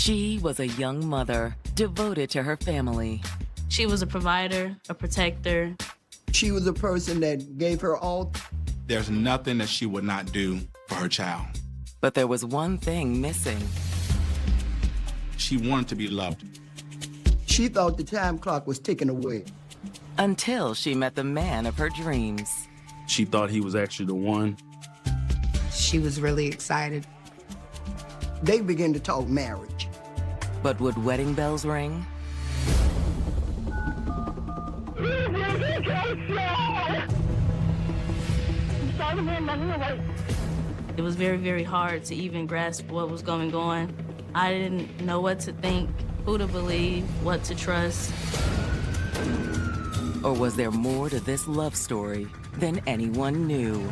She was a young mother, devoted to her family. She was a provider, a protector. She was a person that gave her all. There's nothing that she would not do for her child. But there was one thing missing. She wanted to be loved. She thought the time clock was ticking away. Until she met the man of her dreams. She thought he was actually the one. She was really excited. They began to talk marriage. But would wedding bells ring? It was very, very hard to even grasp what was going on. I didn't know what to think, who to believe, what to trust. Or was there more to this love story than anyone knew?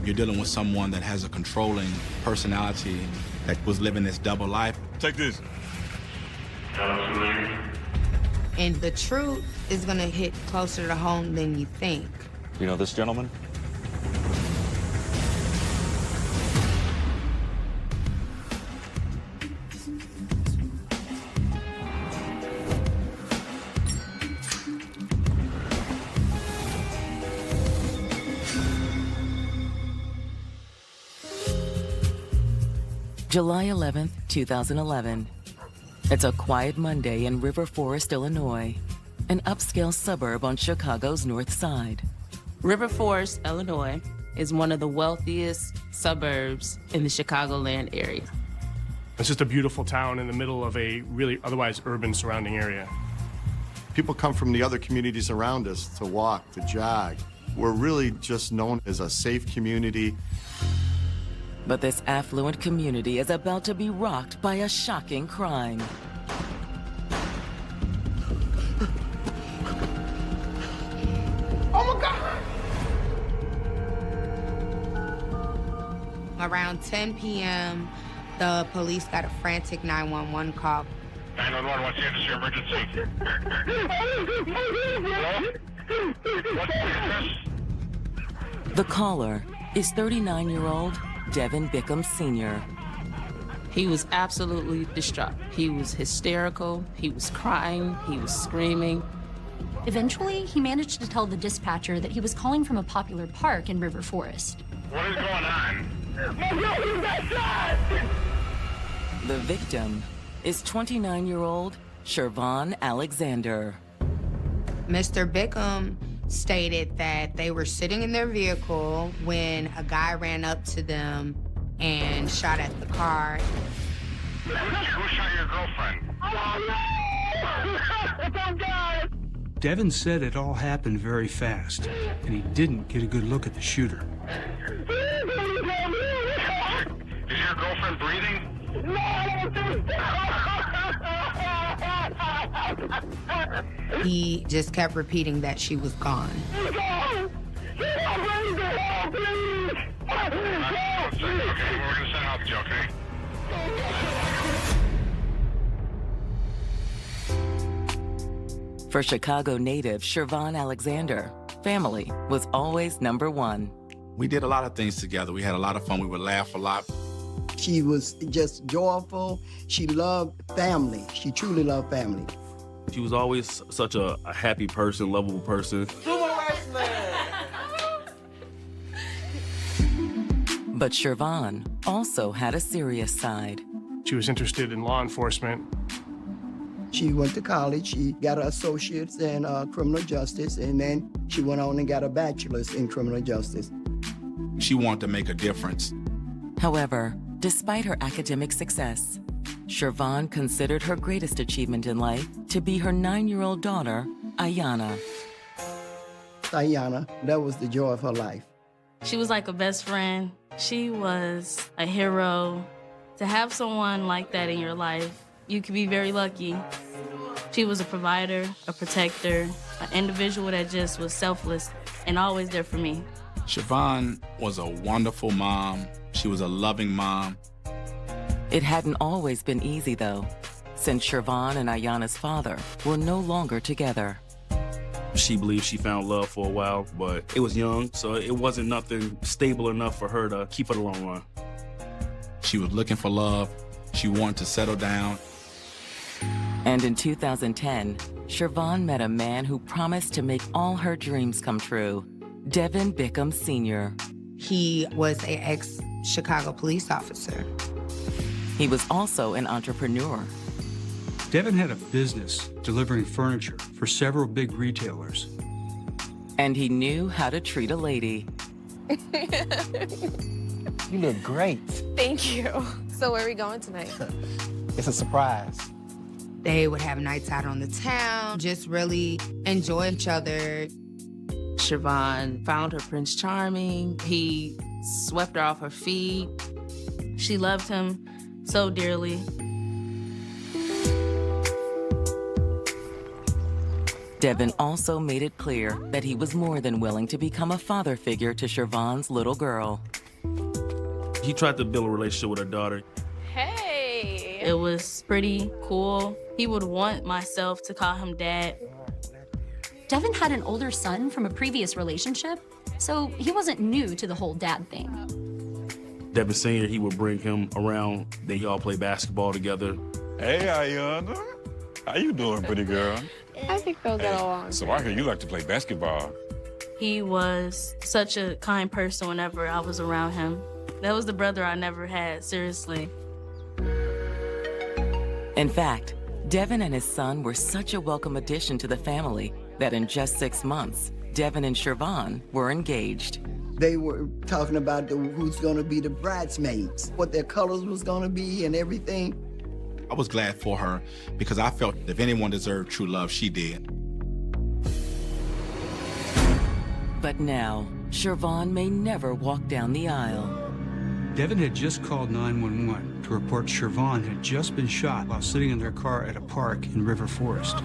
You're dealing with someone that has a controlling personality that was living this double life. Take this. And the truth is gonna hit closer to home than you think. You know this gentleman? July 11th, 2011. It's a quiet Monday in River Forest, Illinois, an upscale suburb on Chicago's north side. River Forest, Illinois, is one of the wealthiest suburbs in the Chicagoland area. It's just a beautiful town in the middle of a really otherwise urban surrounding area. People come from the other communities around us to walk, to jog. We're really just known as a safe community. But this affluent community is about to be rocked by a shocking crime. Oh my God! Around 10 p.m., the police got a frantic 911 call. 911, what's the industry emergency? What's the address? The caller is 39-year-old Devin Bickham Sr. He was absolutely distraught. He was hysterical, he was crying, he was screaming. Eventually, he managed to tell the dispatcher that he was calling from a popular park in River Forest. What is going on? The victim is 29-year-old Shervon Alexander. Mr. Bickham stated that they were sitting in their vehicle when a guy ran up to them and shot at the car. Who shot your girlfriend? Oh, God! Devin said it all happened very fast, and he didn't get a good look at the shooter. Is your girlfriend breathing? He just kept repeating that she was gone. Okay, we're gonna send help you, okay? For Chicago native Shervon Alexander, family was always number one. We did a lot of things together. We had a lot of fun. We would laugh a lot. She was just joyful. She loved family. She truly loved family. She was always such a happy person, lovable person. But Shervon also had a serious side. She was interested in law enforcement. She went to college. She got her associates in criminal justice, and then she went on and got a bachelor's in criminal justice. She wanted to make a difference. However, despite her academic success, Shervon considered her greatest achievement in life to be her 9-year-old daughter, Ayanna. Ayanna, that was the joy of her life. She was like a best friend. She was a hero. To have someone like that in your life, you could be very lucky. She was a provider, a protector, an individual that just was selfless and always there for me. Shervon was a wonderful mom. She was a loving mom. It hadn't always been easy, though, since Shervon and Ayanna's father were no longer together. She believed she found love for a while, but it was young, so it wasn't nothing stable enough for her to keep for the long run. She was looking for love. She wanted to settle down. And in 2010, Siobhan met a man who promised to make all her dreams come true, Devin Bickham Sr. He was an ex-Chicago police officer. He was also an entrepreneur. Devin had a business delivering furniture for several big retailers. And he knew how to treat a lady. You look great. Thank you. So where are we going tonight? It's a surprise. They would have nights out on the town, just really enjoy each other. Siobhan found her Prince Charming. He swept her off her feet. She loved him so dearly. Devin also made it clear that he was more than willing to become a father figure to Siobhan's little girl. He tried to build a relationship with her daughter. Hey! It was pretty cool. He would want myself to call him dad. Devin had an older son from a previous relationship, so he wasn't new to the whole dad thing. Devin Sr., he would bring him around. They all play basketball together. Hey, Ayana. How you doing, pretty girl? I think they'll get along. So I hear you like to play basketball. He was such a kind person whenever I was around him. That was the brother I never had, seriously. In fact, Devin and his son were such a welcome addition to the family that in just 6 months, Devin and Siobhan were engaged. They were talking about who's going to be the bridesmaids, what their colors was going to be and everything. I was glad for her because I felt if anyone deserved true love, she did. But now, Siobhan may never walk down the aisle. Devin had just called 911 to report Siobhan had just been shot while sitting in their car at a park in River Forest.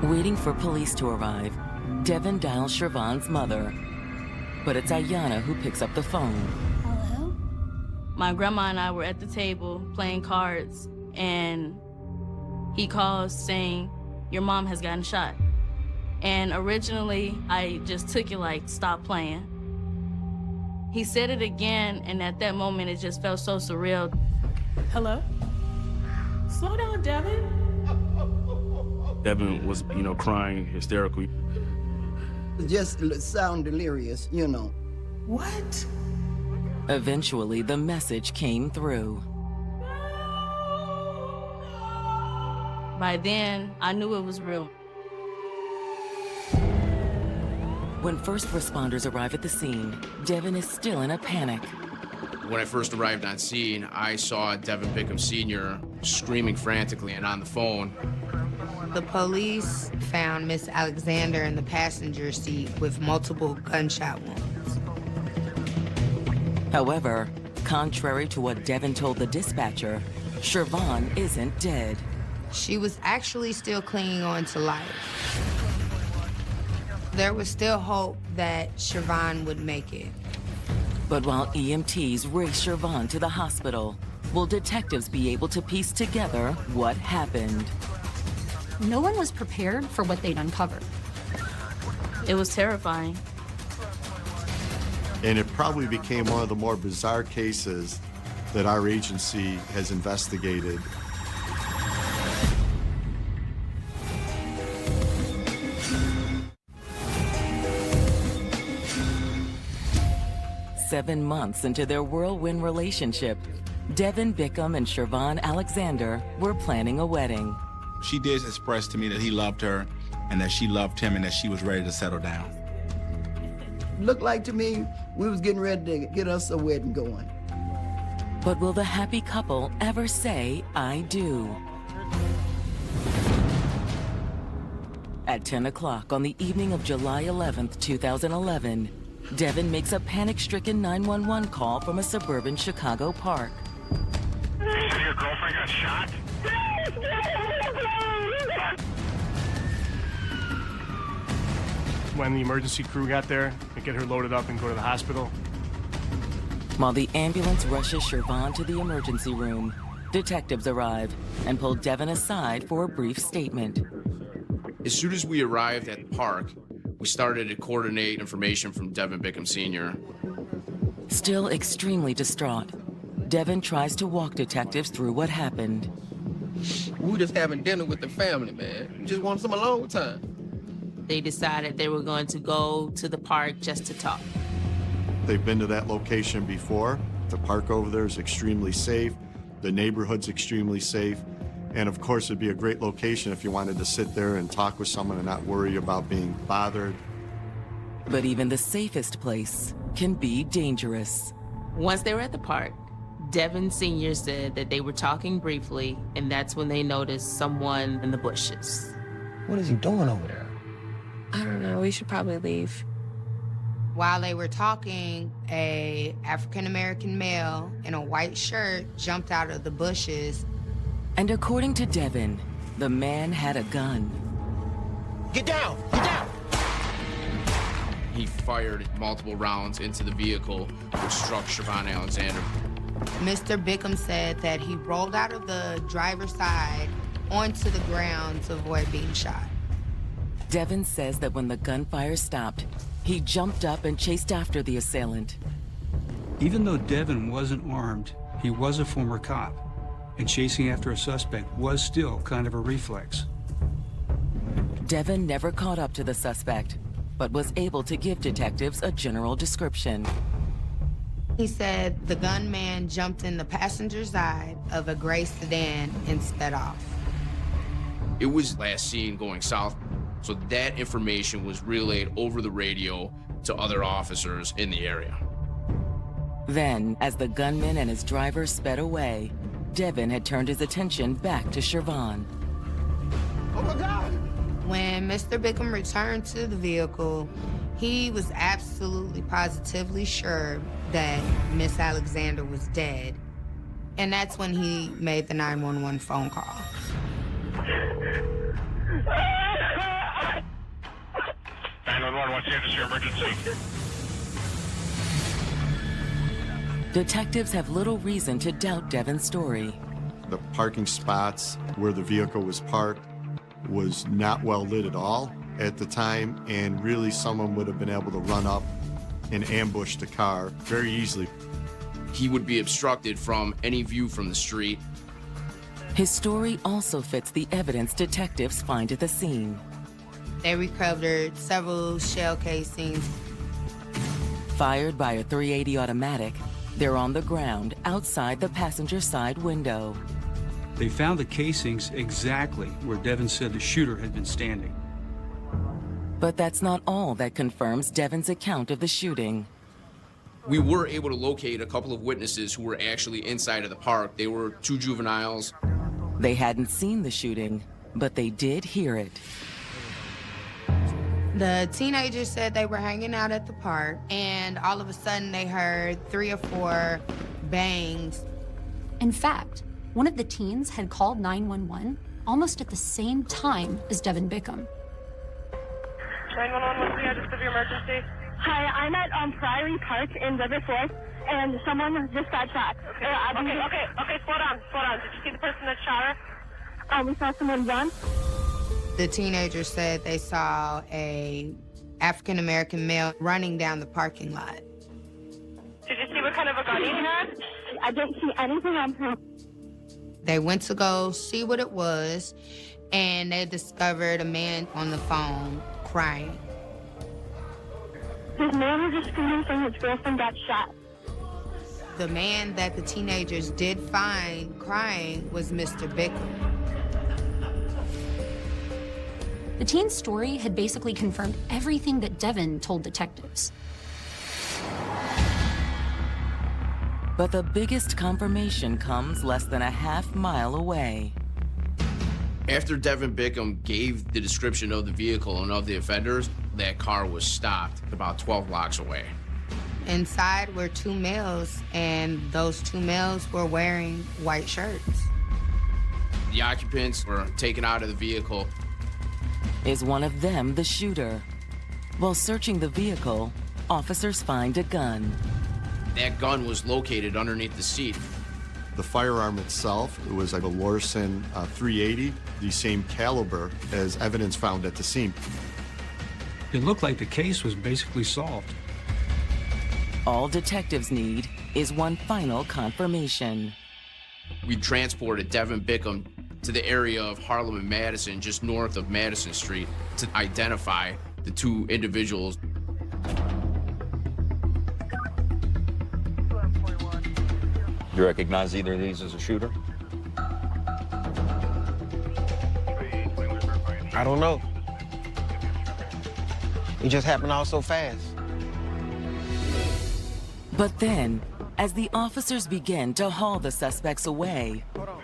Waiting for police to arrive, Devin dials Siobhan's mother. But it's Ayana who picks up the phone. Hello? My grandma and I were at the table playing cards, and he calls saying, "Your mom has gotten shot." And originally, I just took it like, stop playing. He said it again, and at that moment, it just felt so surreal. Hello? Slow down, Devin. Devin was, crying hysterically. Just sound delirious, you know. What? Eventually, the message came through. By then, I knew it was real. When first responders arrive at the scene, Devin is still in a panic. When I first arrived on scene, I saw Devin Bickham Sr. screaming frantically and on the phone. The police found Miss Alexander in the passenger seat with multiple gunshot wounds. However, contrary to what Devin told the dispatcher, Siobhan isn't dead. She was actually still clinging on to life. There was still hope that Siobhan would make it. But while EMTs race Siobhan to the hospital, will detectives be able to piece together what happened? No one was prepared for what they'd uncovered. It was terrifying. And it probably became one of the more bizarre cases that our agency has investigated. Seven months into their whirlwind relationship, Devin Bickham and Siobhan Alexander were planning a wedding. She did express to me that he loved her and that she loved him and that she was ready to settle down. Looked like to me we was getting ready to get us a wedding going. But will the happy couple ever say, "I do"? At 10 o'clock on the evening of July 11th, 2011, Devin makes a panic-stricken 911 call from a suburban Chicago park. Your girlfriend got shot? When the emergency crew got there, they get her loaded up and go to the hospital. While the ambulance rushes Siobhan to the emergency room, detectives arrive and pull Devin aside for a brief statement. As soon as we arrived at the park, we We started to coordinate information from Devin Bickham Sr. Still extremely distraught, Devin tries to walk detectives through what happened. We were just having dinner with the family, man. We just wanted some alone time. They decided they were going to go to the park just to talk. They've been to that location before. The park over there is extremely safe. The neighborhood's extremely safe. And of course, it'd be a great location if you wanted to sit there and talk with someone and not worry about being bothered. But even the safest place can be dangerous. Once they were at the park, Devin Sr. said that they were talking briefly, and that's when they noticed someone in the bushes. What is he doing over there? I don't know. We should probably leave. While they were talking, a African-American male in a white shirt jumped out of the bushes. And according to Devin, the man had a gun. Get down! Get down! He fired multiple rounds into the vehicle, which struck Siobhan Alexander. Mr. Bickham said that he rolled out of the driver's side onto the ground to avoid being shot. Devin says that when the gunfire stopped, he jumped up and chased after the assailant. Even though Devin wasn't armed, he was a former cop, and chasing after a suspect was still kind of a reflex. Devin never caught up to the suspect, but was able to give detectives a general description. He said the gunman jumped in the passenger side of a gray sedan and sped off. It was last seen going south, so that information was relayed over the radio to other officers in the area. Then, as the gunman and his driver sped away, Devin had turned his attention back to Siobhan. Oh my God! When Mr. Bickham returned to the vehicle, he was absolutely positively sure that Miss Alexander was dead. And that's when he made the 911 phone call. 911, what's the industry emergency? Detectives have little reason to doubt Devin's story. The parking spots where the vehicle was parked was not well lit at all at the time, and really someone would have been able to run up and ambush the car very easily. He would be obstructed from any view from the street. His story also fits the evidence detectives find at the scene. They recovered several shell casings. Fired by a .380 automatic, they're on the ground outside the passenger side window. They found the casings exactly where Devin said the shooter had been standing. But that's not all that confirms Devin's account of the shooting. We were able to locate a couple of witnesses who were actually inside of the park. They were two juveniles. They hadn't seen the shooting, but they did hear it. The teenagers said they were hanging out at the park, and all of a sudden they heard 3 or 4 bangs. In fact, one of the teens had called 911 almost at the same time as Devin Bickham. 911, what's the address of your emergency? Hi, I'm at Priory Park in River Forest, and someone just got shot. Okay, slow down. Did you see the person that shot her? We saw someone run. The teenagers said they saw a African-American male running down the parking lot. Did you see what kind of a gun he had? I didn't see anything on him. They went to go see what it was, and they discovered a man on the phone crying. His man was just screaming saying his girlfriend got shot. The man that the teenagers did find crying was Mr. Bickham. The teen's story had basically confirmed everything that Devin told detectives. But the biggest confirmation comes less than a half-mile away. After Devin Bickham gave the description of the vehicle and of the offenders, that car was stopped about 12 blocks away. Inside were 2 males, and those 2 males were wearing white shirts. The occupants were taken out of the vehicle. Is one of them the shooter? While searching the vehicle, officers find a gun. That gun was located underneath the seat. The firearm itself, it was a Lorsen .380, the same caliber as evidence found at the scene. It looked like the case was basically solved. All detectives need is one final confirmation. We transported Devin Bickham to the area of Harlem and Madison, just north of Madison Street, to identify the two individuals. You recognize either of these as a shooter? I don't know. It just happened all so fast. But then, as the officers begin to haul the suspects away,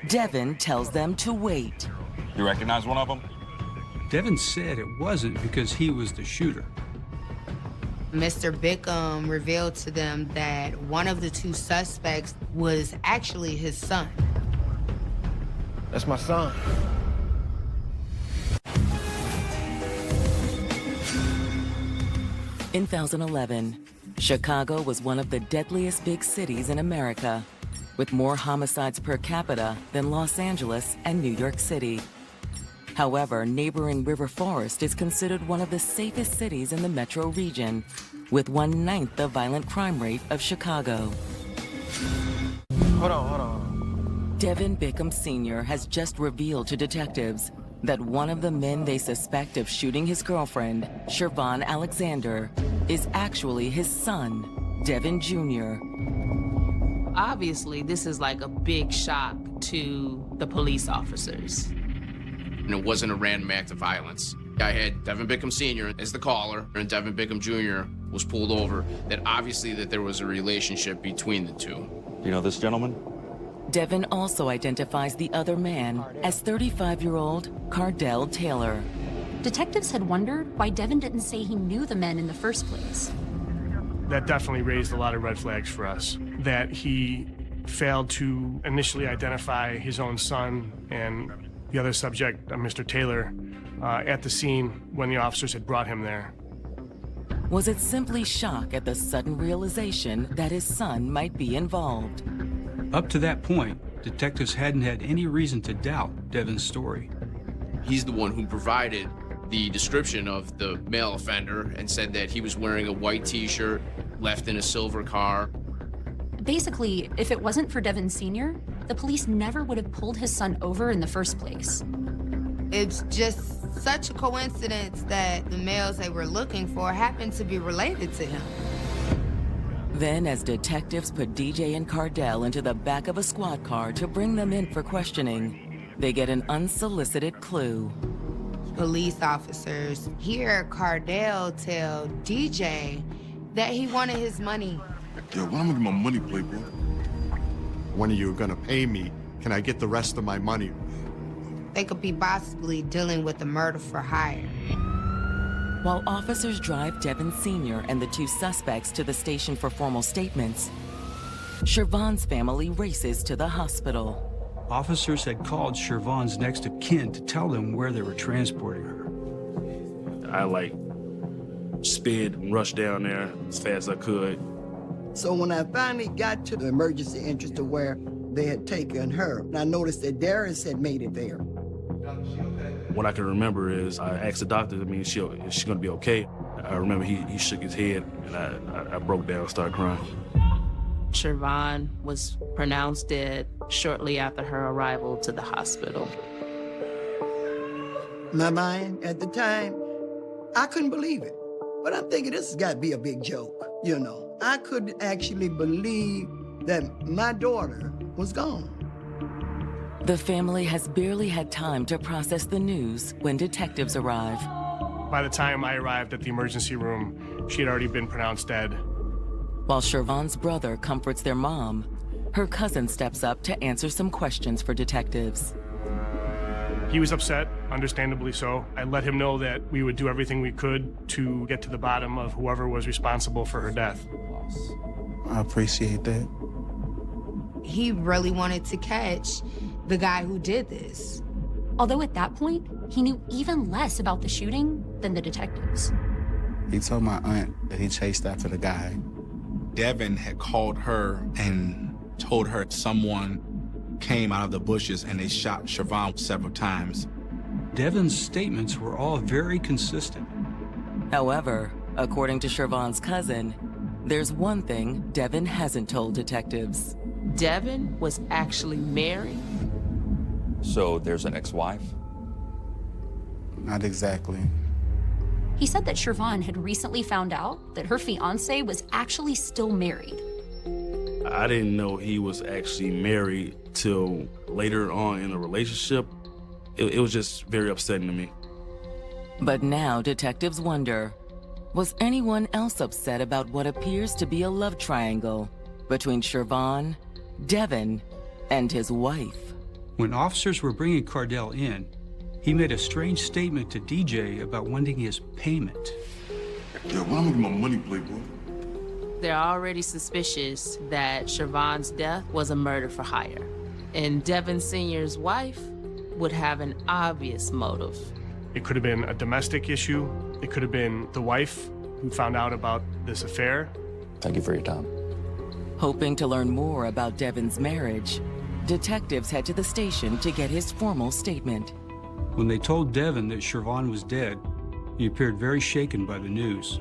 Devin tells them to wait. You recognize one of them? Devin said it wasn't because he was the shooter. Mr. Bickham revealed to them that one of the two suspects was actually his son. That's my son. In 2011, Chicago was one of the deadliest big cities in America, with more homicides per capita than Los Angeles and New York City. However, neighboring River Forest is considered one of the safest cities in the metro region, with 1/9 the violent crime rate of Chicago. Hold on. Devin Bickham Sr. has just revealed to detectives that one of the men they suspect of shooting his girlfriend, Siobhan Alexander, is actually his son, Devin Jr. Obviously, this is like a big shock to the police officers. And it wasn't a random act of violence. I had Devin Bickham Sr. as the caller, and Devin Bickham Jr. was pulled over. That obviously that there was a relationship between the two. Do you know this gentleman? Devin also identifies the other man as 35-year-old Cardell Taylor. Detectives had wondered why Devin didn't say he knew the men in the first place. That definitely raised a lot of red flags for us, that he failed to initially identify his own son and the other subject, Mr. Taylor, at the scene when the officers had brought him there. Was it simply shock at the sudden realization that his son might be involved? Up to that point, detectives hadn't had any reason to doubt Devin's story. He's the one who provided the description of the male offender and said that he was wearing a white t-shirt, left in a silver car. Basically, if it wasn't for Devin Sr., the police never would have pulled his son over in the first place. It's just such a coincidence that the males they were looking for happened to be related to him. Then, as detectives put DJ and Cardell into the back of a squad car to bring them in for questioning, they get an unsolicited clue. Police officers hear Cardell tell DJ that he wanted his money. Yo, when I'm gonna get my money, playboy? When are you gonna pay me? Can I get the rest of my money? They could be possibly dealing with a murder for hire. While officers drive Devin Sr. and the two suspects to the station for formal statements, Siobhan's family races to the hospital. Officers had called Siobhan's next of kin to tell them where they were transporting her. I sped and rushed down there as fast as I could. So when I finally got to the emergency entrance to where they had taken her, I noticed that Darius had made it there. What I can remember is I asked the doctor, is she gonna be okay? I remember he shook his head and I broke down and started crying. Siobhan was pronounced dead shortly after her arrival to the hospital. My mind at the time, I couldn't believe it. But I'm thinking this has got to be a big joke, you know. I couldn't actually believe that my daughter was gone. The family has barely had time to process the news when detectives arrive. By the time I arrived at the emergency room, she had already been pronounced dead. While Siobhan's brother comforts their mom, her cousin steps up to answer some questions for detectives. He was upset, understandably so. I let him know that we would do everything we could to get to the bottom of whoever was responsible for her death. I appreciate that. He really wanted to catch the guy who did this. Although at that point, he knew even less about the shooting than the detectives. He told my aunt that he chased after the guy. Devin had called her and told her someone came out of the bushes and they shot Siobhan several times. Devin's statements were all very consistent. However, according to Siobhan's cousin, there's one thing Devin hasn't told detectives. Devin was actually married. So there's an ex-wife? Not exactly. He said that Siobhan had recently found out that her fiancé was actually still married. I didn't know he was actually married till later on in the relationship. It was just very upsetting to me. But now detectives wonder, was anyone else upset about what appears to be a love triangle between Siobhan, Devin, and his wife? When officers were bringing Cardell in, he made a strange statement to DJ about wanting his payment. Yeah, why don't I get my money, playboy? They're already suspicious that Siobhan's death was a murder for hire. And Devin Sr.'s wife would have an obvious motive. It could have been a domestic issue. It could have been the wife who found out about this affair. Thank you for your time. Hoping to learn more about Devin's marriage, detectives head to the station to get his formal statement. When they told Devin that Siobhan was dead, he appeared very shaken by the news.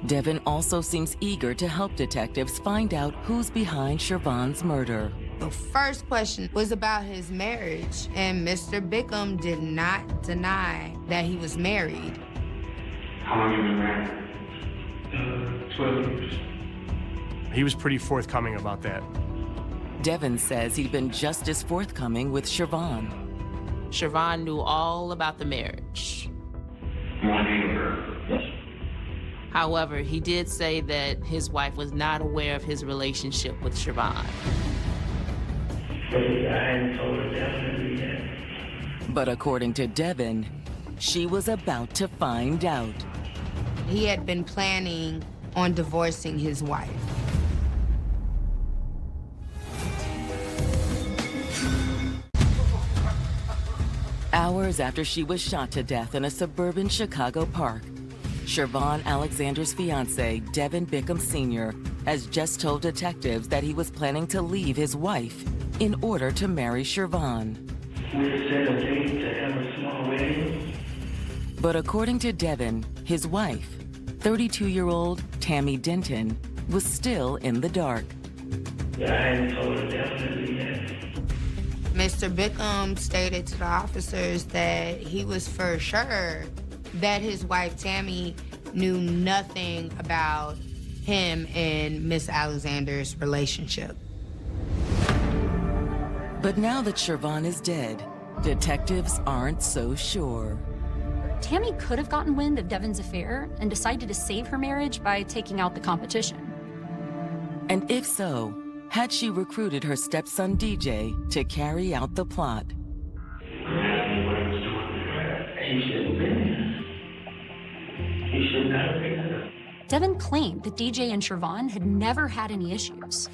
Devin also seems eager to help detectives find out who's behind Siobhan's murder. The first question was about his marriage, and Mr. Bickham did not deny that he was married. How long have you been married? 12 years. He was pretty forthcoming about that. Devin says he'd been just as forthcoming with Siobhan. Siobhan knew all about the marriage. However, he did say that his wife was not aware of his relationship with Siobhan. But according to Devin, she was about to find out. He had been planning on divorcing his wife. Hours after she was shot to death in a suburban Chicago park, Siobhan Alexander's fiancé, Devin Bickham Sr., has just told detectives that he was planning to leave his wife in order to marry Siobhan. We set a date to have a small wedding. But according to Devin, his wife, 32-year-old Tammy Denton, was still in the dark. I hadn't told her definitely yet. Mr. Bickham stated to the officers that he was for sure that his wife, Tammy, knew nothing about him and Miss Alexander's relationship. But now that Siobhan is dead, detectives aren't so sure. Tammy could have gotten wind of Devin's affair and decided to save her marriage by taking out the competition. And if so, had she recruited her stepson DJ to carry out the plot? He should not have been there. Devin claimed that DJ and Siobhan had never had any issues.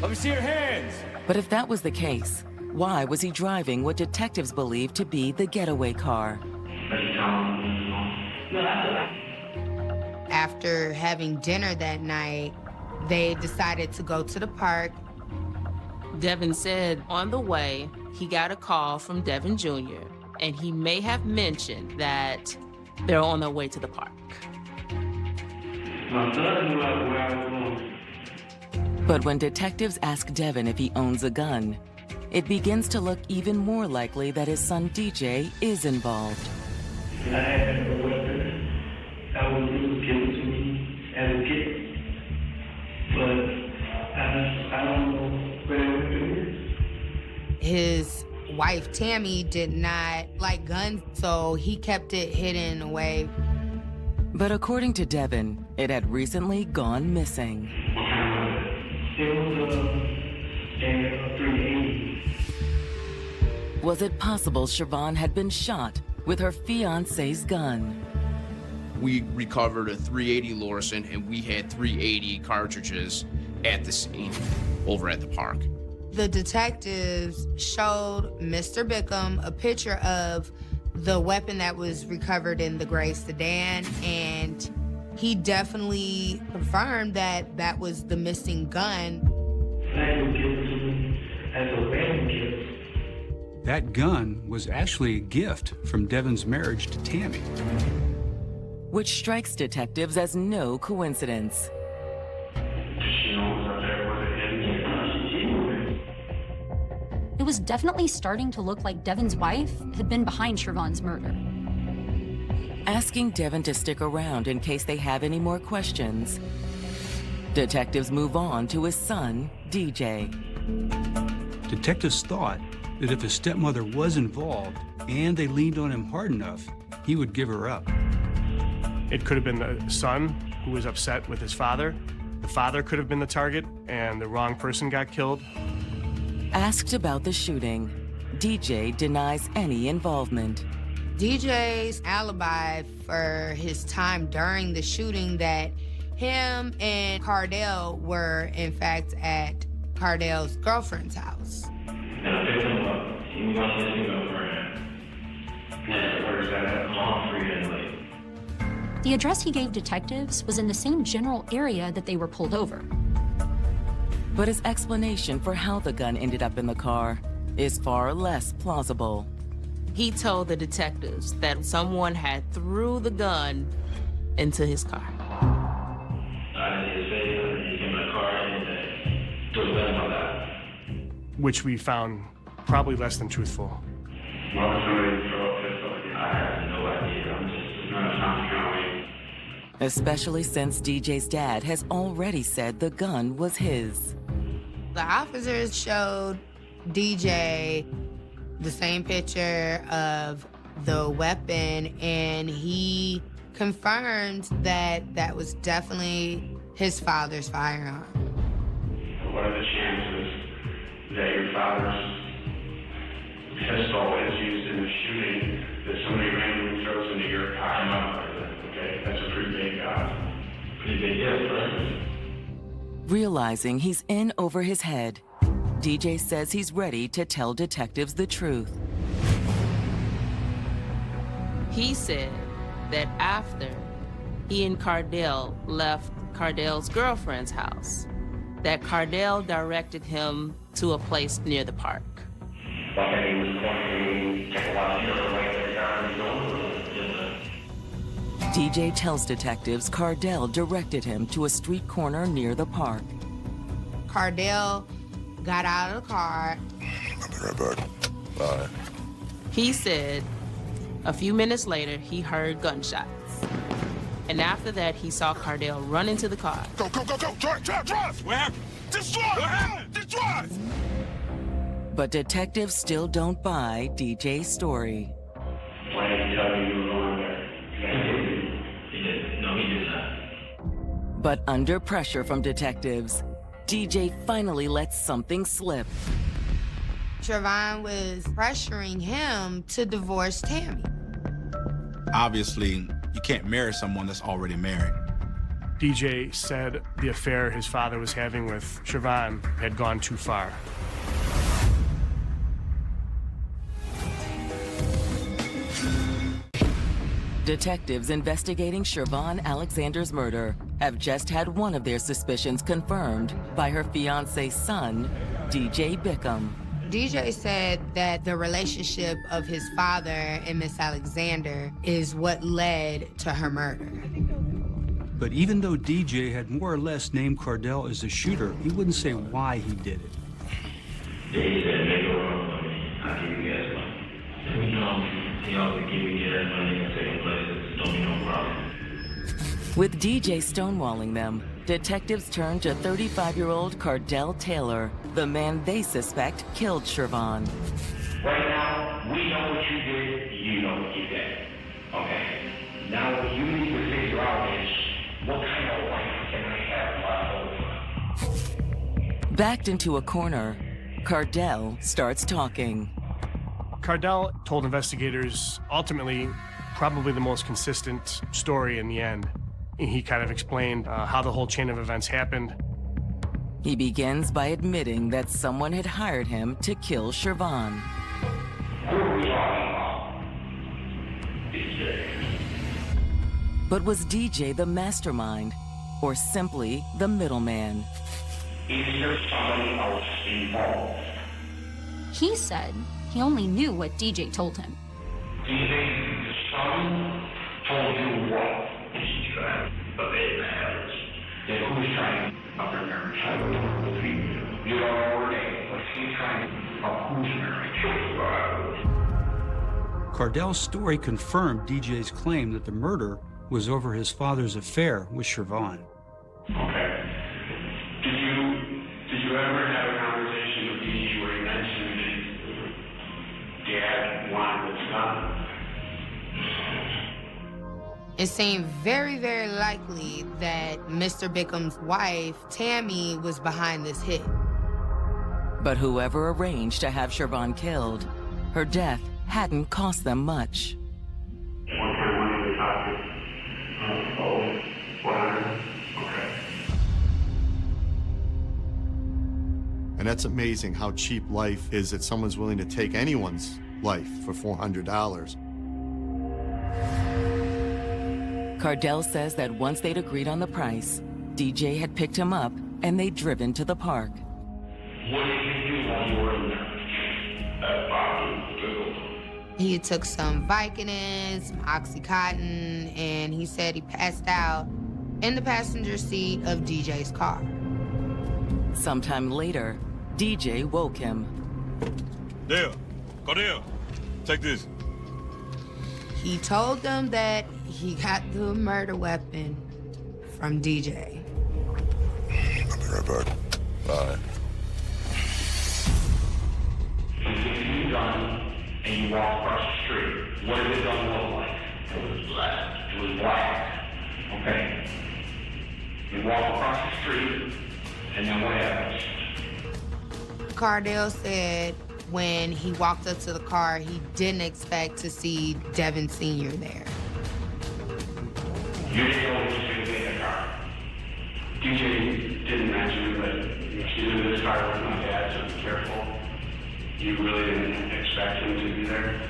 Let me see your hands. But if that was the case, why was he driving what detectives believed to be the getaway car? After having dinner that night, they decided to go to the park. Devin said on the way, he got a call from Devin Jr., and he may have mentioned that they're on their way to the park. My son knew where I was going. But when detectives ask Devin if he owns a gun, it begins to look even more likely that his son DJ is involved. I had a weapon that was given to me as a kid, but I don't know where the weapon is. His wife, Tammy, did not like guns, so he kept it hidden away. But according to Devin, it had recently gone missing. It was a 380. Was it possible Siobhan had been shot with her fiancé's gun? We recovered a 380 Lorson, and we had 380 cartridges at the scene over at the park. The detectives showed Mr. Bickham a picture of the weapon that was recovered in the gray sedan, and he definitely confirmed that that was the missing gun. That was given to me as a wedding gift. That gun was actually a gift from Devin's marriage to Tammy. Which strikes detectives as no coincidence. It was definitely starting to look like Devin's wife had been behind Shervon's murder. Asking Devin to stick around in case they have any more questions, detectives move on to his son, DJ. Detectives thought that if his stepmother was involved and they leaned on him hard enough, he would give her up. It could have been the son who was upset with his father. The father could have been the target, and the wrong person got killed. Asked about the shooting, DJ denies any involvement. DJ's alibi for his time during the shooting that him and Cardell were, in fact, at Cardell's girlfriend's house. And I picked him up. He was on his girlfriend. And where's that? I'm on free and late. The address he gave detectives was in the same general area that they were pulled over. But his explanation for how the gun ended up in the car is far less plausible. He told the detectives that someone had threw the gun into his car. I didn't say that. He came in my car and threw the gun on that. Which we found probably less than truthful. Why would somebody throw a pistol? I have no idea. I'm just not a Thompson County. Especially since DJ's dad has already said the gun was his. The officers showed DJ the same picture of the weapon, and he confirmed that that was definitely his father's firearm. What are the chances that your father's pistol is used in the shooting that somebody randomly throws into your car? Okay, that's a pretty big gift, right? Realizing he's in over his head, DJ says he's ready to tell detectives the truth. He said that after he and Cardell left Cardell's girlfriend's house, that Cardell directed him to a place near the park. DJ tells detectives Cardell directed him to a street corner near the park. Cardell got out of the car. I'll be right back. Bye. He said a few minutes later, he heard gunshots. And after that, he saw Cardell run into the car. Go, go, go, go! Drive! Where? Just drive! Just drive! But detectives still don't buy DJ's story. Why didn't he tell you you were going there? He didn't. No, he did not. But under pressure from detectives, DJ finally lets something slip. Shervon was pressuring him to divorce Tammy. Obviously, you can't marry someone that's already married. DJ said the affair his father was having with Shervon had gone too far. Detectives investigating Shervon Alexander's murder have just had one of their suspicions confirmed by her fiancé's son, DJ Bickham. DJ said that the relationship of his father and Miss Alexander is what led to her murder. But even though DJ had more or less named Cardell as the shooter, he wouldn't say why he did it. He said, make a run for me. I'll give you guys money. And we know he always give me gas money in second places. Don't be no problem. With DJ stonewalling them, detectives turn to 35-year-old Cardell Taylor, the man they suspect killed Shervon. Right now, we know what you did, you know what you did. Okay? Now what you need to figure out is, what kind of life can I have left over? Backed into a corner, Cardell starts talking. Cardell told investigators, ultimately, probably the most consistent story in the end. He kind of explained how the whole chain of events happened. He begins by admitting that someone had hired him to kill Shervon. But was DJ the mastermind, or simply the middleman? Is there somebody else involved? He said he only knew what DJ told him. DJ's son told you what? He's trying to obey the habits. Then who's trying to up her marriage? I don't know. You don't know her name, but she's trying to up whose marriage? Cardell's story confirmed DJ's claim that the murder was over his father's affair with Siobhan. Okay. Did you ever have a conversation with DJ where he mentioned that Dad wanted the son? It seemed very, very likely that Mr. Bickham's wife, Tammy, was behind this hit. But whoever arranged to have Siobhan killed, her death hadn't cost them much. What kind of money are we talking? 100? Okay. And that's amazing how cheap life is, that someone's willing to take anyone's life for $400. Cardell says that once they'd agreed on the price, DJ had picked him up and they'd driven to the park. What did you do while you were in there? He took some Vicodin, some Oxycontin, and he said he passed out in the passenger seat of DJ's car. Sometime later, DJ woke him. Dale, Cardell, take this. He told them that he got the murder weapon from DJ. I'll be right back. Bye. You gun and you walk across the street. What did the gun look like? It was black. It was black. Okay. You walk across the street, and then what happens? Cardell said when he walked up to the car, he didn't expect to see Devin Sr. there. You didn't know what was going to be in the car. DJ didn't mention, but she's in this car with my dad, so be careful. You really didn't expect him to be there?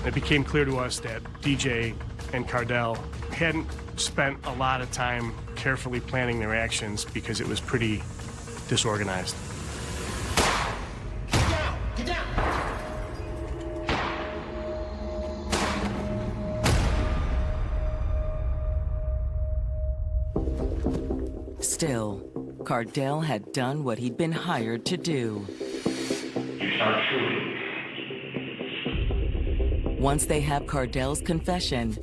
It became clear to us that DJ and Cardell hadn't spent a lot of time carefully planning their actions because it was pretty disorganized. Get down! Still, Cardell had done what he'd been hired to do. You start shooting. Once they have Cardell's confession,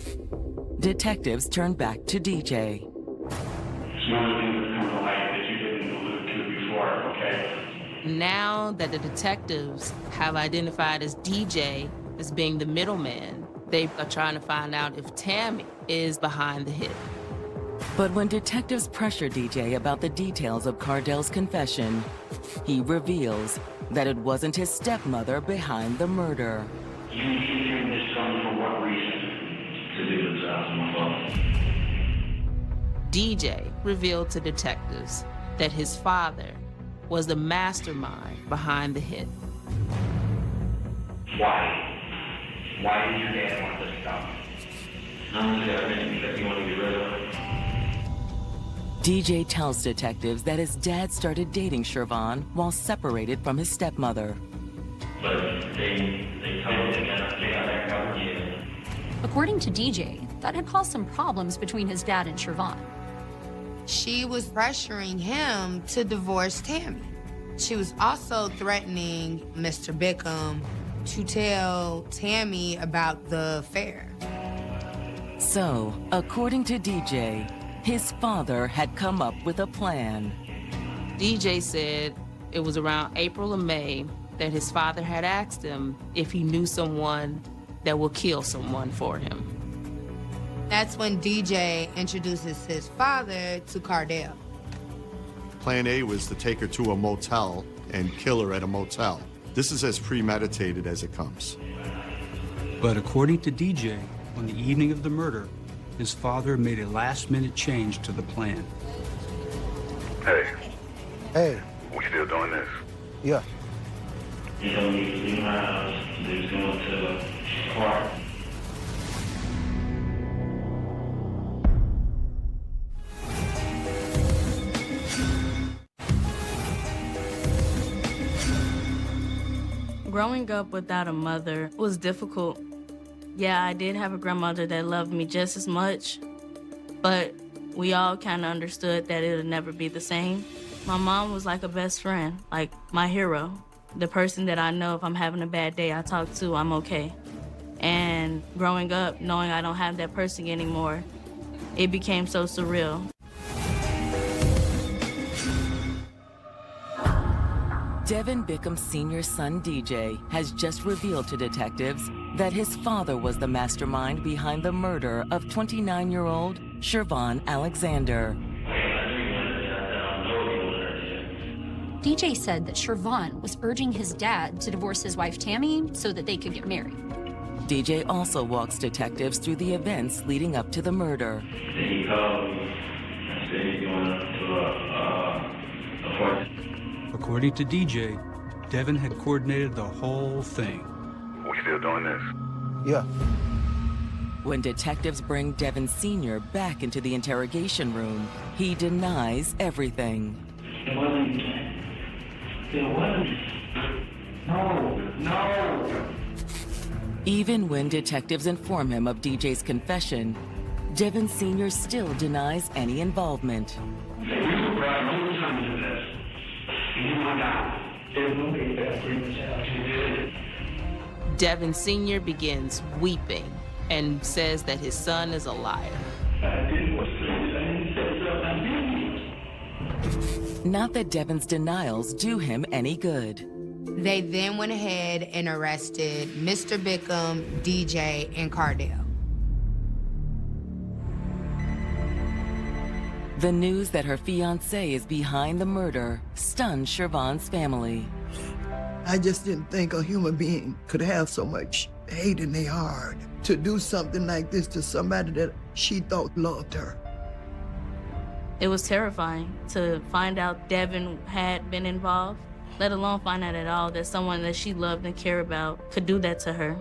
detectives turn back to DJ. Some other things that come to light that you didn't allude to before, okay? Now that the detectives have identified as DJ as being the middleman, they are trying to find out if Tammy is behind the hit. But when detectives pressure DJ about the details of Cardell's confession, he reveals that it wasn't his stepmother behind the murder. You shooting this gun for what reason? To do the job of my father. DJ revealed to detectives that his father was the mastermind behind the hit. Why? Why did your dad want this gun? Not necessarily because he wanted to get rid of it. DJ tells detectives that his dad started dating Siobhan while separated from his stepmother. But they told him that they got that covered, yeah. According to DJ, that had caused some problems between his dad and Siobhan. She was pressuring him to divorce Tammy. She was also threatening Mr. Bickham to tell Tammy about the affair. So, according to DJ, his father had come up with a plan. DJ said it was around April or May that his father had asked him if he knew someone that would kill someone for him. That's when DJ introduces his father to Cardell. Plan A was to take her to a motel and kill her at a motel. This is as premeditated as it comes. But according to DJ, on the evening of the murder, his father made a last-minute change to the plan. Hey, Hey, we still doing this? yeah. You don't need to leave my house. They was going to the park. Growing up without a mother was difficult. Yeah, I did have a grandmother that loved me just as much, but we all kind of understood that it would never be the same. My mom was like a best friend, like my hero. The person that I know if I'm having a bad day, I talk to, I'm okay. And growing up, knowing I don't have that person anymore, it became so surreal. Devin Bickham Sr.'s son, DJ, has just revealed to detectives that his father was the mastermind behind the murder of 29-year-old Shervon Alexander. DJ said that Shervon was urging his dad to divorce his wife Tammy so that they could get married. DJ also walks detectives through the events leading up to the murder. He called me and said he's going up to a party. According to DJ, Devin had coordinated the whole thing. We still doing this? Yeah. When detectives bring Devin Sr. back into the interrogation room, he denies everything. It wasn't. It wasn't. No. Even when detectives inform him of DJ's confession, Devin Sr. still denies any involvement. Devin Sr. begins weeping and says that his son is a liar. Not that Devin's denials do him any good. They then went ahead and arrested Mr. Bickham, DJ, and Cardell. The news that her fiancé is behind the murder stunned Shervon's family. I just didn't think a human being could have so much hate in their heart to do something like this to somebody that she thought loved her. It was terrifying to find out Devin had been involved, let alone find out at all that someone that she loved and cared about could do that to her.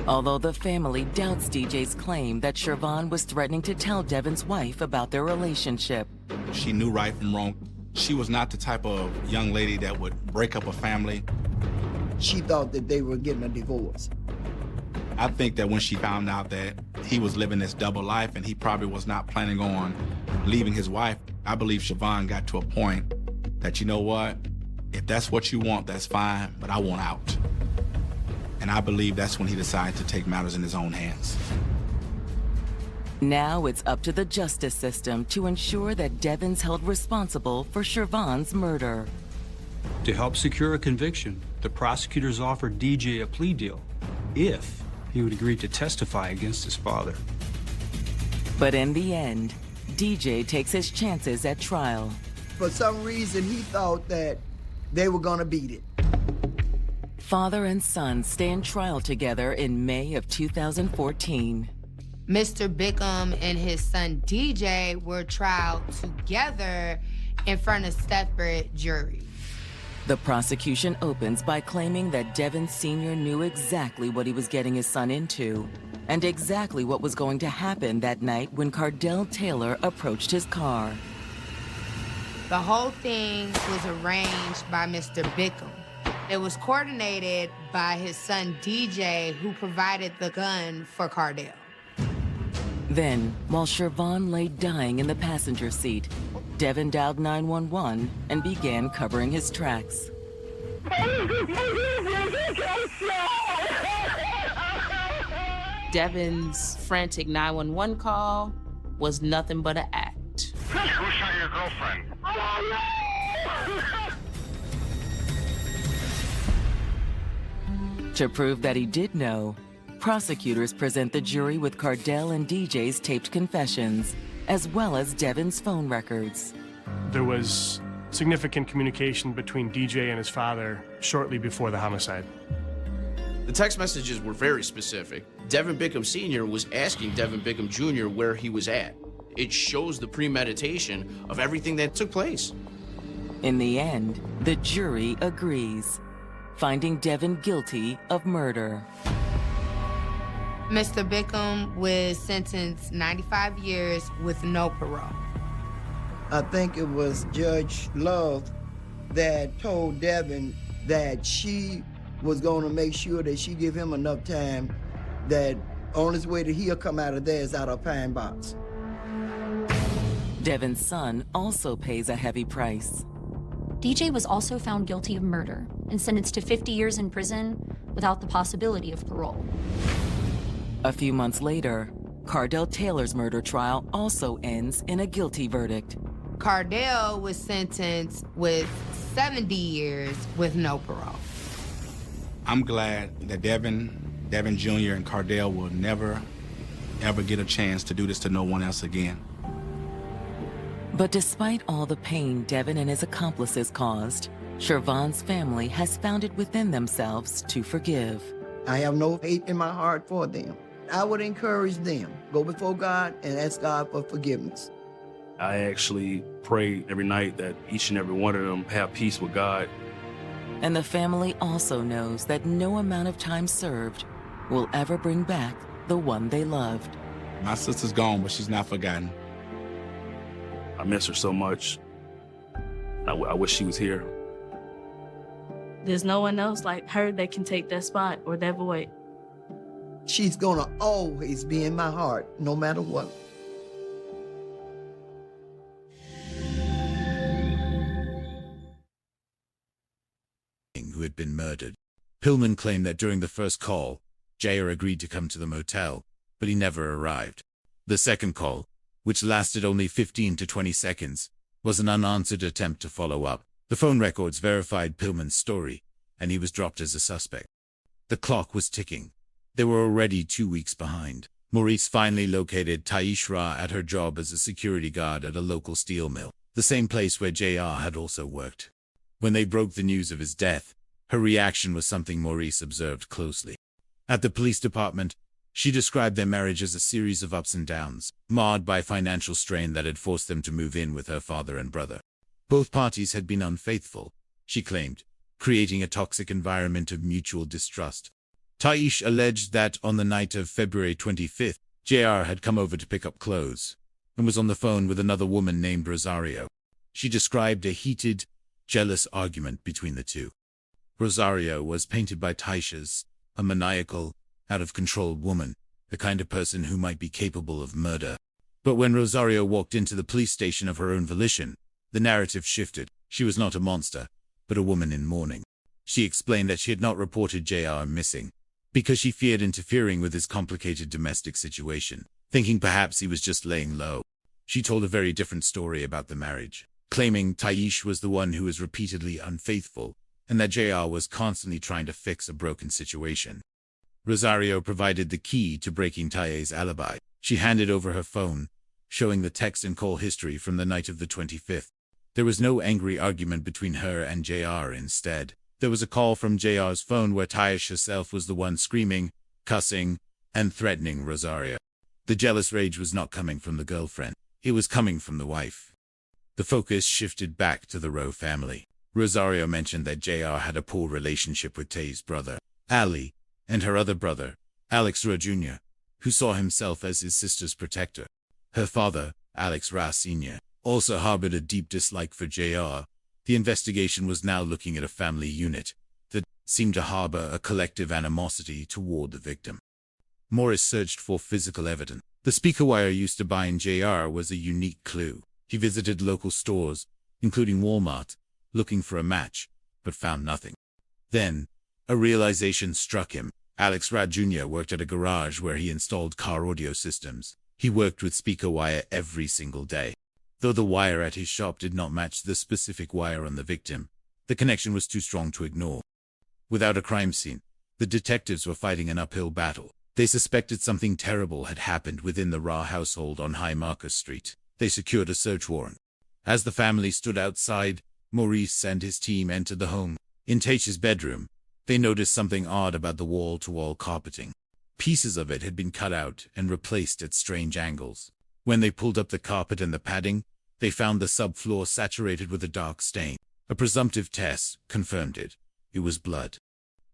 Although the family doubts DJ's claim that Shervon was threatening to tell Devin's wife about their relationship. She knew right from wrong. She was not the type of young lady that would break up a family. She thought that they were getting a divorce. I think that when she found out that he was living this double life and he probably was not planning on leaving his wife, I believe Shervon got to a point that, you know what, if that's what you want, that's fine, but I want out. And I believe that's when he decided to take matters in his own hands. Now it's up to the justice system to ensure that Devin's held responsible for Shervon's murder. To help secure a conviction, the prosecutors offered DJ a plea deal if he would agree to testify against his father. But in the end, DJ takes his chances at trial. For some reason, he thought that they were gonna beat it. Father and son stand trial together in May of 2014. Mr. Bickham and his son DJ were tried together in front of separate juries. The prosecution opens by claiming that Devin Sr. knew exactly what he was getting his son into and exactly what was going to happen that night when Cardell Taylor approached his car. The whole thing was arranged by Mr. Bickham. It was coordinated by his son DJ, who provided the gun for Cardell. Then, while Shervon lay dying in the passenger seat, Devin dialed 911 and began covering his tracks. Devin's frantic 911 call was nothing but an act. Who shot your girlfriend? To prove that he did know, prosecutors present the jury with Cardell and DJ's taped confessions, as well as Devin's phone records. There was significant communication between DJ and his father shortly before the homicide. The text messages were very specific. Devin Bickham Sr. was asking Devin Bickham Jr. where he was at. It shows the premeditation of everything that took place. In the end, the jury agrees, finding Devin guilty of murder. Mr. Bickham was sentenced 95 years with no parole. I think it was Judge Love that told Devin that she was going to make sure that she give him enough time that only way that he'll come out of there is out of a pine box. Devin's son also pays a heavy price. DJ was also found guilty of murder and sentenced to 50 years in prison without the possibility of parole. A few months later, Cardell Taylor's murder trial also ends in a guilty verdict. Cardell was sentenced with 70 years with no parole. I'm glad that Devin Jr. and Cardell will never, ever get a chance to do this to no one else again. But despite all the pain Devin and his accomplices caused, Shervon's family has found it within themselves to forgive. I have no hate in my heart for them. I would encourage them, go before God and ask God for forgiveness. I actually pray every night that each and every one of them have peace with God. And the family also knows that no amount of time served will ever bring back the one they loved. My sister's gone, but she's not forgotten. I miss her so much. I wish she was here. There's no one else like her that can take that spot or that void. She's gonna always be in my heart, no matter what. Who had been murdered. Pillman claimed that during the first call, J.R. agreed to come to the motel, but he never arrived. The second call, which lasted only 15 to 20 seconds, was an unanswered attempt to follow up. The phone records verified Pillman's story, and he was dropped as a suspect. The clock was ticking. They were already 2 weeks behind. Maurice finally located Taishra at her job as a security guard at a local steel mill, the same place where J.R. had also worked. When they broke the news of his death, her reaction was something Maurice observed closely. At the police department, she described their marriage as a series of ups and downs, marred by financial strain that had forced them to move in with her father and brother. Both parties had been unfaithful, she claimed, creating a toxic environment of mutual distrust. Taish alleged that on the night of February 25th, JR had come over to pick up clothes and was on the phone with another woman named Rosario. She described a heated, jealous argument between the two. Rosario was painted by Taish as a maniacal, out-of-control woman, the kind of person who might be capable of murder. But when Rosario walked into the police station of her own volition, the narrative shifted. She was not a monster, but a woman in mourning. She explained that she had not reported JR missing because she feared interfering with his complicated domestic situation, thinking perhaps he was just laying low. She told a very different story about the marriage, claiming Taish was the one who was repeatedly unfaithful and that JR was constantly trying to fix a broken situation. Rosario provided the key to breaking Taye's alibi. She handed over her phone, showing the text and call history from the night of the 25th. There was no angry argument between her and JR. Instead, there was a call from JR's phone where Taish herself was the one screaming, cussing, and threatening Rosario. The jealous rage was not coming from the girlfriend. It was coming from the wife. The focus shifted back to the Rowe family. Rosario mentioned that JR had a poor relationship with Tay's brother, Ali, and her other brother, Alex Rowe Jr., who saw himself as his sister's protector. Her father, Alex Rowe Sr., also harbored a deep dislike for JR. The investigation was now looking at a family unit that seemed to harbor a collective animosity toward the victim. Morris searched for physical evidence. The speaker wire used to bind JR was a unique clue. He visited local stores, including Walmart, looking for a match, but found nothing. Then, a realization struck him. Alex Rowe Jr. worked at a garage where he installed car audio systems. He worked with speaker wire every single day. Though the wire at his shop did not match the specific wire on the victim, the connection was too strong to ignore. Without a crime scene, the detectives were fighting an uphill battle. They suspected something terrible had happened within the Rowe household on High Marcus Street. They secured a search warrant. As the family stood outside, Maurice and his team entered the home. In Taish's bedroom, they noticed something odd about the wall-to-wall carpeting. Pieces of it had been cut out and replaced at strange angles. When they pulled up the carpet and the padding, they found the subfloor saturated with a dark stain. A presumptive test confirmed it. It was blood.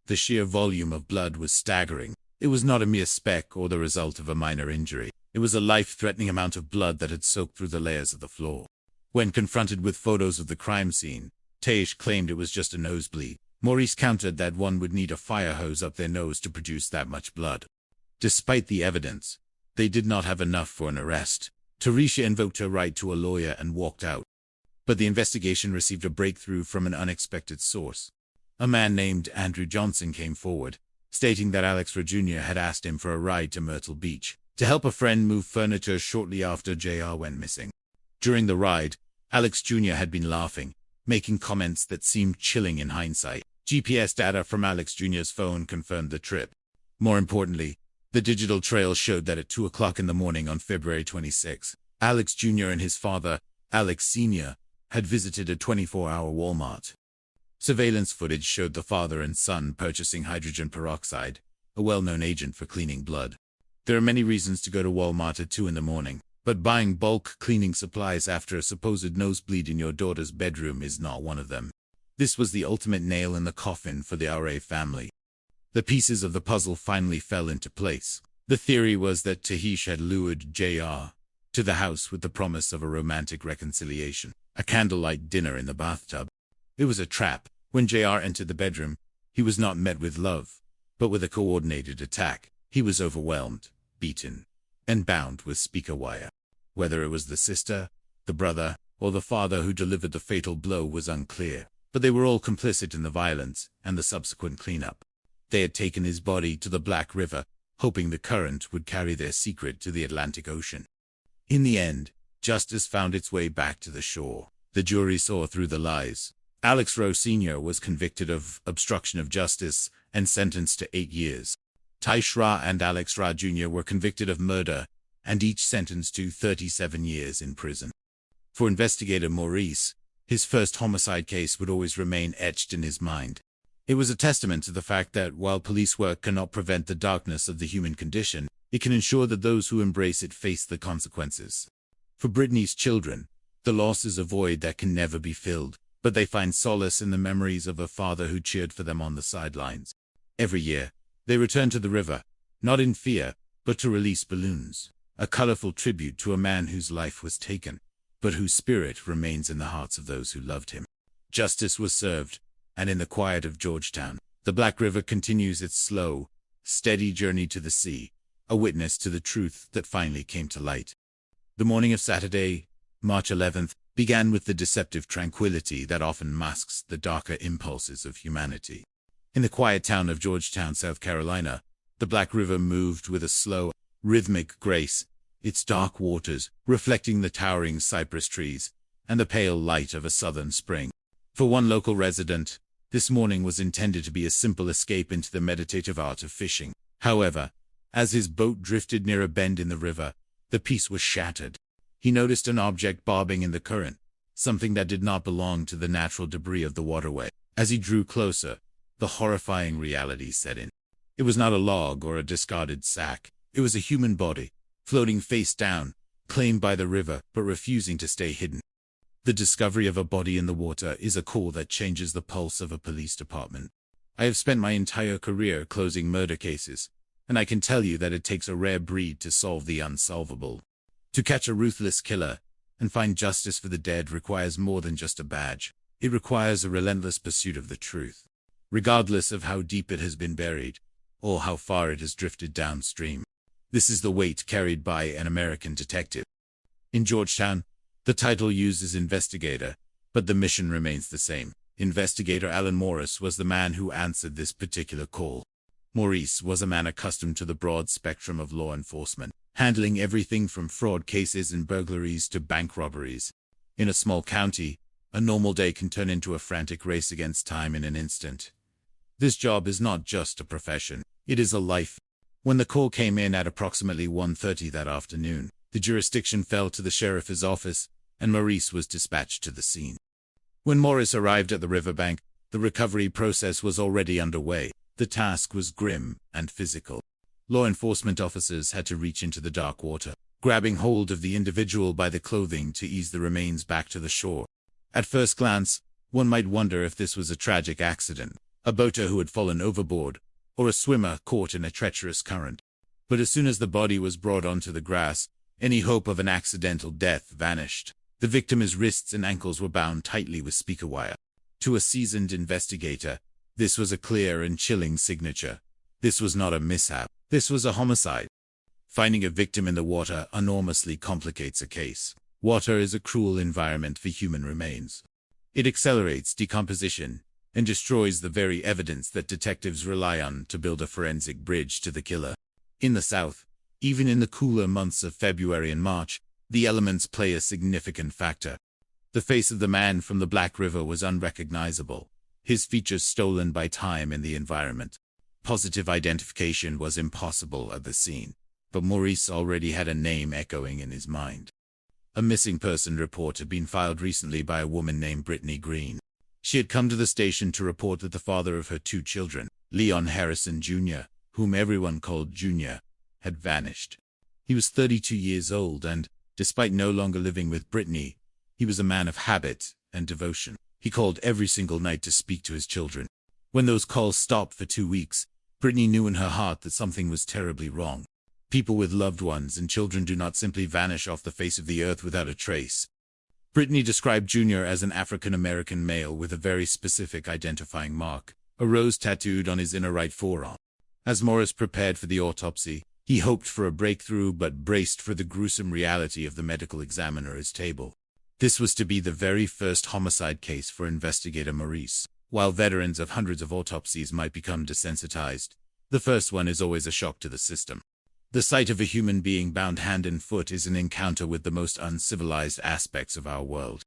The sheer volume of blood was staggering. It was not a mere speck or the result of a minor injury. It was a life-threatening amount of blood that had soaked through the layers of the floor. When confronted with photos of the crime scene, Taish claimed it was just a nosebleed. Maurice countered that one would need a fire hose up their nose to produce that much blood. Despite the evidence, they did not have enough for an arrest. Tarisha invoked her right to a lawyer and walked out. But the investigation received a breakthrough from an unexpected source. A man named Andrew Johnson came forward, stating that Alex Rowe Jr. had asked him for a ride to Myrtle Beach to help a friend move furniture shortly after JR went missing. During the ride, Alex Jr. had been laughing, making comments that seemed chilling in hindsight. GPS data from Alex Jr.'s phone confirmed the trip. More importantly, the digital trail showed that at 2 o'clock in the morning on February 26, Alex Jr. and his father, Alex Sr., had visited a 24-hour Walmart. Surveillance footage showed the father and son purchasing hydrogen peroxide, a well-known agent for cleaning blood. There are many reasons to go to Walmart at 2 in the morning, but buying bulk cleaning supplies after a supposed nosebleed in your daughter's bedroom is not one of them. This was the ultimate nail in the coffin for the RA family. The pieces of the puzzle finally fell into place. The theory was that Tahish had lured JR to the house with the promise of a romantic reconciliation, a candlelight dinner in the bathtub. It was a trap. When JR entered the bedroom, he was not met with love, but with a coordinated attack. He was overwhelmed, beaten, and bound with speaker wire. Whether it was the sister, the brother, or the father who delivered the fatal blow was unclear, but they were all complicit in the violence and the subsequent cleanup. They had taken his body to the Black River, hoping the current would carry their secret to the Atlantic Ocean. In the end, justice found its way back to the shore. The jury saw through the lies. Alex Rowe Sr. was convicted of obstruction of justice and sentenced to 8 years. Taish Ra and Alex Ra Jr. were convicted of murder and each sentenced to 37 years in prison. For investigator Maurice, his first homicide case would always remain etched in his mind. It was a testament to the fact that while police work cannot prevent the darkness of the human condition, it can ensure that those who embrace it face the consequences. For Brittany's children, the loss is a void that can never be filled, but they find solace in the memories of a father who cheered for them on the sidelines. Every year, they return to the river, not in fear, but to release balloons, a colorful tribute to a man whose life was taken, but whose spirit remains in the hearts of those who loved him. Justice was served, and in the quiet of Georgetown, the Black River continues its slow, steady journey to the sea, a witness to the truth that finally came to light. The morning of Saturday, March 11th, began with the deceptive tranquility that often masks the darker impulses of humanity. In the quiet town of Georgetown, South Carolina, the Black River moved with a slow, rhythmic grace, its dark waters reflecting the towering cypress trees and the pale light of a southern spring. For one local resident, this morning was intended to be a simple escape into the meditative art of fishing. However, as his boat drifted near a bend in the river, the peace was shattered. He noticed an object bobbing in the current, something that did not belong to the natural debris of the waterway. As he drew closer, the horrifying reality set in. It was not a log or a discarded sack. It was a human body, floating face down, claimed by the river but refusing to stay hidden. The discovery of a body in the water is a call that changes the pulse of a police department. I have spent my entire career closing murder cases, and I can tell you that it takes a rare breed to solve the unsolvable. To catch a ruthless killer and find justice for the dead requires more than just a badge. It requires a relentless pursuit of the truth, regardless of how deep it has been buried or how far it has drifted downstream. This is the weight carried by an American detective. In Georgetown, the title uses investigator, but the mission remains the same. Investigator Alan Morris was the man who answered this particular call. Maurice was a man accustomed to the broad spectrum of law enforcement, handling everything from fraud cases and burglaries to bank robberies. In a small county, a normal day can turn into a frantic race against time in an instant. This job is not just a profession, it is a life. When the call came in at approximately 1:30 that afternoon, the jurisdiction fell to the sheriff's office, and Maurice was dispatched to the scene. When Morris arrived at the riverbank, the recovery process was already underway. The task was grim and physical. Law enforcement officers had to reach into the dark water, grabbing hold of the individual by the clothing to ease the remains back to the shore. At first glance, one might wonder if this was a tragic accident, a boater who had fallen overboard, or a swimmer caught in a treacherous current. But as soon as the body was brought onto the grass, any hope of an accidental death vanished. The victim's wrists and ankles were bound tightly with speaker wire. To a seasoned investigator, This was a clear and chilling signature. This was not a mishap. This was a homicide. Finding a victim in the water enormously complicates a case. Water is a cruel environment for human remains. It accelerates decomposition and destroys the very evidence that detectives rely on to build a forensic bridge to the killer. In the South, even in the cooler months of February and March, the elements play a significant factor. The face of the man from the Black River was unrecognizable, his features stolen by time and the environment. Positive identification was impossible at the scene, but Maurice already had a name echoing in his mind. A missing person report had been filed recently by a woman named Brittany Green. She had come to the station to report that the father of her 2 children, Leon Harrison Jr., whom everyone called Junior, had vanished. He was 32 years old and, despite no longer living with Brittany, he was a man of habit and devotion. He called every single night to speak to his children. When those calls stopped for 2 weeks, Brittany knew in her heart that something was terribly wrong. People with loved ones and children do not simply vanish off the face of the earth without a trace. Brittany described Junior as an African-American male with a very specific identifying mark, a rose tattooed on his inner right forearm. As Morris prepared for the autopsy, he hoped for a breakthrough but braced for the gruesome reality of the medical examiner's table. This was to be the very first homicide case for investigator Maurice. While veterans of hundreds of autopsies might become desensitized, the first one is always a shock to the system. The sight of a human being bound hand and foot is an encounter with the most uncivilized aspects of our world.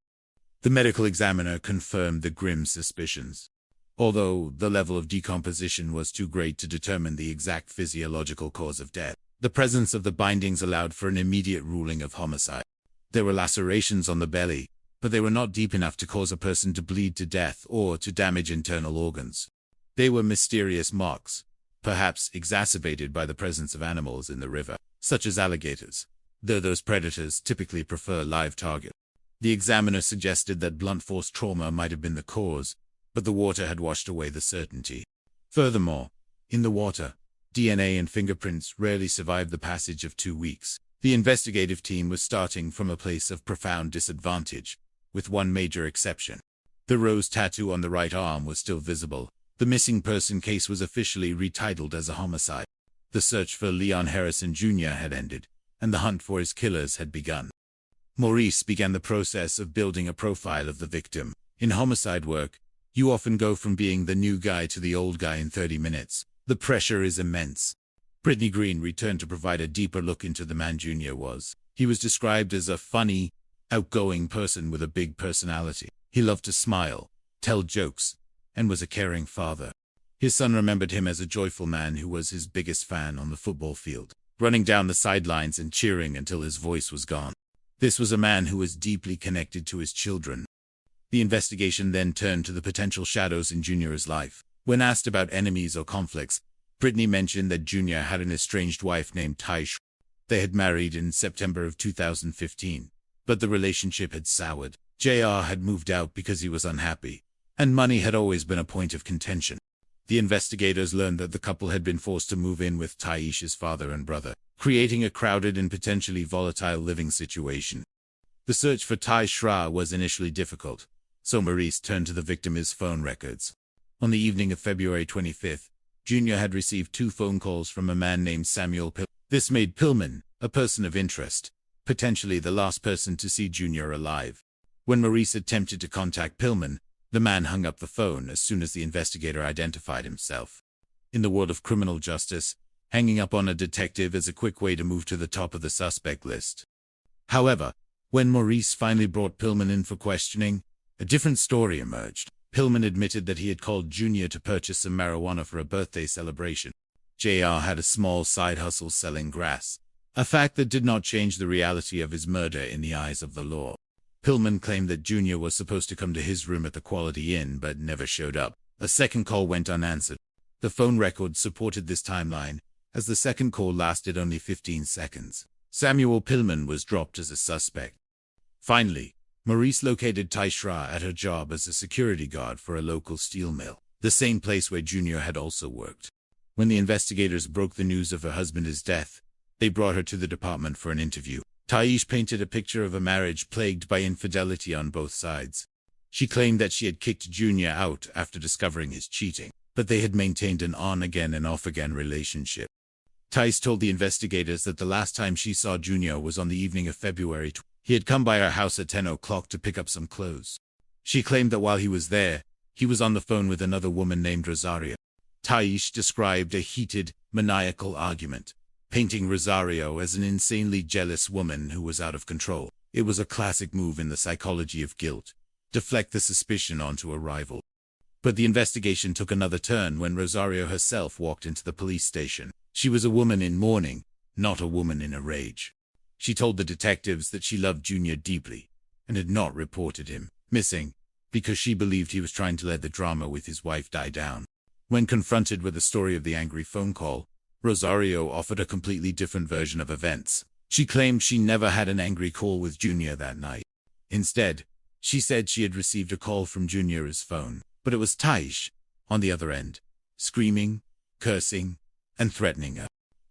The medical examiner confirmed the grim suspicions. Although the level of decomposition was too great to determine the exact physiological cause of death, the presence of the bindings allowed for an immediate ruling of homicide. There were lacerations on the belly, but they were not deep enough to cause a person to bleed to death or to damage internal organs. They were mysterious marks, perhaps exacerbated by the presence of animals in the river, such as alligators, though those predators typically prefer live targets. The examiner suggested that blunt force trauma might have been the cause, but the water had washed away the certainty. Furthermore, in the water, DNA and fingerprints rarely survived the passage of 2 weeks. The investigative team was starting from a place of profound disadvantage, with one major exception. The rose tattoo on the right arm was still visible. The missing person case was officially retitled as a homicide. The search for Leon Harrison Jr. had ended, and the hunt for his killers had begun. Maurice began the process of building a profile of the victim. In homicide work, you often go from being the new guy to the old guy in 30 minutes. The pressure is immense. Brittany Green returned to provide a deeper look into the man Junior was. He was described as a funny, outgoing person with a big personality. He loved to smile, tell jokes, and was a caring father. His son remembered him as a joyful man who was his biggest fan on the football field, running down the sidelines and cheering until his voice was gone. This was a man who was deeply connected to his children. The investigation then turned to the potential shadows in Junior's life. When asked about enemies or conflicts, Brittany mentioned that Junior had an estranged wife named Tish. They had married in September of 2015, but the relationship had soured. JR had moved out because he was unhappy, and money had always been a point of contention. The investigators learned that the couple had been forced to move in with Taish's father and brother, creating a crowded and potentially volatile living situation. The search for Taish was initially difficult, so Maurice turned to the victim's phone records. On the evening of February 25th, Junior had received 2 phone calls from a man named Samuel Pillman. This made Pillman a person of interest, potentially the last person to see Junior alive. When Maurice attempted to contact Pillman, the man hung up the phone as soon as the investigator identified himself. In the world of criminal justice, hanging up on a detective is a quick way to move to the top of the suspect list. However, when Maurice finally brought Pillman in for questioning, a different story emerged. Pillman admitted that he had called Junior to purchase some marijuana for a birthday celebration. JR had a small side hustle selling grass, a fact that did not change the reality of his murder in the eyes of the law. Pillman claimed that Junior was supposed to come to his room at the Quality Inn but never showed up. A second call went unanswered. The phone record supported this timeline, as the second call lasted only 15 seconds. Samuel Pillman was dropped as a suspect. Finally, Maurice located Taishra at her job as a security guard for a local steel mill, the same place where Junior had also worked. When the investigators broke the news of her husband's death, they brought her to the department for an interview. Taish painted a picture of a marriage plagued by infidelity on both sides. She claimed that she had kicked Junior out after discovering his cheating. but they had maintained an on-again and off-again relationship. Tice told the investigators that the last time she saw Junior was on the evening of February 20th. He had come by her house at 10 o'clock to pick up some clothes. She claimed that while he was there, he was on the phone with another woman named Rosario. Tice described a heated, maniacal argument, painting Rosario as an insanely jealous woman who was out of control. It was a classic move in the psychology of guilt, deflect the suspicion onto a rival. But the investigation took another turn when Rosario herself walked into the police station. She was a woman in mourning, not a woman in a rage. She told the detectives that she loved Junior deeply and had not reported him missing because she believed he was trying to let the drama with his wife die down. When confronted with the story of the angry phone call, Rosario offered a completely different version of events. She claimed she never had an angry call with Junior that night. Instead, she said she had received a call from Junior's phone, but it was Tice on the other end, screaming, cursing, and threatening her.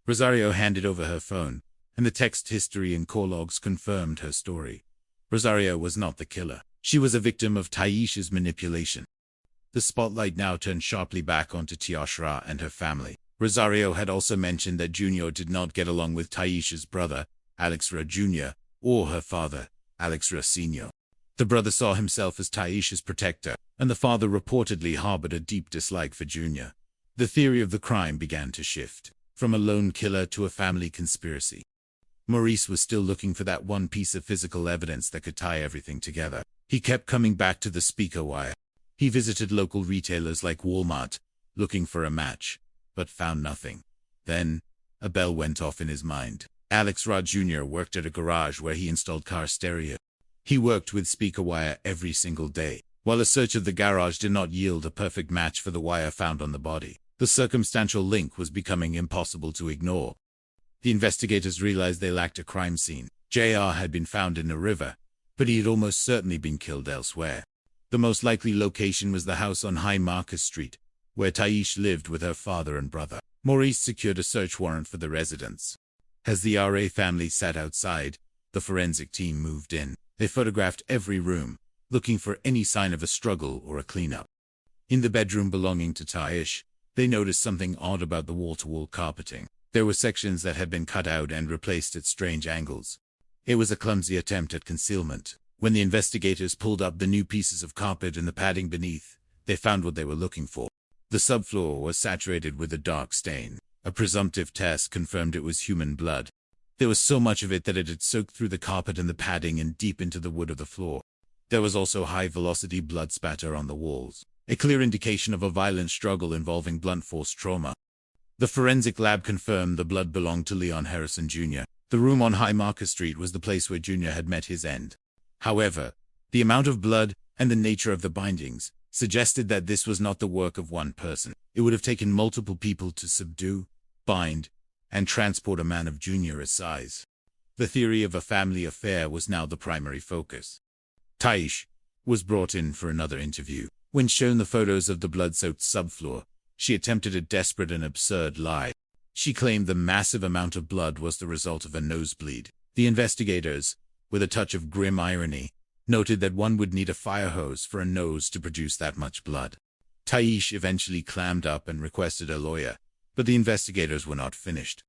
Rosario handed over her phone, and the text history and call logs confirmed her story. Rosario was not the killer. She was a victim of Taisha's manipulation. The spotlight now turned sharply back onto Tiashra and her family. Rosario had also mentioned that Junior did not get along with Taisha's brother, Alex Ra Jr., or her father, Alex Ra Sr. The brother saw himself as Taisha's protector, and the father reportedly harbored a deep dislike for Junior. The theory of the crime began to shift, from a lone killer to a family conspiracy. Maurice was still looking for that one piece of physical evidence that could tie everything together. He kept coming back to the speaker wire. He visited local retailers like Walmart, looking for a match, but found nothing. Then, a bell went off in his mind. Alex Ra Jr. worked at a garage where he installed car stereo. He worked with speaker wire every single day. While a search of the garage did not yield a perfect match for the wire found on the body, the circumstantial link was becoming impossible to ignore. The investigators realized they lacked a crime scene. JR had been found in a river, but he had almost certainly been killed elsewhere. The most likely location was the house on High Marcus Street, where Taish lived with her father and brother. Maurice secured a search warrant for the residence. As the RA family sat outside, the forensic team moved in. They photographed every room, looking for any sign of a struggle or a cleanup. In the bedroom belonging to Taish, they noticed something odd about the wall-to-wall carpeting. There were sections that had been cut out and replaced at strange angles. It was a clumsy attempt at concealment. When the investigators pulled up the new pieces of carpet and the padding beneath, they found what they were looking for. The subfloor was saturated with a dark stain. A presumptive test confirmed it was human blood. There was so much of it that it had soaked through the carpet and the padding and deep into the wood of the floor. There was also high-velocity blood spatter on the walls, a clear indication of a violent struggle involving blunt force trauma. The forensic lab confirmed the blood belonged to Leon Harrison Jr. The room on High Marcus Street was the place where Jr. had met his end. However, the amount of blood and the nature of the bindings suggested that this was not the work of one person. It would have taken multiple people to subdue, bind, and transport a man of Junior's size. The theory of a family affair was now the primary focus. Taish was brought in for another interview. When shown the photos of the blood-soaked subfloor, she attempted a desperate and absurd lie. She claimed the massive amount of blood was the result of a nosebleed. The investigators, with a touch of grim irony, noted that one would need a fire hose for a nose to produce that much blood. Taish eventually clammed up and requested a lawyer, but the investigators were not finished.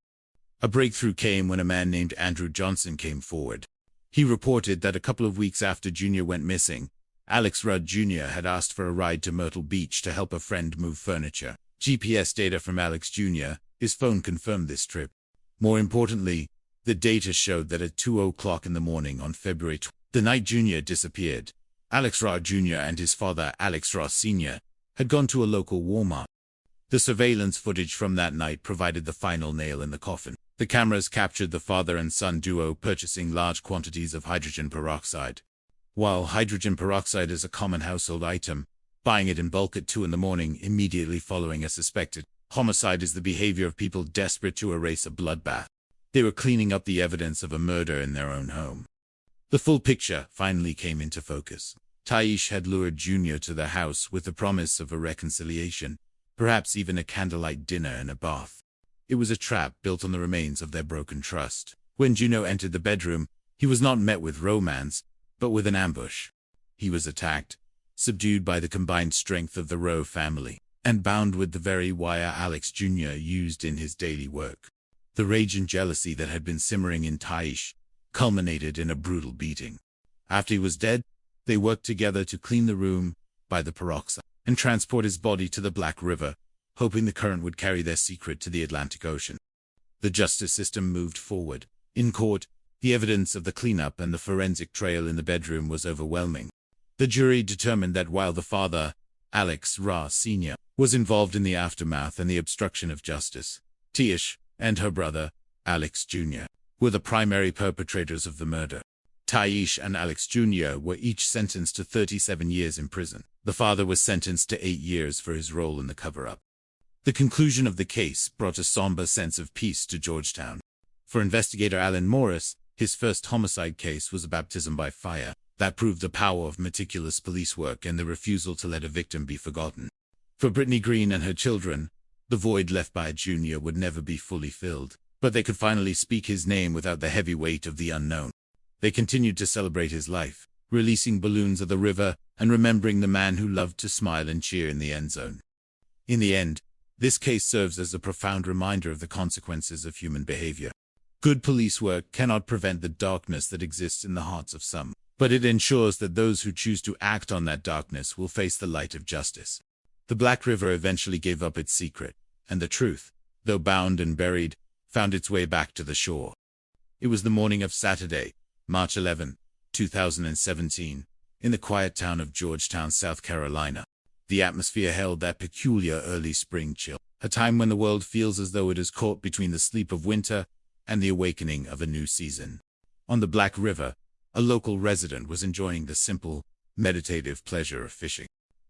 A breakthrough came when a man named Andrew Johnson came forward. He reported that a couple of weeks after Junior went missing, Alex Rudd Jr. had asked for a ride to Myrtle Beach to help a friend move furniture. GPS data from Alex Jr., his phone confirmed this trip. More importantly, the data showed that at 2 o'clock in the morning on February 20th, the night Junior disappeared, Alex Ra Jr. and his father, Alex Ra Sr., had gone to a local Walmart. The surveillance footage from that night provided the final nail in the coffin. The cameras captured the father and son duo purchasing large quantities of hydrogen peroxide. While hydrogen peroxide is a common household item, buying it in bulk at 2 in the morning immediately following a suspected homicide is the behavior of people desperate to erase a bloodbath. They were cleaning up the evidence of a murder in their own home. The full picture finally came into focus. Taish had lured Junior to the house with the promise of a reconciliation, perhaps even a candlelight dinner and a bath. It was a trap built on the remains of their broken trust. When Juno entered the bedroom, he was not met with romance, but with an ambush. He was attacked, subdued by the combined strength of the Rowe family. and bound with the very wire Alex Jr. used in his daily work. The rage and jealousy that had been simmering in Taish culminated in a brutal beating. After he was dead, they worked together to clean the room by the peroxide and transport his body to the Black River, hoping the current would carry their secret to the Atlantic Ocean. The justice system moved forward. In court, the evidence of the cleanup and the forensic trail in the bedroom was overwhelming. The jury determined that while the father, Alex Ra Sr., was involved in the aftermath and the obstruction of justice, Taish and her brother, Alex Jr., were the primary perpetrators of the murder. Taish and Alex Jr. were each sentenced to 37 years in prison. The father was sentenced to 8 years for his role in the cover-up. The conclusion of the case brought a somber sense of peace to Georgetown. For investigator Alan Morris, his first homicide case was a baptism by fire that proved the power of meticulous police work and the refusal to let a victim be forgotten. For Brittany Green and her children, the void left by Junior would never be fully filled, but they could finally speak his name without the heavy weight of the unknown. They continued to celebrate his life, releasing balloons at the river and remembering the man who loved to smile and cheer in the end zone. In the end, this case serves as a profound reminder of the consequences of human behavior. Good police work cannot prevent the darkness that exists in the hearts of some, but it ensures that those who choose to act on that darkness will face the light of justice. The Black River eventually gave up its secret, and the truth, though bound and buried, found its way back to the shore. It was the morning of Saturday, March 11, 2017, in the quiet town of Georgetown, South Carolina. The atmosphere held that peculiar early spring chill, a time when the world feels as though it is caught between the sleep of winter and the awakening of a new season. On the Black River, a local resident was enjoying the simple, meditative pleasure of fishing.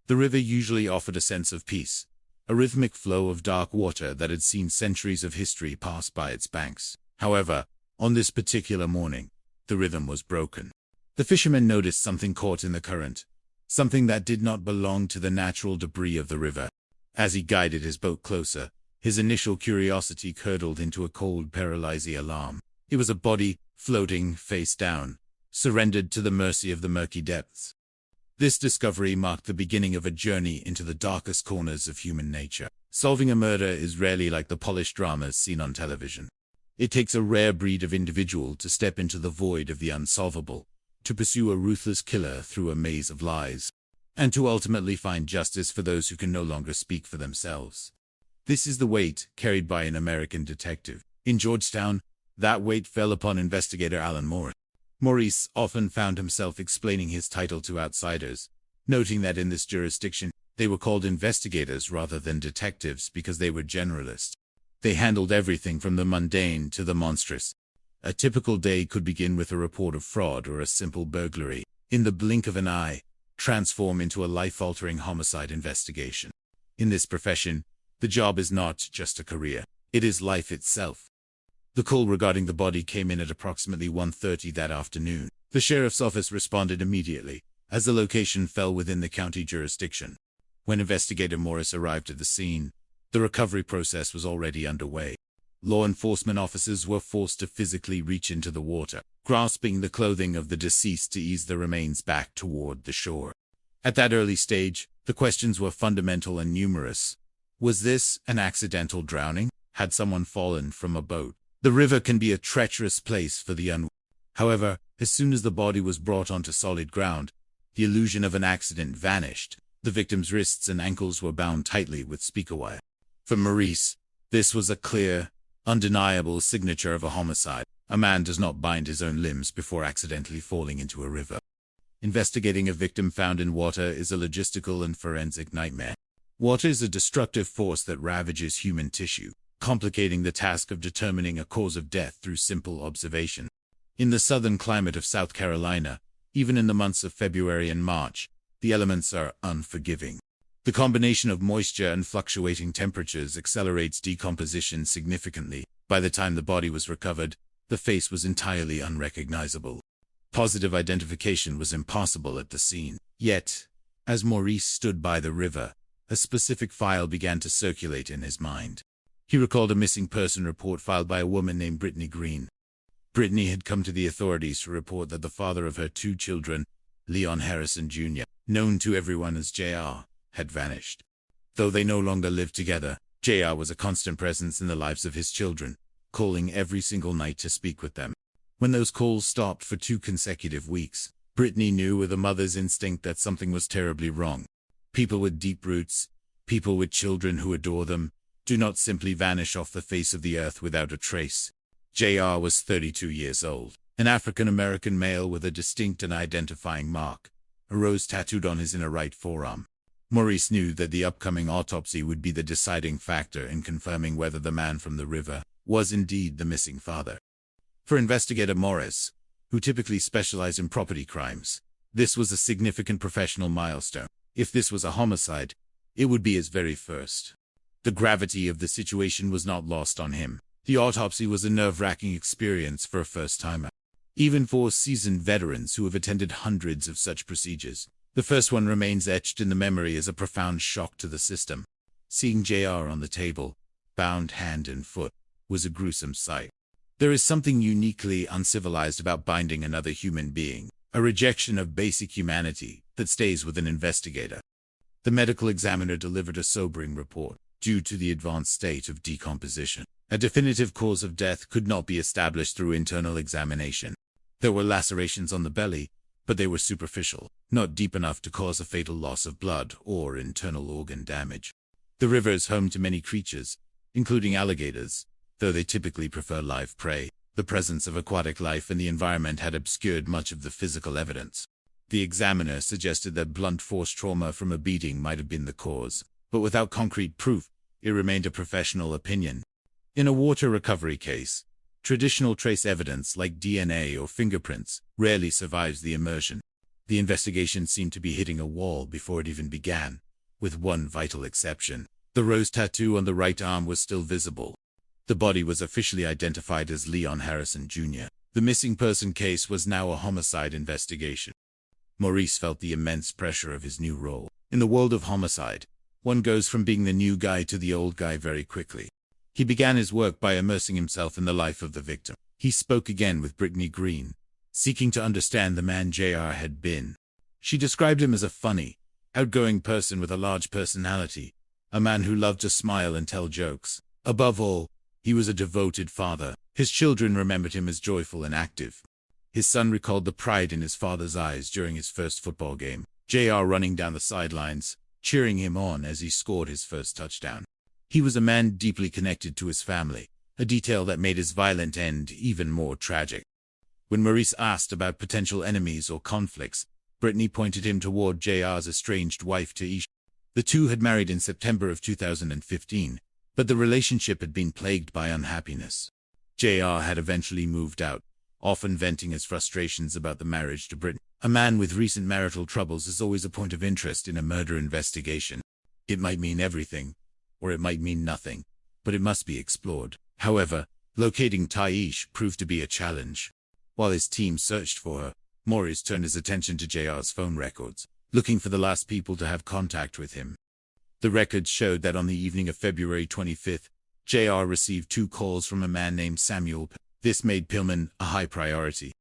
The river usually offered a sense of peace, a rhythmic flow of dark water that had seen centuries of history pass by its banks. However, on this particular morning, the rhythm was broken. The fisherman noticed something caught in the current, something that did not belong to the natural debris of the river. As he guided his boat closer, his initial curiosity curdled into a cold, paralyzing alarm. It was a body, floating, face down, surrendered to the mercy of the murky depths. This discovery marked the beginning of a journey into the darkest corners of human nature. Solving a murder is rarely like the polished dramas seen on television. It takes a rare breed of individual to step into the void of the unsolvable, to pursue a ruthless killer through a maze of lies, and to ultimately find justice for those who can no longer speak for themselves. This is the weight carried by an American detective. In Georgetown, that weight fell upon investigator Alan Morris. Maurice often found himself explaining his title to outsiders, noting that in this jurisdiction, they were called investigators rather than detectives because they were generalists. They handled everything from the mundane to the monstrous. A typical day could begin with a report of fraud or a simple burglary, in the blink of an eye, transform into a life-altering homicide investigation. In this profession, the job is not just a career, it is life itself. The call regarding the body came in at approximately 1:30 that afternoon. The sheriff's office responded immediately, as the location fell within the county jurisdiction. When investigator Morris arrived at the scene, the recovery process was already underway. Law enforcement officers were forced to physically reach into the water, grasping the clothing of the deceased to ease the remains back toward the shore. At that early stage, the questions were fundamental and numerous. Was this an accidental drowning? Had someone fallen from a boat? The river can be a treacherous place for the unwary. However, as soon as the body was brought onto solid ground, the illusion of an accident vanished. The victim's wrists and ankles were bound tightly with speaker wire. For Maurice, this was a clear, undeniable signature of a homicide. A man does not bind his own limbs before accidentally falling into a river. Investigating a victim found in water is a logistical and forensic nightmare. Water is a destructive force that ravages human tissue, complicating the task of determining a cause of death through simple observation. In the southern climate of South Carolina, even in the months of February and March, the elements are unforgiving. The combination of moisture and fluctuating temperatures accelerates decomposition significantly. By the time the body was recovered, the face was entirely unrecognizable. Positive identification was impossible at the scene. Yet, as Maurice stood by the river, a specific file began to circulate in his mind. He recalled a missing person report filed by a woman named Brittany Green. Brittany had come to the authorities to report that the father of her 2 children, Leon Harrison Jr., known to everyone as JR, had vanished. Though they no longer lived together, JR was a constant presence in the lives of his children, calling every single night to speak with them. When those calls stopped for 2 consecutive weeks, Brittany knew with a mother's instinct that something was terribly wrong. People with deep roots, people with children who adore them, do not simply vanish off the face of the earth without a trace. JR was 32 years old, an African-American male with a distinct and identifying mark, a rose tattooed on his inner right forearm. Maurice knew that the upcoming autopsy would be the deciding factor in confirming whether the man from the river was indeed the missing father. For investigator Morris, who typically specialized in property crimes, this was a significant professional milestone. If this was a homicide, it would be his very first. The gravity of the situation was not lost on him. The autopsy was a nerve-wracking experience for a first-timer. Even for seasoned veterans who have attended hundreds of such procedures, the first one remains etched in the memory as a profound shock to the system. Seeing JR on the table, bound hand and foot, was a gruesome sight. There is something uniquely uncivilized about binding another human being, a rejection of basic humanity that stays with an investigator. The medical examiner delivered a sobering report. Due to the advanced state of decomposition, a definitive cause of death could not be established through internal examination. There were lacerations on the belly, but they were superficial, not deep enough to cause a fatal loss of blood or internal organ damage. The river is home to many creatures, including alligators, though they typically prefer live prey. The presence of aquatic life in the environment had obscured much of the physical evidence. The examiner suggested that blunt force trauma from a beating might have been the cause, but without concrete proof, it remained a professional opinion. In a water recovery case, traditional trace evidence like DNA or fingerprints rarely survives the immersion. The investigation seemed to be hitting a wall before it even began, with one vital exception. The rose tattoo on the right arm was still visible. The body was officially identified as Leon Harrison Jr. The missing person case was now a homicide investigation. Maurice felt the immense pressure of his new role. In the world of homicide, one goes from being the new guy to the old guy very quickly. He began his work by immersing himself in the life of the victim. He spoke again with Brittany Green, seeking to understand the man JR had been. She described him as a funny, outgoing person with a large personality, a man who loved to smile and tell jokes. Above all, he was a devoted father. His children remembered him as joyful and active. His son recalled the pride in his father's eyes during his first football game, JR running down the sidelines, cheering him on as he scored his first touchdown. He was a man deeply connected to his family, a detail that made his violent end even more tragic. When Maurice asked about potential enemies or conflicts, Brittany pointed him toward JR's estranged wife Taisha. The two had married in September of 2015, but the relationship had been plagued by unhappiness. JR had eventually moved out, often venting his frustrations about the marriage to Brittany. A man with recent marital troubles is always a point of interest in a murder investigation. It might mean everything, or it might mean nothing, but it must be explored. However, locating Taisha proved to be a challenge. While his team searched for her, Maurice turned his attention to JR's phone records, looking for the last people to have contact with him. The records showed that on the evening of February 25th, JR received 2 calls from a man named Samuel. This made Pillman a high priority.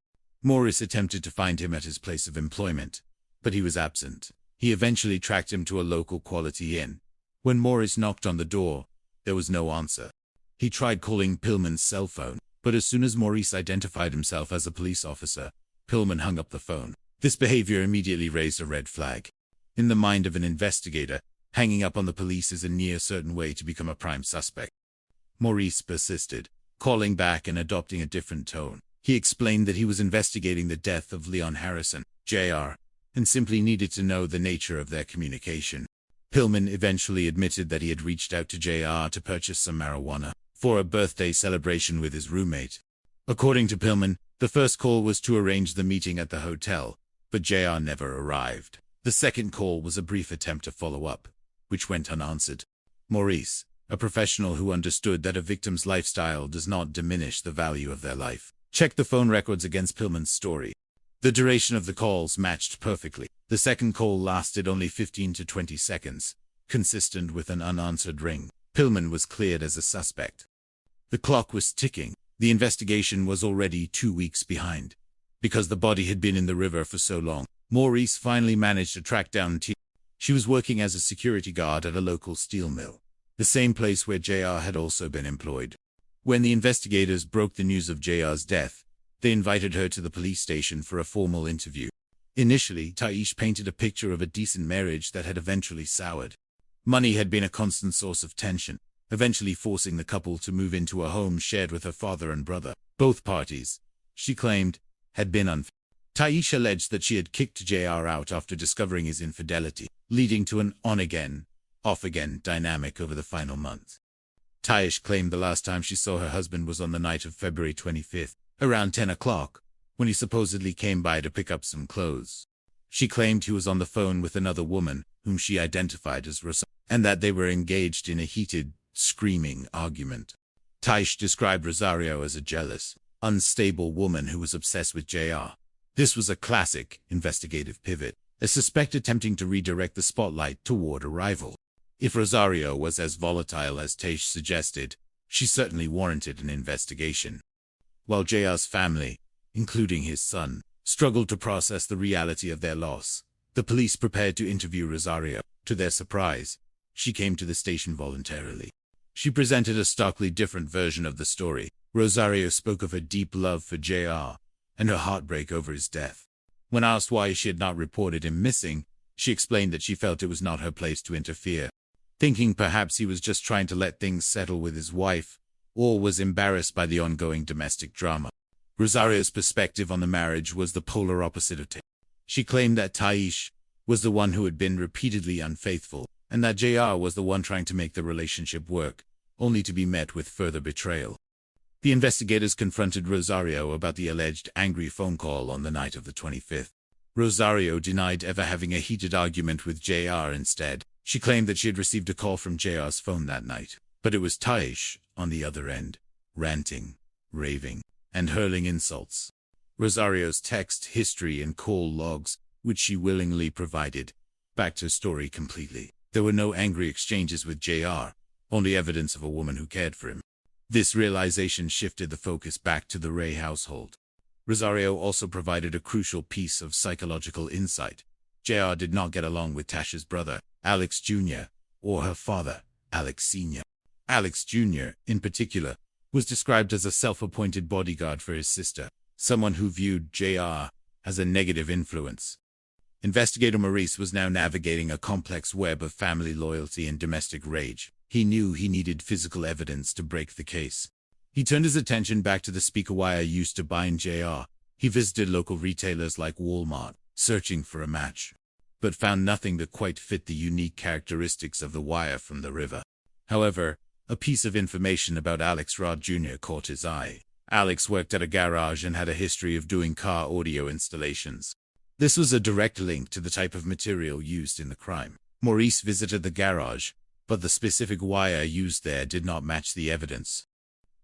Maurice attempted to find him at his place of employment, but he was absent. He eventually tracked him to a local Quality Inn. When Maurice knocked on the door, there was no answer. He tried calling Pillman's cell phone, but as soon as Maurice identified himself as a police officer, Pillman hung up the phone. This behavior immediately raised a red flag. In the mind of an investigator, hanging up on the police is a near certain way to become a prime suspect. Maurice persisted, calling back and adopting a different tone. He explained that he was investigating the death of Leon Harrison, Jr., and simply needed to know the nature of their communication. Pillman eventually admitted that he had reached out to JR to purchase some marijuana for a birthday celebration with his roommate. According to Pillman, the first call was to arrange the meeting at the hotel, but JR never arrived. The second call was a brief attempt to follow up, which went unanswered. Maurice, a professional who understood that a victim's lifestyle does not diminish the value of their life, checked the phone records against Pillman's story. The duration of the calls matched perfectly. The second call lasted only 15 to 20 seconds, consistent with an unanswered ring. Pillman was cleared as a suspect. The clock was ticking. The investigation was already 2 weeks behind. Because the body had been in the river for so long, Maurice finally managed to track down She was working as a security guard at a local steel mill, the same place where JR had also been employed. When the investigators broke the news of JR's death, they invited her to the police station for a formal interview. Initially, Taish painted a picture of a decent marriage that had eventually soured. Money had been a constant source of tension, eventually forcing the couple to move into a home shared with her father and brother. Both parties, she claimed, had been unfair. Taish alleged that she had kicked JR out after discovering his infidelity, leading to an on-again, off-again dynamic over the final month. Taish claimed the last time she saw her husband was on the night of February 25th, around 10 o'clock, when he supposedly came by to pick up some clothes. She claimed he was on the phone with another woman, whom she identified as Rosario, and that they were engaged in a heated, screaming argument. Taish described Rosario as a jealous, unstable woman who was obsessed with JR. This was a classic investigative pivot, a suspect attempting to redirect the spotlight toward a rival. If Rosario was as volatile as Taish suggested, she certainly warranted an investigation. While JR's family, including his son, struggled to process the reality of their loss, the police prepared to interview Rosario. To their surprise, she came to the station voluntarily. She presented a starkly different version of the story. Rosario spoke of her deep love for JR and her heartbreak over his death. When asked why she had not reported him missing, she explained that she felt it was not her place to interfere, thinking perhaps he was just trying to let things settle with his wife, or was embarrassed by the ongoing domestic drama. Rosario's perspective on the marriage was the polar opposite of Taish. She claimed that Taish was the one who had been repeatedly unfaithful, and that JR was the one trying to make the relationship work, only to be met with further betrayal. The investigators confronted Rosario about the alleged angry phone call on the night of the 25th. Rosario denied ever having a heated argument with JR. Instead, she claimed that she had received a call from JR's phone that night, but it was Taish on the other end, ranting, raving, and hurling insults. Rosario's text history and call logs, which she willingly provided, backed her story completely. There were no angry exchanges with JR, only evidence of a woman who cared for him. This realization shifted the focus back to the Ray household. Rosario also provided a crucial piece of psychological insight. JR did not get along with Tasha's brother, Alex Jr., or her father, Alex Sr. Alex Jr., in particular, was described as a self-appointed bodyguard for his sister, someone who viewed JR as a negative influence. Investigator Maurice was now navigating a complex web of family loyalty and domestic rage. He knew he needed physical evidence to break the case. He turned his attention back to the speaker wire used to bind JR. He visited local retailers like Walmart, searching for a match, but found nothing that quite fit the unique characteristics of the wire from the river. However, a piece of information about Alex Rod Jr. caught his eye. Alex worked at a garage and had a history of doing car audio installations. This was a direct link to the type of material used in the crime. Maurice visited the garage, but the specific wire used there did not match the evidence.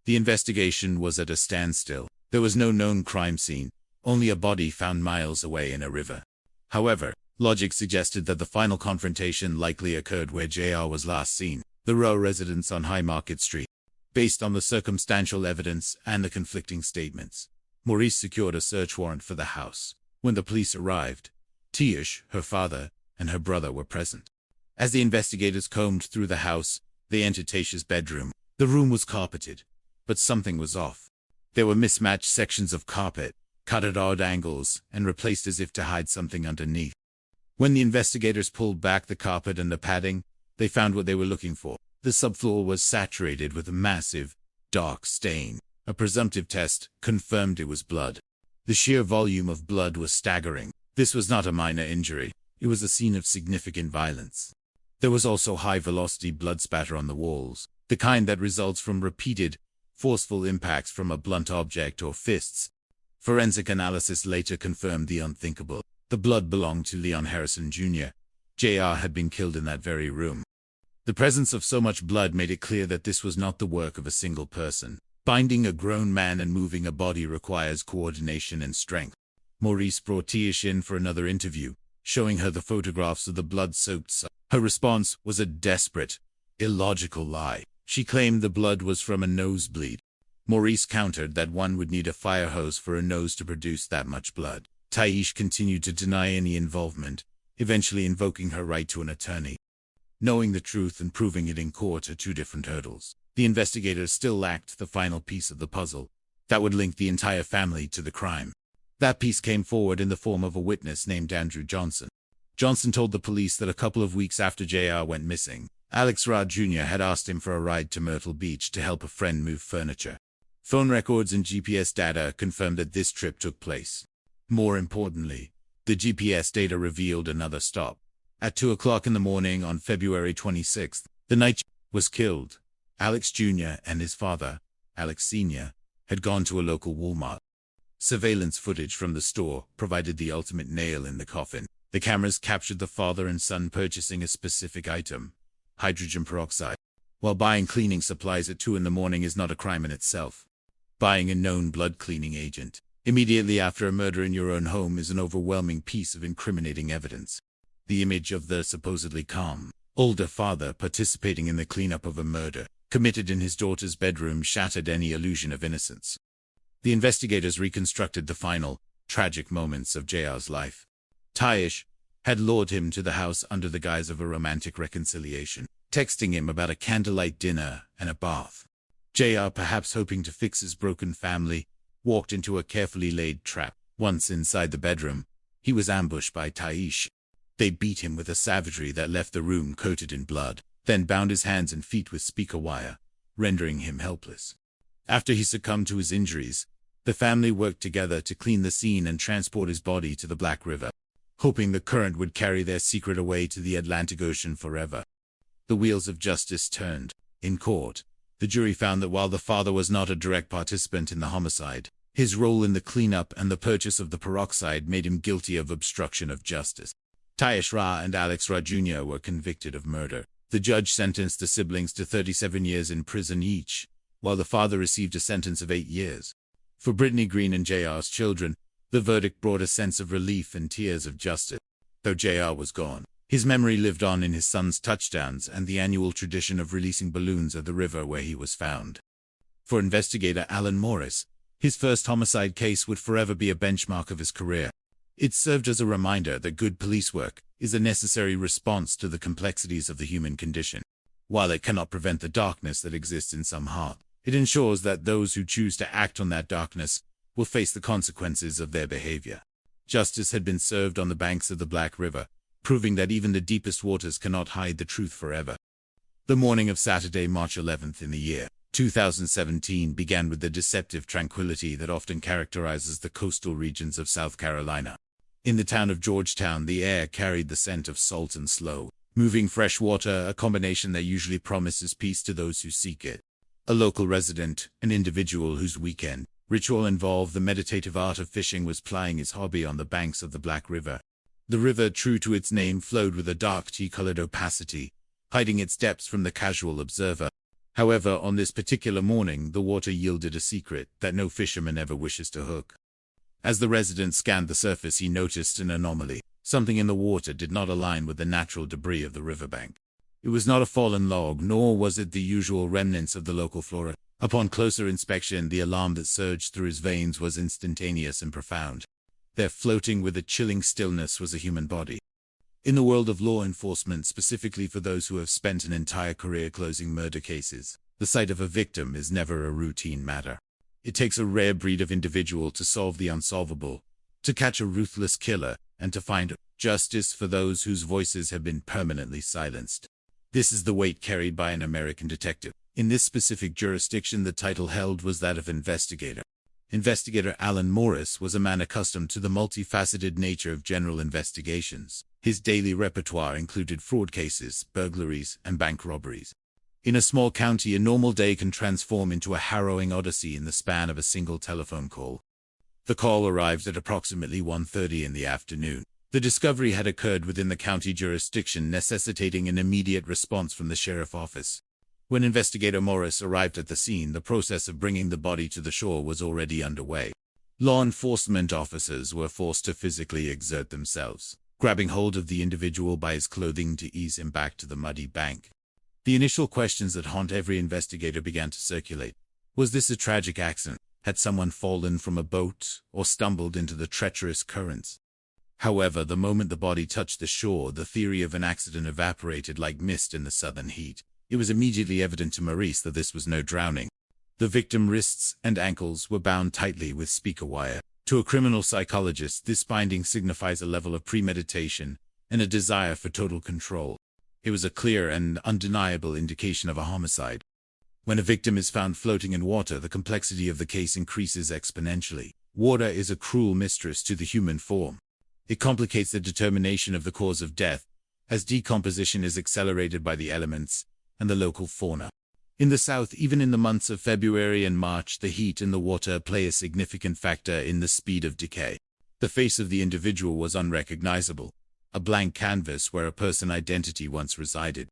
The investigation was at a standstill. There was no known crime scene, only a body found miles away in a river. However, logic suggested that the final confrontation likely occurred where JR was last seen, the Rowe residence on High Market Street. Based on the circumstantial evidence and the conflicting statements, Maurice secured a search warrant for the house. When the police arrived, Taish, her father, and her brother were present. As the investigators combed through the house, they entered Taisha's bedroom. The room was carpeted, but something was off. There were mismatched sections of carpet, cut at odd angles, and replaced as if to hide something underneath. When the investigators pulled back the carpet and the padding, they found what they were looking for. The subfloor was saturated with a massive, dark stain. A presumptive test confirmed it was blood. The sheer volume of blood was staggering. This was not a minor injury. It was a scene of significant violence. There was also high-velocity blood spatter on the walls, the kind that results from repeated, forceful impacts from a blunt object or fists. Forensic analysis later confirmed the unthinkable. The blood belonged to Leon Harrison Jr. JR had been killed in that very room. The presence of so much blood made it clear that this was not the work of a single person. Binding a grown man and moving a body requires coordination and strength. Maurice brought Taish in for another interview, showing her the photographs of the blood-soaked site. Her response was a desperate, illogical lie. She claimed the blood was from a nosebleed. Maurice countered that one would need a fire hose for a nose to produce that much blood. Taish continued to deny any involvement, eventually invoking her right to an attorney. Knowing the truth and proving it in court are two different hurdles. The investigators still lacked the final piece of the puzzle that would link the entire family to the crime. That piece came forward in the form of a witness named Andrew Johnson. Johnson told the police that a couple of weeks after JR went missing, Alex Ra Jr. had asked him for a ride to Myrtle Beach to help a friend move furniture. Phone records and GPS data confirmed that this trip took place. More importantly, the GPS data revealed another stop. At 2 o'clock in the morning on February 26th, the night was killed. Alex Jr. and his father, Alex Sr., had gone to a local Walmart. Surveillance footage from the store provided the ultimate nail in the coffin. The cameras captured the father and son purchasing a specific item, hydrogen peroxide. While buying cleaning supplies at 2 in the morning is not a crime in itself, buying a known blood cleaning agent immediately after a murder in your own home is an overwhelming piece of incriminating evidence. The image of the supposedly calm, older father participating in the cleanup of a murder committed in his daughter's bedroom shattered any illusion of innocence. The investigators reconstructed the final, tragic moments of JR's life. Taish had lured him to the house under the guise of a romantic reconciliation, texting him about a candlelight dinner and a bath. JR, perhaps hoping to fix his broken family, walked into a carefully laid trap. Once inside the bedroom, he was ambushed by Taish. They beat him with a savagery that left the room coated in blood, then bound his hands and feet with speaker wire, rendering him helpless. After he succumbed to his injuries, the family worked together to clean the scene and transport his body to the Black River, hoping the current would carry their secret away to the Atlantic Ocean forever. The wheels of justice turned. In court, the jury found that while the father was not a direct participant in the homicide, his role in the cleanup and the purchase of the peroxide made him guilty of obstruction of justice. Taish Ra and Alex Ra Jr. were convicted of murder. The judge sentenced the siblings to 37 years in prison each, while the father received a sentence of 8 years. For Brittany Green and JR's children, the verdict brought a sense of relief and tears of justice. Though JR was gone, his memory lived on in his son's touchdowns and the annual tradition of releasing balloons at the river where he was found. For investigator Alan Morris, his first homicide case would forever be a benchmark of his career. It served as a reminder that good police work is a necessary response to the complexities of the human condition. While it cannot prevent the darkness that exists in some heart, it ensures that those who choose to act on that darkness will face the consequences of their behavior. Justice had been served on the banks of the Black River, proving that even the deepest waters cannot hide the truth forever. The morning of Saturday, March 11th in the year 2017 began with the deceptive tranquility that often characterizes the coastal regions of South Carolina. In the town of Georgetown, the air carried the scent of salt and slow, moving fresh water, a combination that usually promises peace to those who seek it. A local resident, an individual whose weekend ritual involved the meditative art of fishing, was plying his hobby on the banks of the Black River. The river, true to its name, flowed with a dark tea-colored opacity, hiding its depths from the casual observer. However, on this particular morning, the water yielded a secret that no fisherman ever wishes to hook. As the resident scanned the surface, he noticed an anomaly. Something in the water did not align with the natural debris of the riverbank. It was not a fallen log, nor was it the usual remnants of the local flora. Upon closer inspection, the alarm that surged through his veins was instantaneous and profound. There, floating with a chilling stillness, was a human body. In the world of law enforcement, specifically for those who have spent an entire career closing murder cases, the sight of a victim is never a routine matter. It takes a rare breed of individual to solve the unsolvable, to catch a ruthless killer, and to find justice for those whose voices have been permanently silenced. This is the weight carried by an American detective. In this specific jurisdiction, the title held was that of investigator. Investigator Alan Morris was a man accustomed to the multifaceted nature of general investigations. His daily repertoire included fraud cases, burglaries, and bank robberies. In a small county, a normal day can transform into a harrowing odyssey in the span of a single telephone call. The call arrived at approximately 1:30 in the afternoon. The discovery had occurred within the county jurisdiction, necessitating an immediate response from the sheriff's office. When investigator Morris arrived at the scene, the process of bringing the body to the shore was already underway. Law enforcement officers were forced to physically exert themselves, grabbing hold of the individual by his clothing to ease him back to the muddy bank. The initial questions that haunt every investigator began to circulate. Was this a tragic accident? Had someone fallen from a boat or stumbled into the treacherous currents? However, the moment the body touched the shore, the theory of an accident evaporated like mist in the southern heat. It was immediately evident to Maurice that this was no drowning. The victim's wrists and ankles were bound tightly with speaker wire. To a criminal psychologist, this binding signifies a level of premeditation and a desire for total control. It was a clear and undeniable indication of a homicide. When a victim is found floating in water, the complexity of the case increases exponentially. Water is a cruel mistress to the human form. It complicates the determination of the cause of death, as decomposition is accelerated by the elements and the local fauna. In the South, even in the months of February and March, the heat and the water play a significant factor in the speed of decay. The face of the individual was unrecognizable, a blank canvas where a person's identity once resided.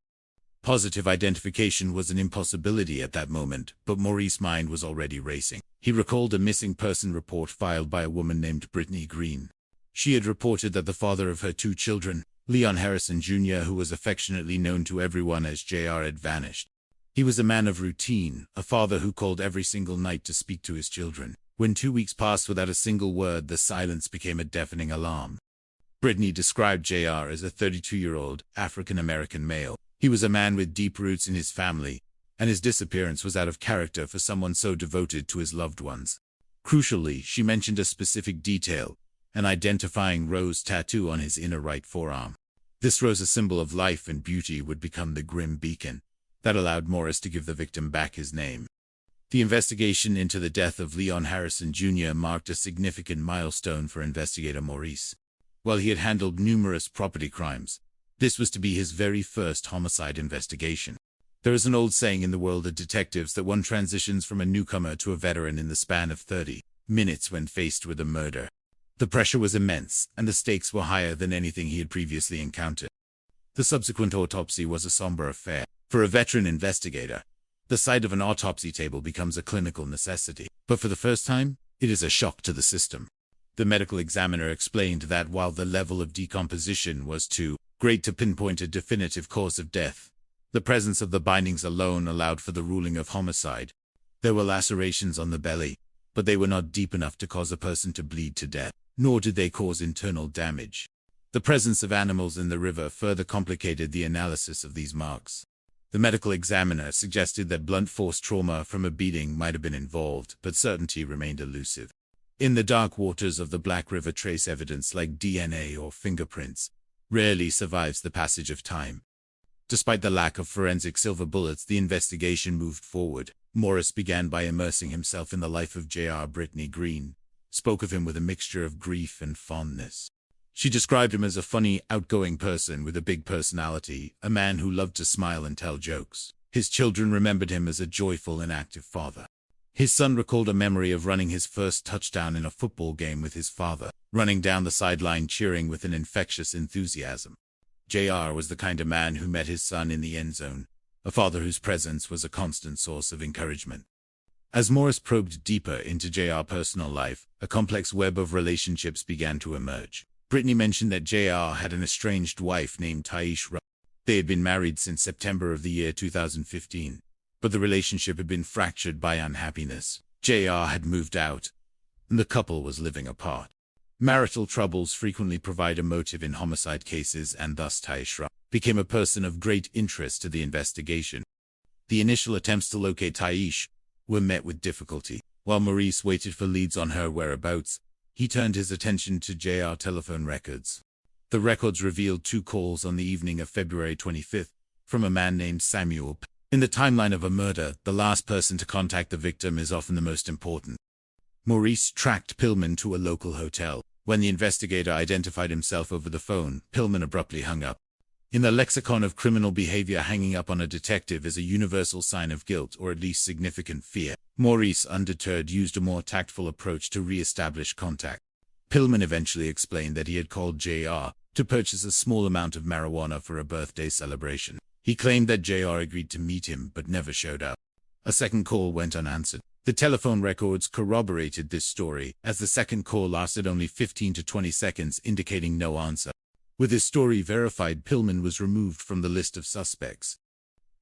Positive identification was an impossibility at that moment, but Maurice's mind was already racing. He recalled a missing person report filed by a woman named Brittany Green. She had reported that the father of her 2 children, Leon Harrison Jr., who was affectionately known to everyone as JR, had vanished. He was a man of routine, a father who called every single night to speak to his children. When 2 weeks passed without a single word, the silence became a deafening alarm. Brittany described JR as a 32-year-old African-American male. He was a man with deep roots in his family, and his disappearance was out of character for someone so devoted to his loved ones. Crucially, she mentioned a specific detail, an identifying rose tattoo on his inner right forearm. This rose, a symbol of life and beauty, would become the grim beacon that allowed Morris to give the victim back his name. The investigation into the death of Leon Harrison Jr. marked a significant milestone for investigator Maurice. While he had handled numerous property crimes, this was to be his very first homicide investigation. There is an old saying in the world of detectives that one transitions from a newcomer to a veteran in the span of 30 minutes when faced with a murder. The pressure was immense, and the stakes were higher than anything he had previously encountered. The subsequent autopsy was a somber affair. For a veteran investigator, the sight of an autopsy table becomes a clinical necessity. But for the first time, it is a shock to the system. The medical examiner explained that while the level of decomposition was too great to pinpoint a definitive cause of death, the presence of the bindings alone allowed for the ruling of homicide. There were lacerations on the belly, but they were not deep enough to cause a person to bleed to death, nor did they cause internal damage. The presence of animals in the river further complicated the analysis of these marks. The medical examiner suggested that blunt force trauma from a beating might have been involved, but certainty remained elusive. In the dark waters of the Black River, trace evidence like DNA or fingerprints rarely survives the passage of time. Despite the lack of forensic silver bullets, the investigation moved forward. Morris began by immersing himself in the life of J.R. Brittany Green, spoke of him with a mixture of grief and fondness. She described him as a funny, outgoing person with a big personality, a man who loved to smile and tell jokes. His children remembered him as a joyful and active father. His son recalled a memory of running his first touchdown in a football game with his father, running down the sideline cheering with an infectious enthusiasm. JR was the kind of man who met his son in the end zone, a father whose presence was a constant source of encouragement. As Morris probed deeper into JR's personal life, a complex web of relationships began to emerge. Brittany mentioned that JR had an estranged wife named Taisha. They had been married since September of the year 2015, but the relationship had been fractured by unhappiness. JR had moved out, and the couple was living apart. Marital troubles frequently provide a motive in homicide cases, and thus Taisha became a person of great interest to the investigation. The initial attempts to locate Taisha were met with difficulty. While Maurice waited for leads on her whereabouts, he turned his attention to JR telephone records. The records revealed 2 calls on the evening of February 25th from a man named Samuel. In the timeline of a murder, the last person to contact the victim is often the most important. Maurice tracked Pillman to a local hotel. When the investigator identified himself over the phone, Pillman abruptly hung up. In the lexicon of criminal behavior, hanging up on a detective is a universal sign of guilt or at least significant fear. Maurice, undeterred, used a more tactful approach to re-establish contact. Pillman eventually explained that he had called JR to purchase a small amount of marijuana for a birthday celebration. He claimed that JR agreed to meet him but never showed up. A second call went unanswered. The telephone records corroborated this story, as the second call lasted only 15 to 20 seconds, indicating no answer. With his story verified, Pillman was removed from the list of suspects.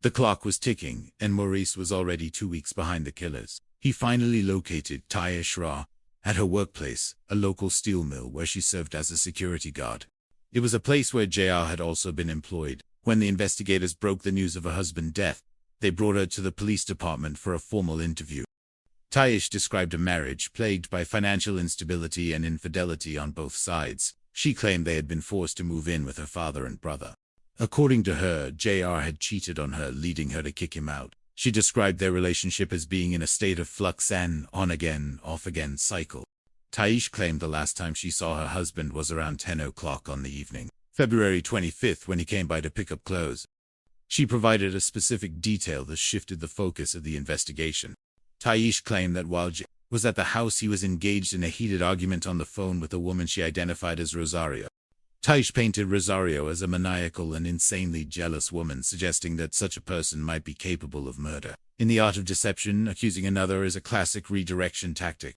The clock was ticking, and Maurice was already 2 weeks behind the killers. He finally located Taisha, at her workplace, a local steel mill where she served as a security guard. It was a place where JR had also been employed. When the investigators broke the news of her husband's death, they brought her to the police department for a formal interview. Taish described a marriage plagued by financial instability and infidelity on both sides. She claimed they had been forced to move in with her father and brother. According to her, JR had cheated on her, leading her to kick him out. She described their relationship as being in a state of flux and on-again, off-again cycle. Taish claimed the last time she saw her husband was around 10 o'clock on the evening, February 25th, when he came by to pick up clothes. She provided a specific detail that shifted the focus of the investigation. Taish claimed that while J was at the house, he was engaged in a heated argument on the phone with a woman she identified as Rosario. Taish painted Rosario as a maniacal and insanely jealous woman, suggesting that such a person might be capable of murder. In the art of deception, accusing another is a classic redirection tactic.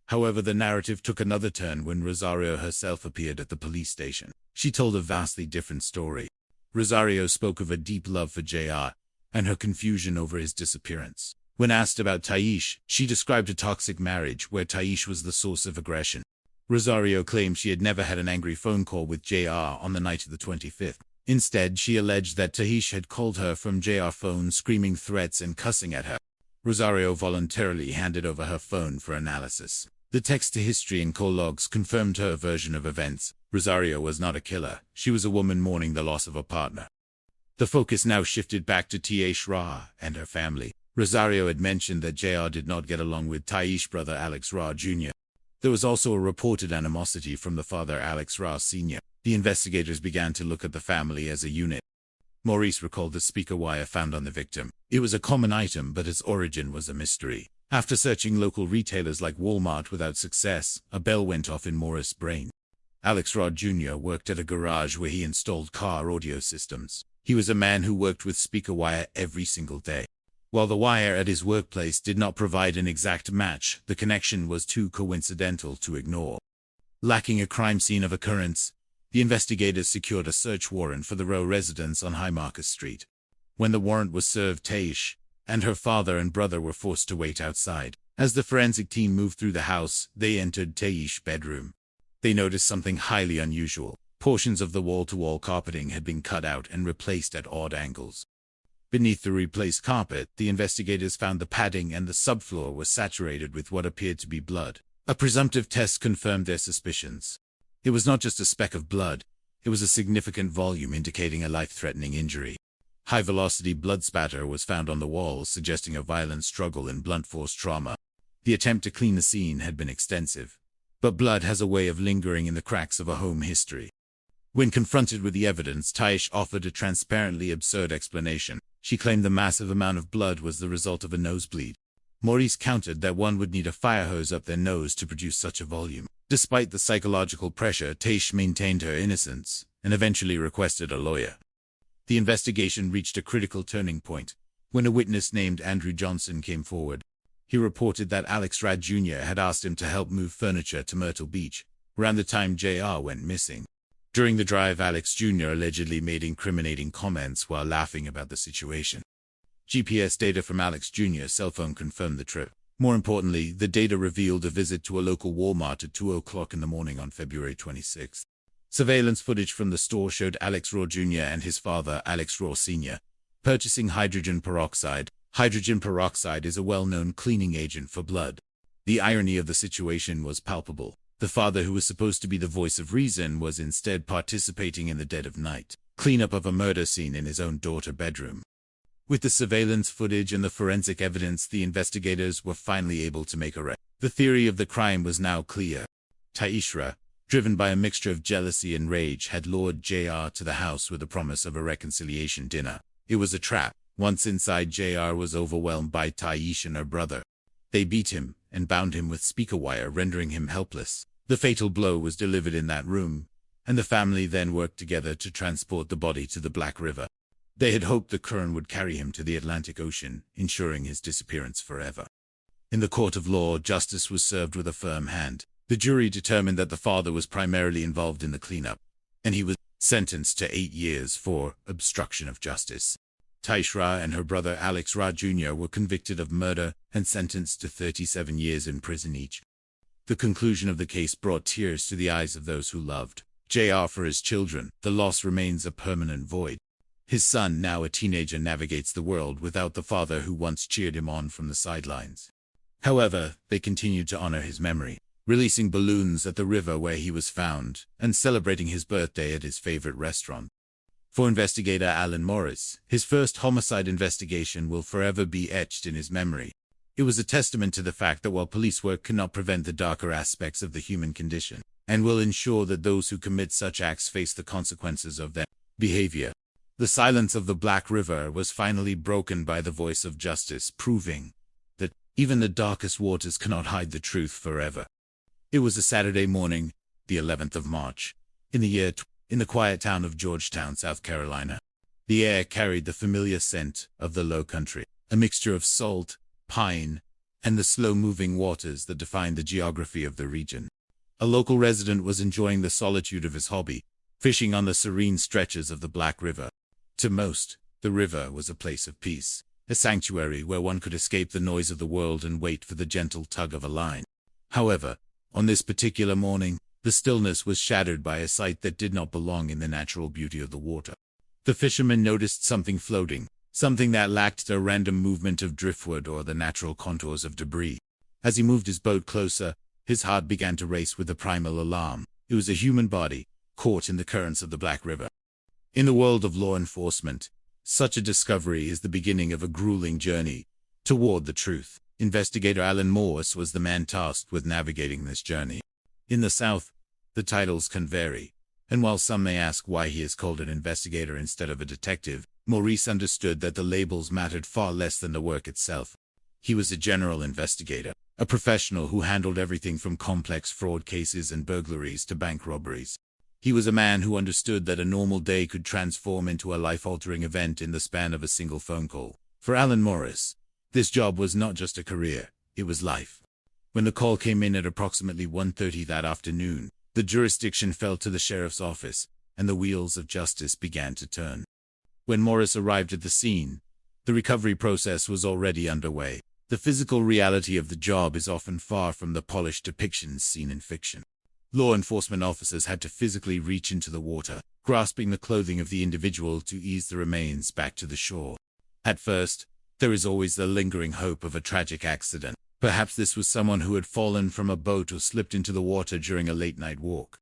However, the narrative took another turn when Rosario herself appeared at the police station. She told a vastly different story. Rosario spoke of a deep love for JR and her confusion over his disappearance. When asked about Taish, she described a toxic marriage where Taish was the source of aggression. Rosario claimed she had never had an angry phone call with JR on the night of the 25th. Instead, she alleged that Taish had called her from JR phone screaming threats and cussing at her. Rosario voluntarily handed over her phone for analysis. The text-to-history and call logs confirmed her version of events. Rosario was not a killer. She was a woman mourning the loss of a partner. The focus now shifted back to Taish Ra and her family. Rosario had mentioned that JR did not get along with Taish's brother Alex Ra Jr. There was also a reported animosity from the father Alex Ra Sr. The investigators began to look at the family as a unit. Maurice recalled the speaker wire found on the victim. It was a common item, but its origin was a mystery. After searching local retailers like Walmart without success, a bell went off in Morris' brain. Alex Ra Jr. worked at a garage where he installed car audio systems. He was a man who worked with speaker wire every single day. While the wire at his workplace did not provide an exact match, the connection was too coincidental to ignore. Lacking a crime scene of occurrence, the investigators secured a search warrant for the Row residence on High Market Street. When the warrant was served, Taish and her father and brother were forced to wait outside. As the forensic team moved through the house, they entered Taish's bedroom. They noticed something highly unusual. Portions of the wall-to-wall carpeting had been cut out and replaced at odd angles. Beneath the replaced carpet, the investigators found the padding and the subfloor were saturated with what appeared to be blood. A presumptive test confirmed their suspicions. It was not just a speck of blood, it was a significant volume indicating a life-threatening injury. High-velocity blood spatter was found on the walls, suggesting a violent struggle and blunt force trauma. The attempt to clean the scene had been extensive, but blood has a way of lingering in the cracks of a home history. When confronted with the evidence, Taish offered a transparently absurd explanation. She claimed the massive amount of blood was the result of a nosebleed. Maurice countered that one would need a fire hose up their nose to produce such a volume. Despite the psychological pressure, Taish maintained her innocence and eventually requested a lawyer. The investigation reached a critical turning point when a witness named Andrew Johnson came forward. He reported that Alex Ra Jr. had asked him to help move furniture to Myrtle Beach around the time JR went missing. During the drive, Alex Jr. allegedly made incriminating comments while laughing about the situation. GPS data from Alex Jr.'s cell phone confirmed the trip. More importantly, the data revealed a visit to a local Walmart at 2 o'clock in the morning on February 26. Surveillance footage from the store showed Alex Ra Jr. and his father, Alex Ra Sr., purchasing hydrogen peroxide. Hydrogen peroxide is a well-known cleaning agent for blood. The irony of the situation was palpable. The father, who was supposed to be the voice of reason, was instead participating in the dead of night cleanup of a murder scene in his own daughter's bedroom. With the surveillance footage and the forensic evidence, the investigators were finally able to make arrest. The theory of the crime was now clear. Taish Ra, driven by a mixture of jealousy and rage, had lured JR to the house with the promise of a reconciliation dinner. It was a trap. Once inside, JR was overwhelmed by Taish and her brother. They beat him and bound him with speaker wire, rendering him helpless. The fatal blow was delivered in that room, and the family then worked together to transport the body to the Black River. They had hoped the current would carry him to the Atlantic Ocean, ensuring his disappearance forever. In the court of law, justice was served with a firm hand. The jury determined that the father was primarily involved in the cleanup, and he was sentenced to 8 years for obstruction of justice. Taish Ra and her brother Alex Ra Jr. were convicted of murder and sentenced to 37 years in prison each. The conclusion of the case brought tears to the eyes of those who loved JR. For his children, the loss remains a permanent void. His son, now a teenager, navigates the world without the father who once cheered him on from the sidelines. However, they continued to honor his memory, releasing balloons at the river where he was found and celebrating his birthday at his favorite restaurant. For investigator Alan Morris, his first homicide investigation will forever be etched in his memory. It was a testament to the fact that while police work cannot prevent the darker aspects of the human condition, and will ensure that those who commit such acts face the consequences of their behavior. The silence of the Black River was finally broken by the voice of justice, proving that even the darkest waters cannot hide the truth forever. It was a Saturday morning, the 11th of March, in the quiet town of Georgetown, South Carolina. The air carried the familiar scent of the low country, a mixture of salt, pine, and the slow-moving waters that defined the geography of the region. A local resident was enjoying the solitude of his hobby, fishing on the serene stretches of the Black River. To most, the river was a place of peace, a sanctuary where one could escape the noise of the world and wait for the gentle tug of a line. However, on this particular morning, the stillness was shattered by a sight that did not belong in the natural beauty of the water. The fisherman noticed something floating, something that lacked the random movement of driftwood or the natural contours of debris. As he moved his boat closer, his heart began to race with a primal alarm. It was a human body, caught in the currents of the Black River. In the world of law enforcement, such a discovery is the beginning of a grueling journey toward the truth. Investigator Alan Morris was the man tasked with navigating this journey. In the South, the titles can vary, and while some may ask why he is called an investigator instead of a detective, Maurice understood that the labels mattered far less than the work itself. He was a general investigator, a professional who handled everything from complex fraud cases and burglaries to bank robberies. He was a man who understood that a normal day could transform into a life-altering event in the span of a single phone call. For Alan Morris, this job was not just a career, it was life. When the call came in at approximately 1:30 that afternoon, the jurisdiction fell to the sheriff's office, and the wheels of justice began to turn. When Morris arrived at the scene, the recovery process was already underway. The physical reality of the job is often far from the polished depictions seen in fiction. Law enforcement officers had to physically reach into the water, grasping the clothing of the individual to ease the remains back to the shore. At first, there is always the lingering hope of a tragic accident. Perhaps this was someone who had fallen from a boat or slipped into the water during a late-night walk.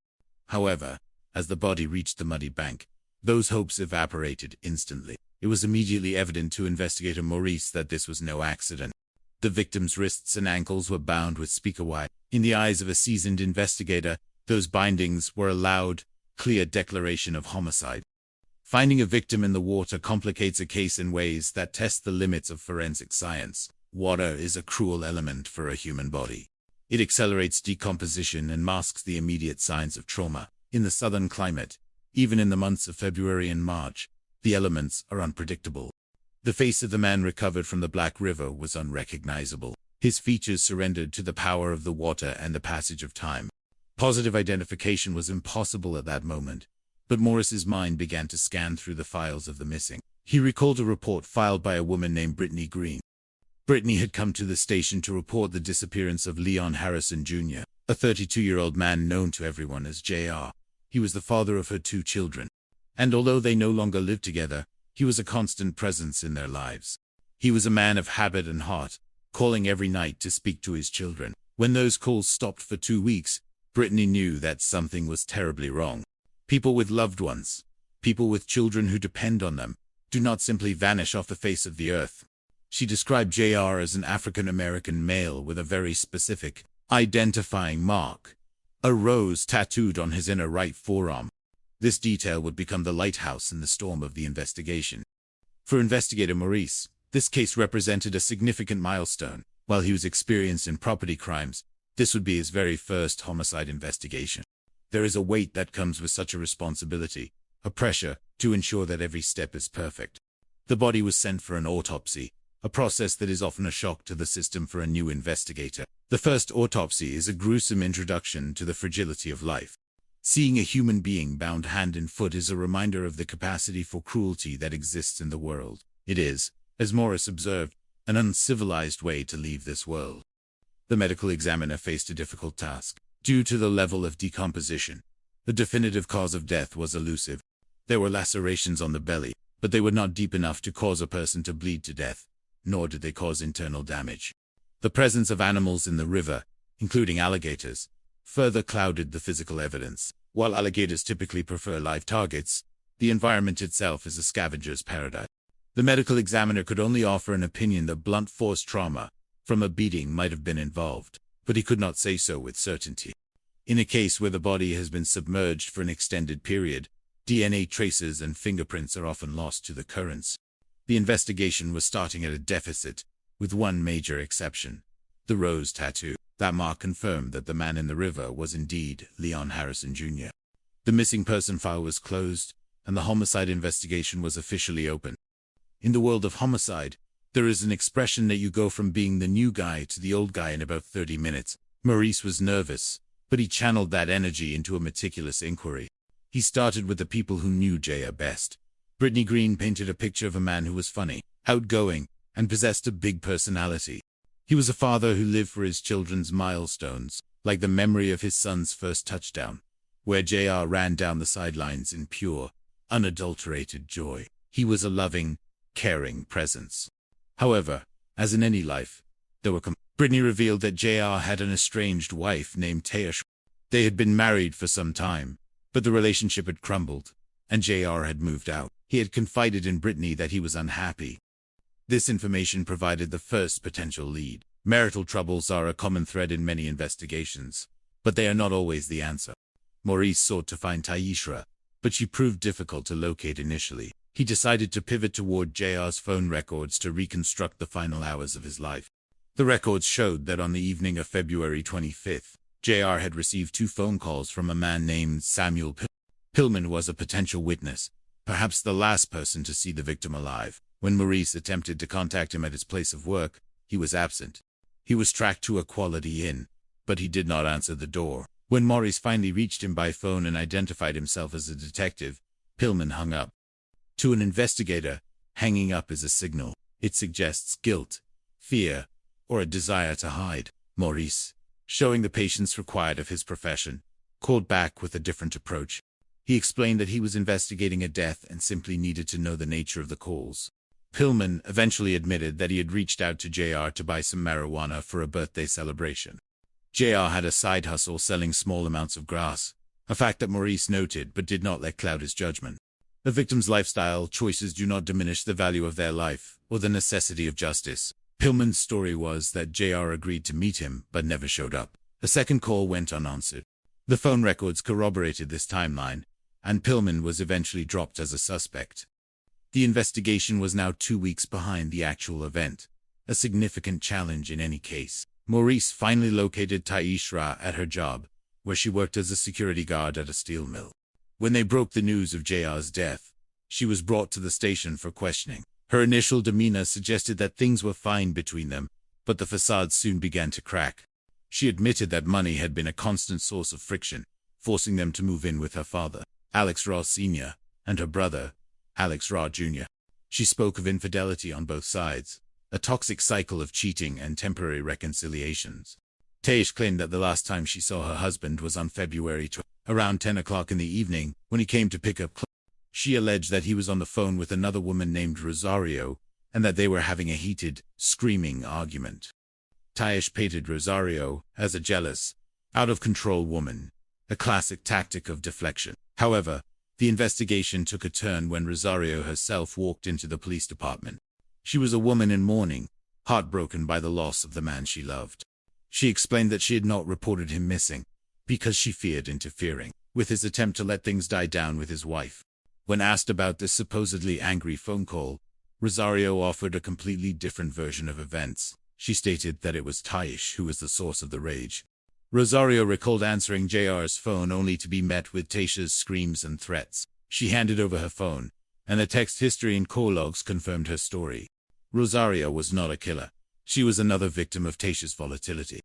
However, as the body reached the muddy bank, those hopes evaporated instantly. It was immediately evident to investigator Maurice that this was no accident. The victim's wrists and ankles were bound with speaker wire. In the eyes of a seasoned investigator, those bindings were a loud, clear declaration of homicide. Finding a victim in the water complicates a case in ways that test the limits of forensic science. Water is a cruel element for a human body. It accelerates decomposition and masks the immediate signs of trauma. In the southern climate, even in the months of February and March, the elements are unpredictable. The face of the man recovered from the Black River was unrecognizable. His features surrendered to the power of the water and the passage of time. Positive identification was impossible at that moment, but Morris's mind began to scan through the files of the missing. He recalled a report filed by a woman named Brittany Green. Brittany had come to the station to report the disappearance of Leon Harrison Jr., a 32-year-old man known to everyone as JR. He was the father of her 2 children, and although they no longer lived together, he was a constant presence in their lives. He was a man of habit and heart, calling every night to speak to his children. When those calls stopped for 2 weeks, Brittany knew that something was terribly wrong. People with loved ones, people with children who depend on them, do not simply vanish off the face of the earth. She described JR as an African-American male with a very specific, identifying mark, a rose tattooed on his inner right forearm. This detail would become the lighthouse in the storm of the investigation. For investigator Maurice, this case represented a significant milestone. While he was experienced in property crimes, this would be his very first homicide investigation. There is a weight that comes with such a responsibility, a pressure to ensure that every step is perfect. The body was sent for an autopsy, a process that is often a shock to the system for a new investigator. The first autopsy is a gruesome introduction to the fragility of life. Seeing a human being bound hand and foot is a reminder of the capacity for cruelty that exists in the world. It is, as Morris observed, an uncivilized way to leave this world. The medical examiner faced a difficult task. Due to the level of decomposition, the definitive cause of death was elusive. There were lacerations on the belly, but they were not deep enough to cause a person to bleed to death, nor did they cause internal damage. The presence of animals in the river, including alligators, further clouded the physical evidence. While alligators typically prefer live targets, the environment itself is a scavenger's paradise. The medical examiner could only offer an opinion that blunt force trauma from a beating might have been involved, but he could not say so with certainty. In a case where the body has been submerged for an extended period, DNA traces and fingerprints are often lost to the currents. The investigation was starting at a deficit, with one major exception: the rose tattoo. That mark confirmed that the man in the river was indeed Leon Harrison Jr. The missing person file was closed, and the homicide investigation was officially open. In the world of homicide, there is an expression that you go from being the new guy to the old guy in about 30 minutes. Maurice was nervous, but he channeled that energy into a meticulous inquiry. He started with the people who knew Jaya best. Brittany Green painted a picture of a man who was funny, outgoing, and possessed a big personality. He was a father who lived for his children's milestones, like the memory of his son's first touchdown, where JR ran down the sidelines in pure, unadulterated joy. He was a loving, caring presence. However, as in any life, there were Brittany revealed that JR had an estranged wife named Taya. They had been married for some time, but the relationship had crumbled, and JR had moved out. He had confided in Brittany that he was unhappy. This information provided the first potential lead. Marital troubles are a common thread in many investigations, but they are not always the answer. Maurice sought to find Taishra, but she proved difficult to locate initially. He decided to pivot toward JR's phone records to reconstruct the final hours of his life. The records showed that on the evening of February 25th, JR had received 2 phone calls from a man named Samuel Pillman was a potential witness, perhaps the last person to see the victim alive. When Maurice attempted to contact him at his place of work, he was absent. He was tracked to a Quality Inn, but he did not answer the door. When Maurice finally reached him by phone and identified himself as a detective, Pillman hung up. To an investigator, hanging up is a signal. It suggests guilt, fear, or a desire to hide. Maurice, showing the patience required of his profession, called back with a different approach. He explained that he was investigating a death and simply needed to know the nature of the calls. Pillman eventually admitted that he had reached out to JR to buy some marijuana for a birthday celebration. JR had a side hustle selling small amounts of grass, a fact that Maurice noted but did not let cloud his judgment. The victim's lifestyle choices do not diminish the value of their life or the necessity of justice. Pillman's story was that JR agreed to meet him but never showed up. A second call went unanswered. The phone records corroborated this timeline, and Pillman was eventually dropped as a suspect. The investigation was now 2 weeks behind the actual event, a significant challenge in any case. Maurice finally located Taishra at her job, where she worked as a security guard at a steel mill. When they broke the news of JR's death, she was brought to the station for questioning. Her initial demeanor suggested that things were fine between them, but the facade soon began to crack. She admitted that money had been a constant source of friction, forcing them to move in with her father, Alex Raw Sr., and her brother, Alex Raw Jr. She spoke of infidelity on both sides, a toxic cycle of cheating and temporary reconciliations. Taish claimed that the last time she saw her husband was on February 12th, around 10 o'clock in the evening, when he came to pick up. She alleged that he was on the phone with another woman named Rosario, and that they were having a heated, screaming argument. Taish painted Rosario as a jealous, out-of-control woman, a classic tactic of deflection. However, the investigation took a turn when Rosario herself walked into the police department. She was a woman in mourning, heartbroken by the loss of the man she loved. She explained that she had not reported him missing, because she feared interfering with his attempt to let things die down with his wife. When asked about this supposedly angry phone call, Rosario offered a completely different version of events. She stated that it was Taish who was the source of the rage. Rosario recalled answering JR's phone only to be met with Taisha's screams and threats. She handed over her phone, and the text history and call logs confirmed her story. Rosario was not a killer. She was another victim of Taisha's volatility.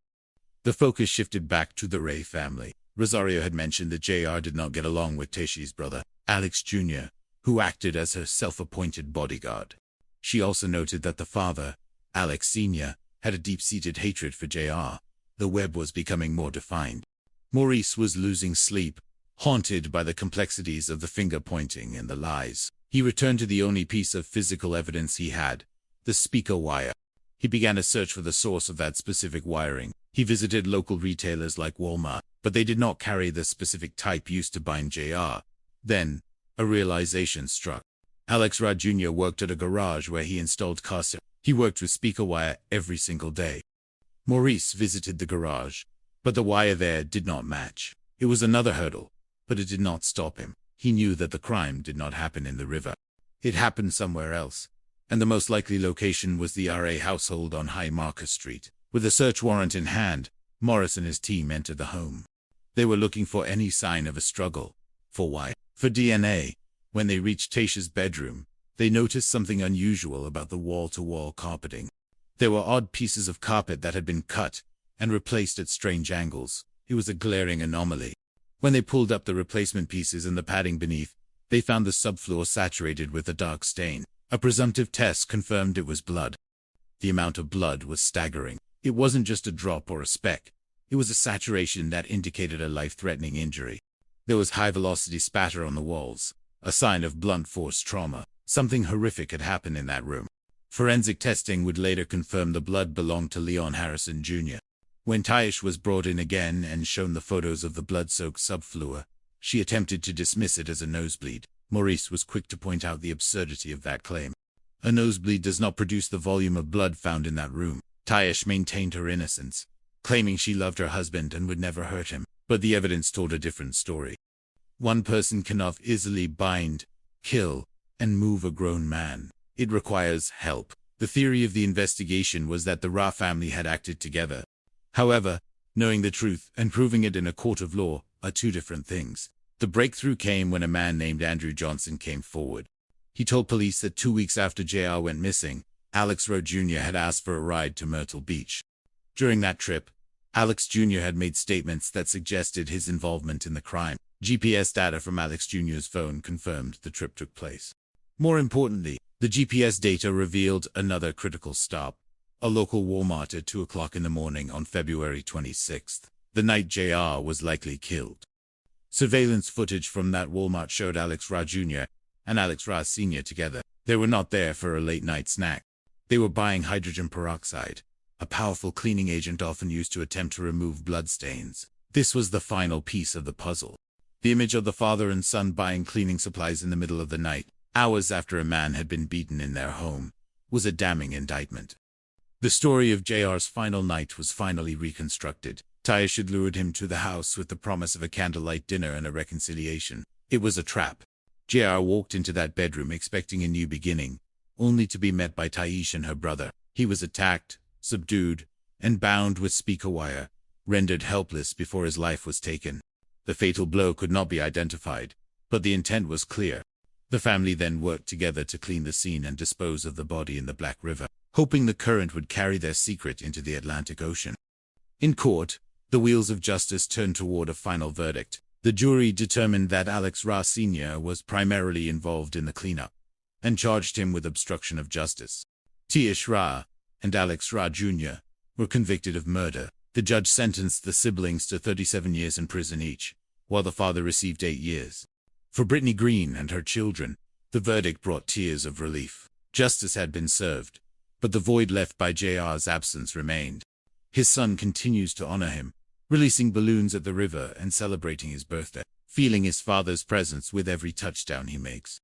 The focus shifted back to the Ray family. Rosario had mentioned that JR did not get along with Taisha's brother, Alex Jr., who acted as her self-appointed bodyguard. She also noted that the father, Alex Sr., had a deep-seated hatred for JR, the web was becoming more defined. Maurice was losing sleep, haunted by the complexities of the finger-pointing and the lies. He returned to the only piece of physical evidence he had, the speaker wire. He began a search for the source of that specific wiring. He visited local retailers like Walmart, but they did not carry the specific type used to bind JR. Then, a realization struck. Alex Ra Jr. worked at a garage where he installed cars. He worked with speaker wire every single day. Maurice visited the garage, but the wire there did not match. It was another hurdle, but it did not stop him. He knew that the crime did not happen in the river. It happened somewhere else, and the most likely location was the RA household on High Market Street. With a search warrant in hand, Morris and his team entered the home. They were looking for any sign of a struggle. For why? For DNA. When they reached Tasha's bedroom, they noticed something unusual about the wall-to-wall carpeting. There were odd pieces of carpet that had been cut and replaced at strange angles. It was a glaring anomaly. When they pulled up the replacement pieces and the padding beneath, they found the subfloor saturated with a dark stain. A presumptive test confirmed it was blood. The amount of blood was staggering. It wasn't just a drop or a speck. It was a saturation that indicated a life-threatening injury. There was high-velocity spatter on the walls, a sign of blunt force trauma. Something horrific had happened in that room. Forensic testing would later confirm the blood belonged to Leon Harrison Jr. When Taish was brought in again and shown the photos of the blood-soaked subfloor, she attempted to dismiss it as a nosebleed. Maurice was quick to point out the absurdity of that claim. A nosebleed does not produce the volume of blood found in that room. Taish maintained her innocence, claiming she loved her husband and would never hurt him. But the evidence told a different story. One person cannot easily bind, kill, and move a grown man. It requires help. The theory of the investigation was that the Ra family had acted together. However, knowing the truth and proving it in a court of law are two different things. The breakthrough came when a man named Andrew Johnson came forward. He told police that 2 weeks after JR went missing, Alex Rowe Jr. had asked for a ride to Myrtle Beach. During that trip, Alex Jr. had made statements that suggested his involvement in the crime. GPS data from Alex Jr.'s phone confirmed the trip took place. More importantly, the GPS data revealed another critical stop, a local Walmart at 2 o'clock in the morning on February 26th, the night JR was likely killed. Surveillance footage from that Walmart showed Alex Ra Jr. and Alex Ra Sr. together. They were not there for a late-night snack. They were buying hydrogen peroxide, a powerful cleaning agent often used to attempt to remove bloodstains. This was the final piece of the puzzle. The image of the father and son buying cleaning supplies in the middle of the night, hours after a man had been beaten in their home, was a damning indictment. The story of JR's final night was finally reconstructed. Taish had lured him to the house with the promise of a candlelight dinner and a reconciliation. It was a trap. JR walked into that bedroom expecting a new beginning, only to be met by Taish and her brother. He was attacked, subdued, and bound with speaker wire, rendered helpless before his life was taken. The fatal blow could not be identified, but the intent was clear. The family then worked together to clean the scene and dispose of the body in the Black River, hoping the current would carry their secret into the Atlantic Ocean. In court, the wheels of justice turned toward a final verdict. The jury determined that Alex Ra Sr. was primarily involved in the cleanup, and charged him with obstruction of justice. Taish Ra and Alex Ra Jr. were convicted of murder. The judge sentenced the siblings to 37 years in prison each, while the father received 8 years. For Brittany Green and her children, the verdict brought tears of relief. Justice had been served, but the void left by JR's absence remained. His son continues to honor him, releasing balloons at the river and celebrating his birthday, feeling his father's presence with every touchdown he makes.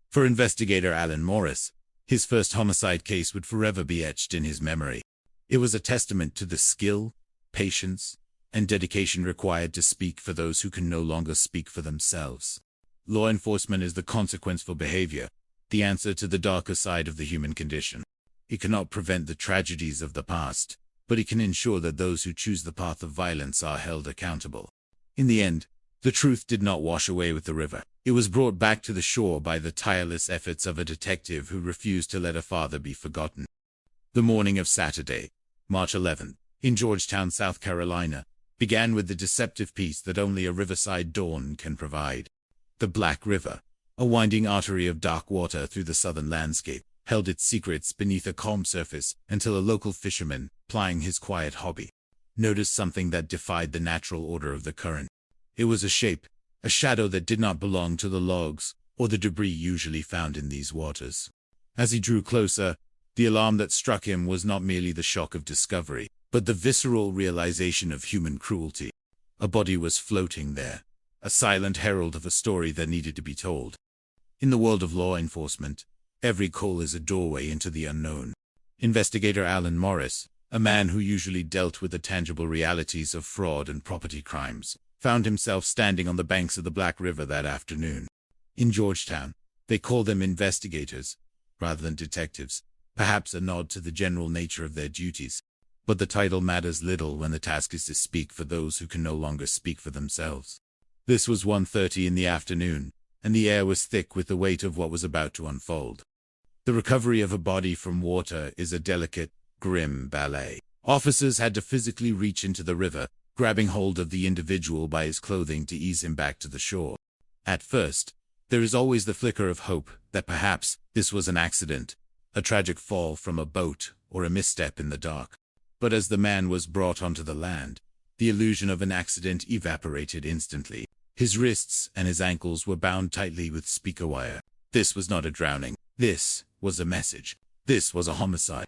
For investigator Alan Morris, his first homicide case would forever be etched in his memory. It was a testament to the skill, patience, and dedication required to speak for those who can no longer speak for themselves. Law enforcement is the consequence for behavior, the answer to the darker side of the human condition. It cannot prevent the tragedies of the past, but it can ensure that those who choose the path of violence are held accountable. In the end, the truth did not wash away with the river. It was brought back to the shore by the tireless efforts of a detective who refused to let a father be forgotten. The morning of Saturday, March 11th, in Georgetown, South Carolina, began with the deceptive peace that only a riverside dawn can provide. The Black River, a winding artery of dark water through the southern landscape, held its secrets beneath a calm surface until a local fisherman, plying his quiet hobby, noticed something that defied the natural order of the current. It was a shape, a shadow that did not belong to the logs or the debris usually found in these waters. As he drew closer, the alarm that struck him was not merely the shock of discovery, but the visceral realization of human cruelty. A body was floating there, a silent herald of a story that needed to be told. In the world of law enforcement, every call is a doorway into the unknown. Investigator Alan Morris, a man who usually dealt with the tangible realities of fraud and property crimes, found himself standing on the banks of the Black River that afternoon. In Georgetown, they call them investigators, rather than detectives, perhaps a nod to the general nature of their duties. But the title matters little when the task is to speak for those who can no longer speak for themselves. This was 1:30 in the afternoon, and the air was thick with the weight of what was about to unfold. The recovery of a body from water is a delicate, grim ballet. Officers had to physically reach into the river, grabbing hold of the individual by his clothing to ease him back to the shore. At first, there is always the flicker of hope that perhaps this was an accident, a tragic fall from a boat or a misstep in the dark. But as the man was brought onto the land, the illusion of an accident evaporated instantly. His wrists and his ankles were bound tightly with speaker wire. This was not a drowning. This was a message. This was a homicide.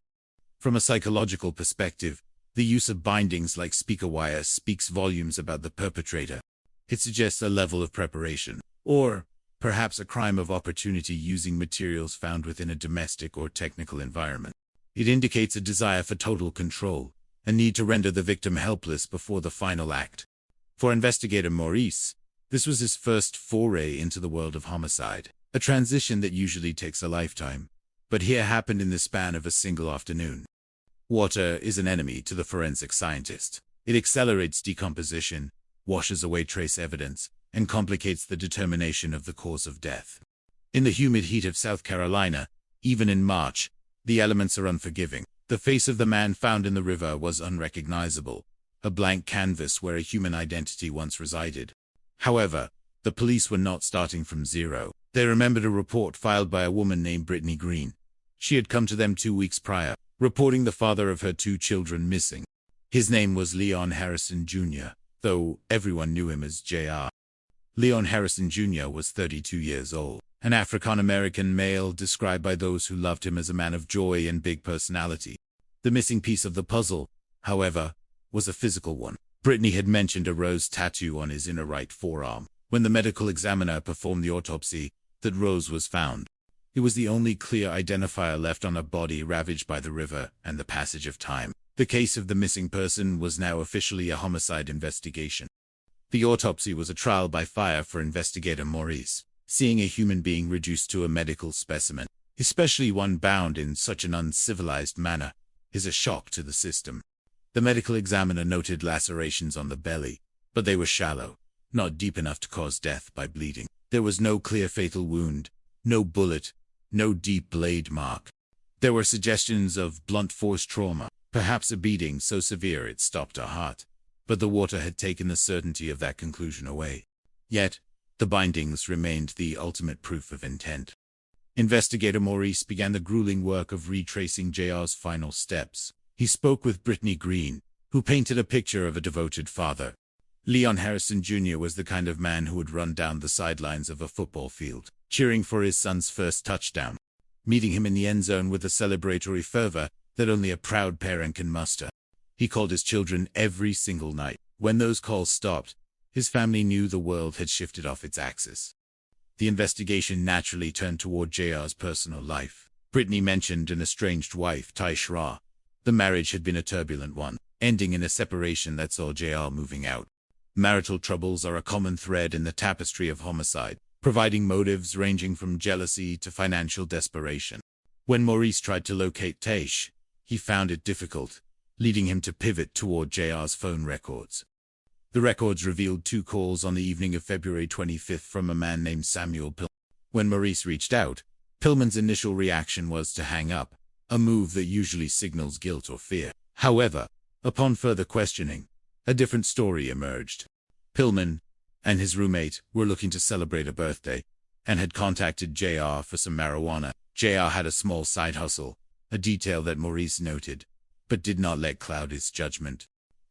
From a psychological perspective, the use of bindings like speaker wire speaks volumes about the perpetrator. It suggests a level of preparation, or perhaps a crime of opportunity using materials found within a domestic or technical environment. It indicates a desire for total control, a need to render the victim helpless before the final act. For investigator Maurice, this was his first foray into the world of homicide, a transition that usually takes a lifetime, but here happened in the span of a single afternoon. Water is an enemy to the forensic scientist. It accelerates decomposition, washes away trace evidence, and complicates the determination of the cause of death. In the humid heat of South Carolina, even in March, the elements are unforgiving. The face of the man found in the river was unrecognizable, a blank canvas where a human identity once resided. However, the police were not starting from zero. They remembered a report filed by a woman named Brittany Green. She had come to them 2 weeks prior, reporting the father of her 2 children missing. His name was Leon Harrison Jr., though everyone knew him as J.R. Leon Harrison Jr. was 32 years old, an African-American male described by those who loved him as a man of joy and big personality. The missing piece of the puzzle, however, was a physical one. Brittany had mentioned a rose tattoo on his inner right forearm. When the medical examiner performed the autopsy, that rose was found. It was the only clear identifier left on a body ravaged by the river and the passage of time. The case of the missing person was now officially a homicide investigation. The autopsy was a trial by fire for investigator Maurice. Seeing a human being reduced to a medical specimen, especially one bound in such an uncivilized manner, is a shock to the system. The medical examiner noted lacerations on the belly, but they were shallow, not deep enough to cause death by bleeding. There was no clear fatal wound, no bullet, no deep blade mark. There were suggestions of blunt force trauma, perhaps a beating so severe it stopped her heart, but the water had taken the certainty of that conclusion away. Yet, the bindings remained the ultimate proof of intent. Investigator Maurice began the grueling work of retracing JR's final steps. He spoke with Brittany Green, who painted a picture of a devoted father. Leon Harrison Jr. was the kind of man who would run down the sidelines of a football field, cheering for his son's first touchdown, meeting him in the end zone with a celebratory fervor that only a proud parent can muster. He called his children every single night. When those calls stopped, his family knew the world had shifted off its axis. The investigation naturally turned toward JR's personal life. Brittany mentioned an estranged wife, Tysh Ra. The marriage had been a turbulent one, ending in a separation that saw JR moving out. Marital troubles are a common thread in the tapestry of homicide, providing motives ranging from jealousy to financial desperation. When Maurice tried to locate Tysh, he found it difficult, leading him to pivot toward JR's phone records. The records revealed 2 calls on the evening of February 25th from a man named Samuel Pillman. When Maurice reached out, Pillman's initial reaction was to hang up, a move that usually signals guilt or fear. However, upon further questioning, a different story emerged. Pillman and his roommate were looking to celebrate a birthday and had contacted JR for some marijuana. JR had a small side hustle, a detail that Maurice noted, but did not let cloud his judgment.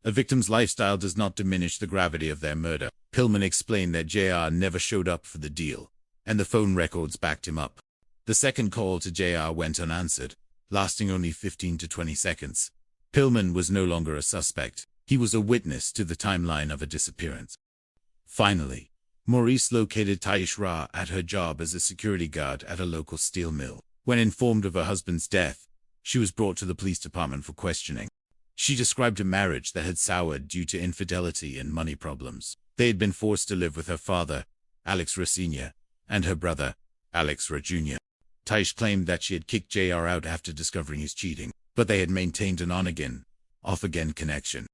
A victim's lifestyle does not diminish the gravity of their murder. Pillman explained that JR never showed up for the deal, and the phone records backed him up. The second call to JR went unanswered, lasting only 15 to 20 seconds. Pillman was no longer a suspect. He was a witness to the timeline of a disappearance. Finally, Maurice located Taish Ra at her job as a security guard at a local steel mill. When informed of her husband's death, she was brought to the police department for questioning. She described a marriage that had soured due to infidelity and money problems. They had been forced to live with her father, Alex Ra Sr., and her brother, Alex Ra Jr. Taish claimed that she had kicked JR out after discovering his cheating, but they had maintained an on-again, off-again connection.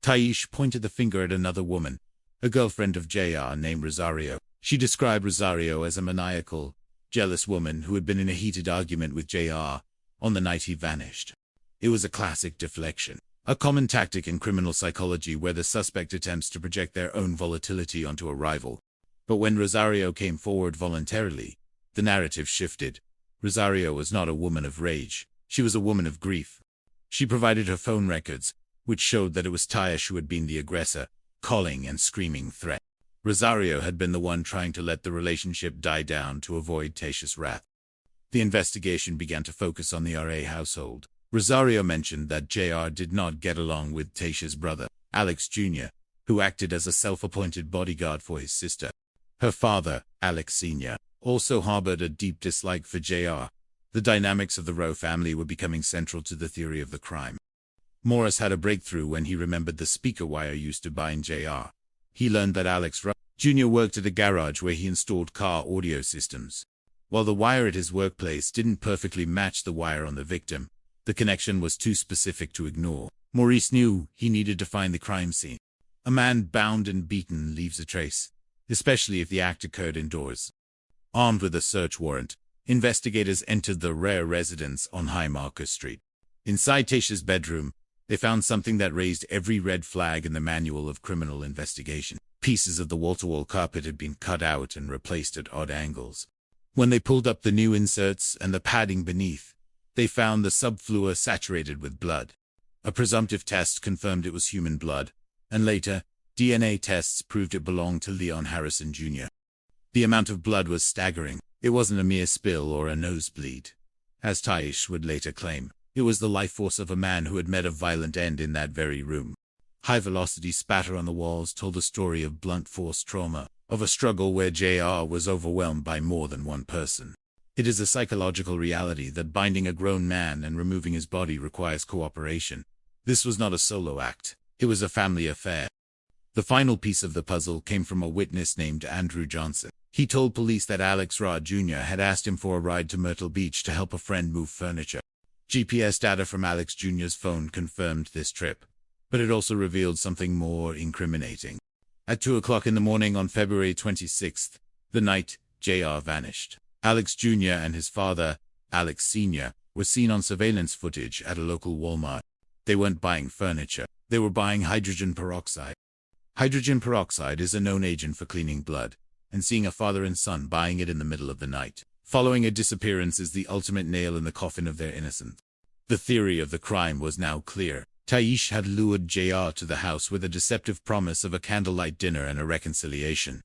Taish pointed the finger at another woman, a girlfriend of JR named Rosario. She described Rosario as a maniacal, jealous woman who had been in a heated argument with JR on the night he vanished. It was a classic deflection, a common tactic in criminal psychology where the suspect attempts to project their own volatility onto a rival. But when Rosario came forward voluntarily, the narrative shifted. Rosario was not a woman of rage. She was a woman of grief. She provided her phone records, which showed that it was Taish who had been the aggressor, calling and screaming threat. Rosario had been the one trying to let the relationship die down to avoid Taish's wrath. The investigation began to focus on the RA household. Rosario mentioned that JR did not get along with Taish's brother, Alex Jr., who acted as a self-appointed bodyguard for his sister. Her father, Alex Sr., also harbored a deep dislike for JR. The dynamics of the Rowe family were becoming central to the theory of the crime. Morris had a breakthrough when he remembered the speaker wire used to bind JR. He learned that Alex Rowe Jr. worked at a garage where he installed car audio systems. While the wire at his workplace didn't perfectly match the wire on the victim, the connection was too specific to ignore. Maurice knew he needed to find the crime scene. A man bound and beaten leaves a trace, especially if the act occurred indoors. Armed with a search warrant, investigators entered the rare residence on High Marker Street. Inside Taish's bedroom, they found something that raised every red flag in the manual of criminal investigation. Pieces of the wall-to-wall carpet had been cut out and replaced at odd angles. When they pulled up the new inserts and the padding beneath, they found the subfloor saturated with blood. A presumptive test confirmed it was human blood, and later, DNA tests proved it belonged to Leon Harrison Jr. The amount of blood was staggering. It wasn't a mere spill or a nosebleed. As Taish would later claim, it was the life force of a man who had met a violent end in that very room. High-velocity spatter on the walls told a story of blunt force trauma, of a struggle where JR was overwhelmed by more than one person. It is a psychological reality that binding a grown man and removing his body requires cooperation. This was not a solo act. It was a family affair. The final piece of the puzzle came from a witness named Andrew Johnson. He told police that Alex Ra Jr. had asked him for a ride to Myrtle Beach to help a friend move furniture. GPS data from Alex Jr.'s phone confirmed this trip, but it also revealed something more incriminating. At 2 o'clock in the morning on February 26th, the night JR vanished, Alex Jr. and his father, Alex Sr., were seen on surveillance footage at a local Walmart. They weren't buying furniture. They were buying hydrogen peroxide. Hydrogen peroxide is a known agent for cleaning blood, and seeing a father and son buying it in the middle of the night, following a disappearance, is the ultimate nail in the coffin of their innocence. The theory of the crime was now clear. Taish had lured JR to the house with a deceptive promise of a candlelight dinner and a reconciliation.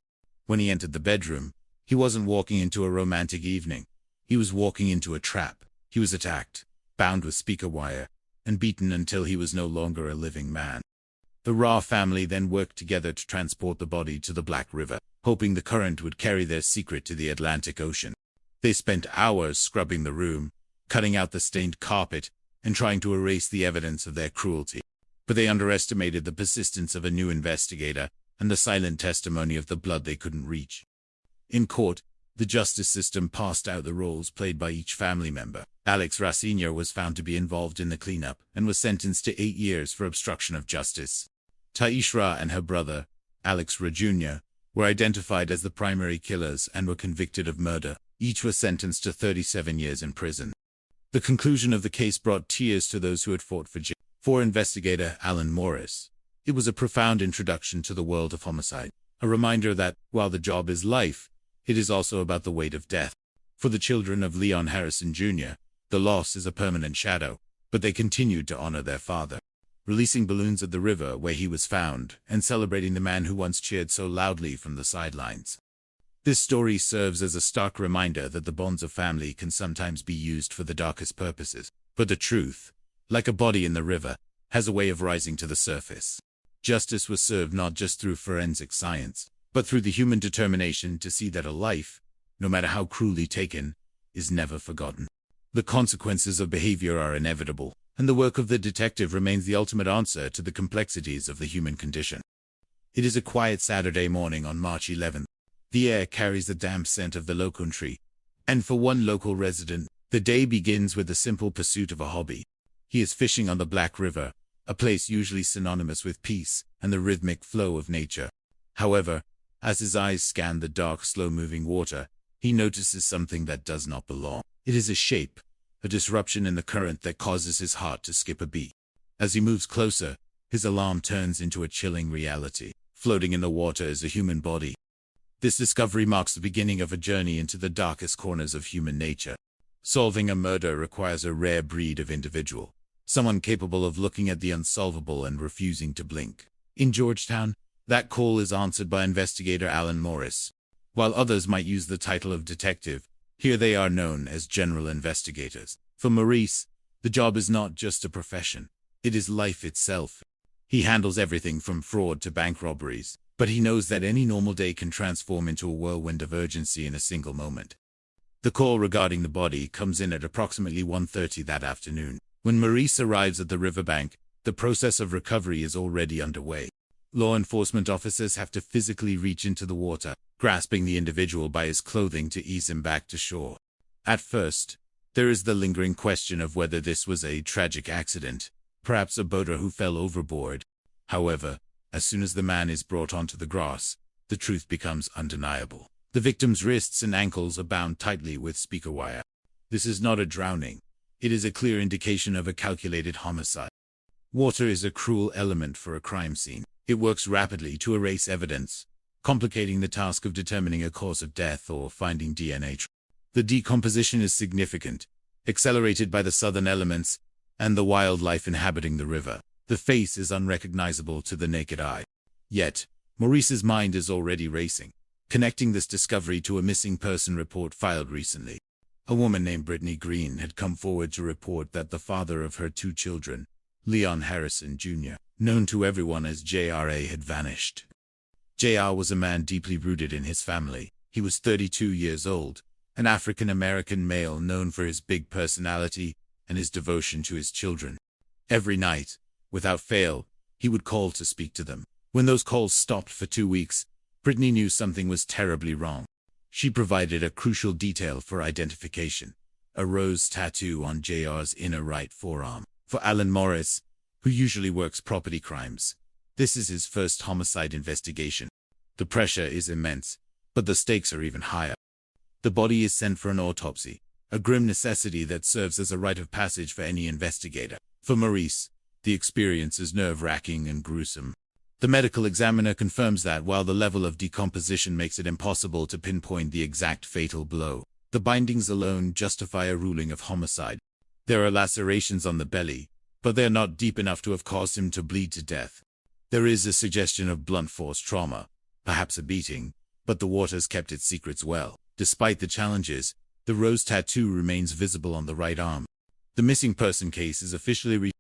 When he entered the bedroom, he wasn't walking into a romantic evening. He was walking into a trap. He was attacked, bound with speaker wire, and beaten until he was no longer a living man. The Ra family then worked together to transport the body to the Black River, hoping the current would carry their secret to the Atlantic Ocean. They spent hours scrubbing the room, cutting out the stained carpet, and trying to erase the evidence of their cruelty. But they underestimated the persistence of a new investigator and the silent testimony of the blood they couldn't reach. In court, the justice system passed out the roles played by each family member. Alex Ra Sr. was found to be involved in the cleanup and was sentenced to 8 years for obstruction of justice. Taish Ra and her brother, Alex Ra Jr., were identified as the primary killers and were convicted of murder. Each was sentenced to 37 years in prison. The conclusion of the case brought tears to those who had fought for justice. For investigator Alan Morris, it was a profound introduction to the world of homicide, a reminder that, while the job is life, it is also about the weight of death. For the children of Leon Harrison Jr., the loss is a permanent shadow, but they continued to honor their father. releasing balloons at the river where he was found, and celebrating the man who once cheered so loudly from the sidelines. This story serves as a stark reminder that the bonds of family can sometimes be used for the darkest purposes. But the truth, like a body in the river, has a way of rising to the surface. Justice was served not just through forensic science, but through the human determination to see that a life, no matter how cruelly taken, is never forgotten. The consequences of behavior are inevitable, and the work of the detective remains the ultimate answer to the complexities of the human condition. It is a quiet Saturday morning on March 11th. The air carries the damp scent of the low country, and for one local resident, the day begins with the simple pursuit of a hobby. He is fishing on the Black River, a place usually synonymous with peace and the rhythmic flow of nature. However, as his eyes scan the dark, slow-moving water, he notices something that does not belong. It is a shape, a disruption in the current that causes his heart to skip a beat. As he moves closer, his alarm turns into a chilling reality. Floating in the water is a human body. This discovery marks the beginning of a journey into the darkest corners of human nature. Solving a murder requires a rare breed of individual, someone capable of looking at the unsolvable and refusing to blink. In Georgetown, that call is answered by investigator Alan Morris. While others might use the title of detective, here they are known as general investigators. For Maurice, the job is not just a profession, it is life itself. He handles everything from fraud to bank robberies, but he knows that any normal day can transform into a whirlwind of urgency in a single moment. The call regarding the body comes in at approximately 1:30 that afternoon. When Maurice arrives at the riverbank, the process of recovery is already underway. Law enforcement officers have to physically reach into the water, grasping the individual by his clothing to ease him back to shore. At first, there is the lingering question of whether this was a tragic accident, perhaps a boater who fell overboard. However, as soon as the man is brought onto the grass, the truth becomes undeniable. The victim's wrists and ankles are bound tightly with speaker wire. This is not a drowning. It is a clear indication of a calculated homicide. Water is a cruel element for a crime scene. It works rapidly to erase evidence, complicating the task of determining a cause of death or finding DNA. The decomposition is significant, accelerated by the southern elements and the wildlife inhabiting the river. The face is unrecognizable to the naked eye. Yet, Maurice's mind is already racing, connecting this discovery to a missing person report filed recently. A woman named Brittany Green had come forward to report that the father of her 2 children, Leon Harrison Jr., known to everyone as JRA, had vanished. JR was a man deeply rooted in his family. He was 32 years old, an African-American male known for his big personality and his devotion to his children. Every night, without fail, he would call to speak to them. When those calls stopped for 2 weeks, Brittany knew something was terribly wrong. She provided a crucial detail for identification: a rose tattoo on JR's inner right forearm. For Alan Morris, who usually works property crimes, this is his first homicide investigation. The pressure is immense, but the stakes are even higher. The body is sent for an autopsy, a grim necessity that serves as a rite of passage for any investigator. For Maurice, the experience is nerve-wracking and gruesome. The medical examiner confirms that while the level of decomposition makes it impossible to pinpoint the exact fatal blow, the bindings alone justify a ruling of homicide. There are lacerations on the belly, but they are not deep enough to have caused him to bleed to death. There is a suggestion of blunt force trauma, perhaps a beating, but the waters kept its secrets well. Despite the challenges, the rose tattoo remains visible on the right arm. The missing person case is officially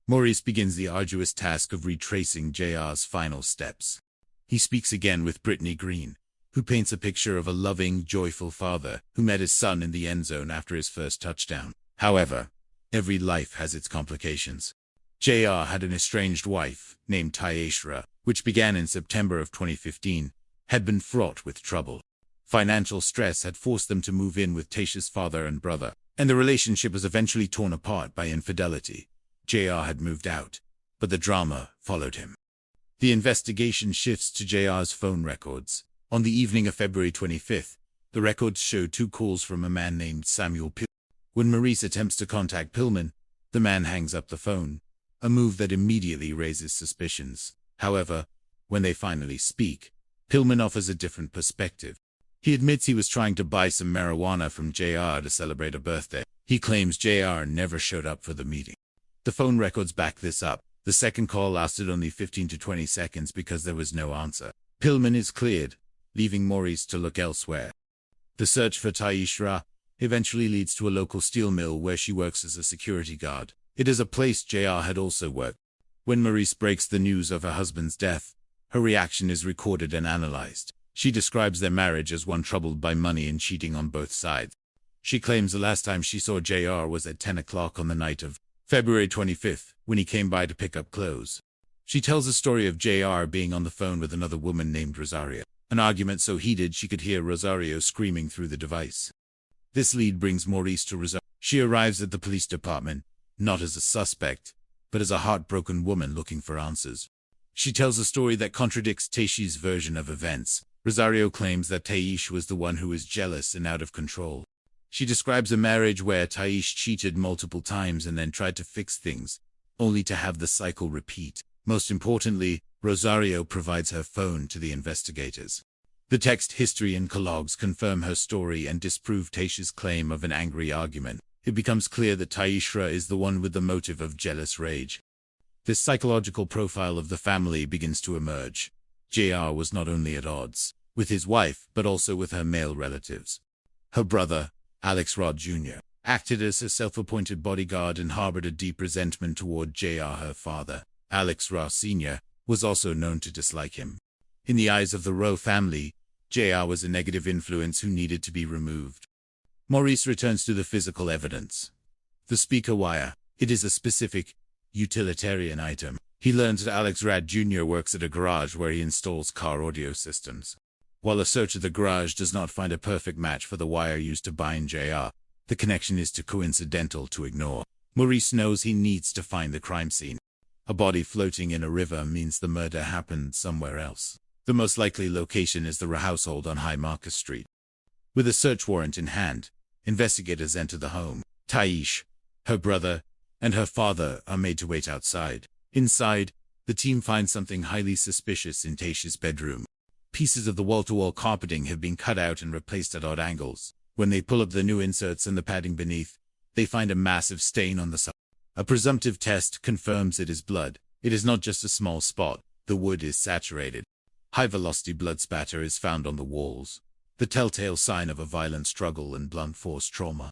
Maurice begins the arduous task of retracing JR's final steps. He speaks again with Brittany Green, who paints a picture of a loving, joyful father who met his son in the end zone after his first touchdown. However, every life has its complications. JR had an estranged wife named Tyashra, which began in September of 2015, had been fraught with trouble. Financial stress had forced them to move in with Tasha's father and brother, and the relationship was eventually torn apart by infidelity. JR had moved out, but the drama followed him. The investigation shifts to JR's phone records. On the evening of February 25th, the records show 2 calls from a man named Samuel Pillman. When Maurice attempts to contact Pillman, the man hangs up the phone, a move that immediately raises suspicions. However, when they finally speak, Pillman offers a different perspective. He admits he was trying to buy some marijuana from JR to celebrate a birthday. He claims JR never showed up for the meeting. The phone records back this up. The second call lasted only 15 to 20 seconds because there was no answer. Pillman is cleared, leaving Maurice to look elsewhere. The search for Taishra eventually leads to a local steel mill where she works as a security guard. It is a place JR had also worked. When Maurice breaks the news of her husband's death, her reaction is recorded and analyzed. She describes their marriage as one troubled by money and cheating on both sides. She claims the last time she saw JR was at 10 o'clock on the night of February 25th, when he came by to pick up clothes. She tells a story of JR being on the phone with another woman named Rosario, an argument so heated she could hear Rosario screaming through the device. This lead brings Maurice to Rosario. She arrives at the police department, not as a suspect, but as a heartbroken woman looking for answers. She tells a story that contradicts Taish's version of events. Rosario claims that Taish was the one who was jealous and out of control. She describes a marriage where Taish cheated multiple times and then tried to fix things, only to have the cycle repeat. Most importantly, Rosario provides her phone to the investigators. The text history and collogues confirm her story and disprove Taish's claim of an angry argument. It becomes clear that Taishra is the one with the motive of jealous rage. This psychological profile of the family begins to emerge. JR was not only at odds with his wife, but also with her male relatives. Her brother, Alex Rod Jr., acted as a self-appointed bodyguard and harbored a deep resentment toward JR. Her father, Alex Ross Sr., was also known to dislike him. In the eyes of the Rowe family, JR was a negative influence who needed to be removed. Maurice returns to the physical evidence. The speaker wire. It is a specific, utilitarian item. He learns that Alex Rad Jr. works at a garage where he installs car audio systems. While a search of the garage does not find a perfect match for the wire used to bind JR, the connection is too coincidental to ignore. Maurice knows he needs to find the crime scene. A body floating in a river means the murder happened somewhere else. The most likely location is the household on High Marcus Street. With a search warrant in hand, investigators enter the home. Taish, her brother, and her father are made to wait outside. Inside, the team finds something highly suspicious in Taish's bedroom. Pieces of the wall-to-wall carpeting have been cut out and replaced at odd angles. When they pull up the new inserts and the padding beneath, they find a massive stain on the side. A presumptive test confirms it is blood. It is not just a small spot. The wood is saturated. High-velocity blood spatter is found on the walls, the telltale sign of a violent struggle and blunt force trauma.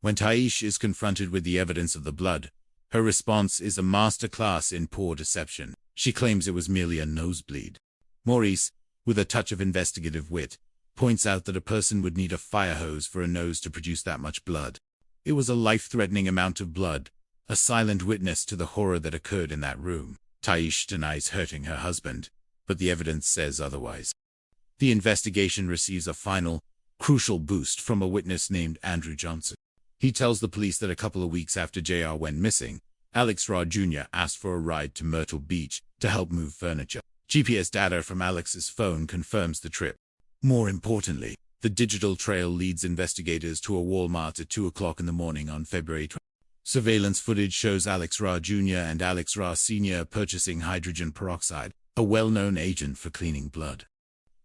When Taish is confronted with the evidence of the blood, her response is a masterclass in poor deception. She claims it was merely a nosebleed. Maurice, with a touch of investigative wit, points out that a person would need a fire hose for a nose to produce that much blood. It was a life-threatening amount of blood, a silent witness to the horror that occurred in that room. Taish denies hurting her husband, but the evidence says otherwise. The investigation receives a final, crucial boost from a witness named Andrew Johnson. He tells the police that a couple of weeks after JR went missing, Alex Rod Jr. asked for a ride to Myrtle Beach to help move furniture. GPS data from Alex's phone confirms the trip. More importantly, the digital trail leads investigators to a Walmart at 2 o'clock in the morning on February 20. Surveillance footage shows Alex Ra Jr. and Alex Ra Sr. purchasing hydrogen peroxide, a well-known agent for cleaning blood.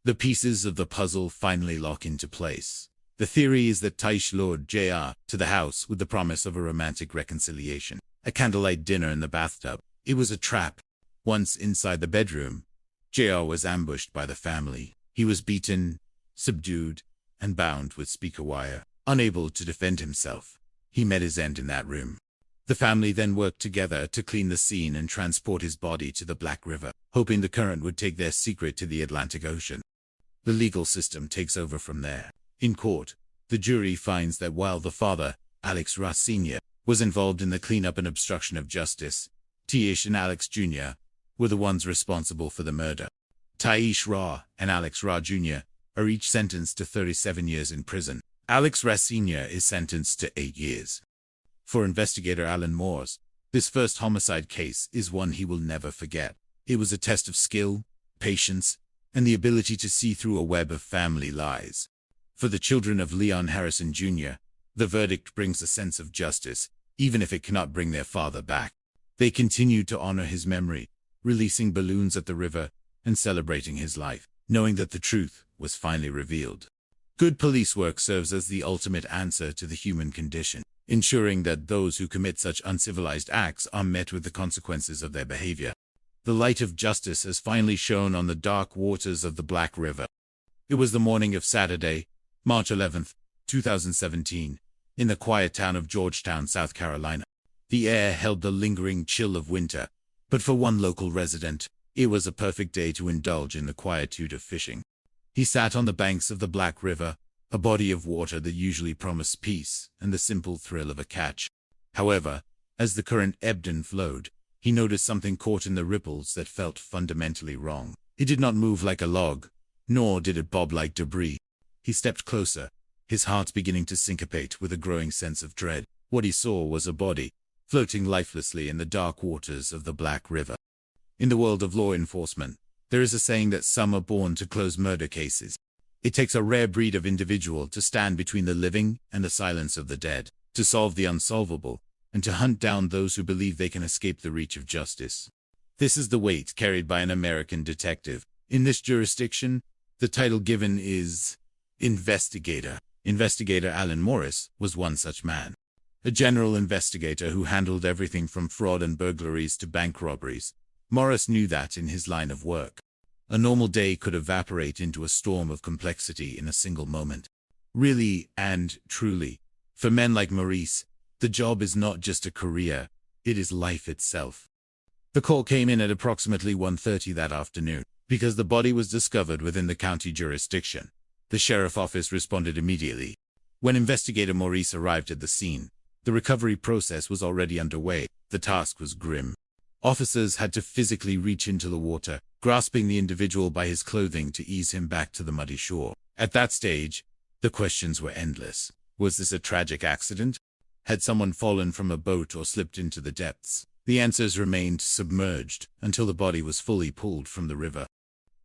The pieces of the puzzle finally lock into place. The theory is that Taish lured JR to the house with the promise of a romantic reconciliation, a candlelight dinner in the bathtub. It was a trap. Once inside the bedroom, JR was ambushed by the family. He was beaten, subdued, and bound with speaker wire. Unable to defend himself, he met his end in that room. The family then worked together to clean the scene and transport his body to the Black River, hoping the current would take their secret to the Atlantic Ocean. The legal system takes over from there. In court, the jury finds that while the father, Alex Ra Sr., was involved in the cleanup and obstruction of justice, Taish and Alex Jr. were the ones responsible for the murder. Taish Ra and Alex Ra Jr. are each sentenced to 37 years in prison. Alex Ra Sr. is sentenced to 8 years. For investigator Alan Morse, this first homicide case is one he will never forget. It was a test of skill, patience, and the ability to see through a web of family lies. For the children of Leon Harrison Jr., the verdict brings a sense of justice, even if it cannot bring their father back. They continue to honor his memory, releasing balloons at the river and celebrating his life, knowing that the truth was finally revealed. Good police work serves as the ultimate answer to the human condition. ensuring that those who commit such uncivilized acts are met with the consequences of their behavior. The light of justice has finally shone on the dark waters of the Black River. It was the morning of Saturday, March 11th, 2017, in the quiet town of Georgetown, South Carolina. The air held the lingering chill of winter, but for one local resident, it was a perfect day to indulge in the quietude of fishing. He sat on the banks of the Black River, a body of water that usually promised peace and the simple thrill of a catch. However, as the current ebbed and flowed, he noticed something caught in the ripples that felt fundamentally wrong. It did not move like a log, nor did it bob like debris. He stepped closer, his heart beginning to syncopate with a growing sense of dread. What he saw was a body, floating lifelessly in the dark waters of the Black River. In the world of law enforcement, there is a saying that some are born to close murder cases. It takes a rare breed of individual to stand between the living and the silence of the dead, to solve the unsolvable, and to hunt down those who believe they can escape the reach of justice. This is the weight carried by an American detective. In this jurisdiction, the title given is investigator. Investigator Alan Morris was one such man. A general investigator who handled everything from fraud and burglaries to bank robberies. Morris knew that in his line of work, a normal day could evaporate into a storm of complexity in a single moment. Really and truly, for men like Maurice, the job is not just a career, it is life itself. The call came in at approximately 1:30 that afternoon. Because the body was discovered within the county jurisdiction, the sheriff office responded immediately. When investigator Maurice arrived at the scene, the recovery process was already underway. The task was grim. Officers had to physically reach into the water, grasping the individual by his clothing to ease him back to the muddy shore. At that stage, the questions were endless. Was this a tragic accident? Had someone fallen from a boat or slipped into the depths? The answers remained submerged until the body was fully pulled from the river.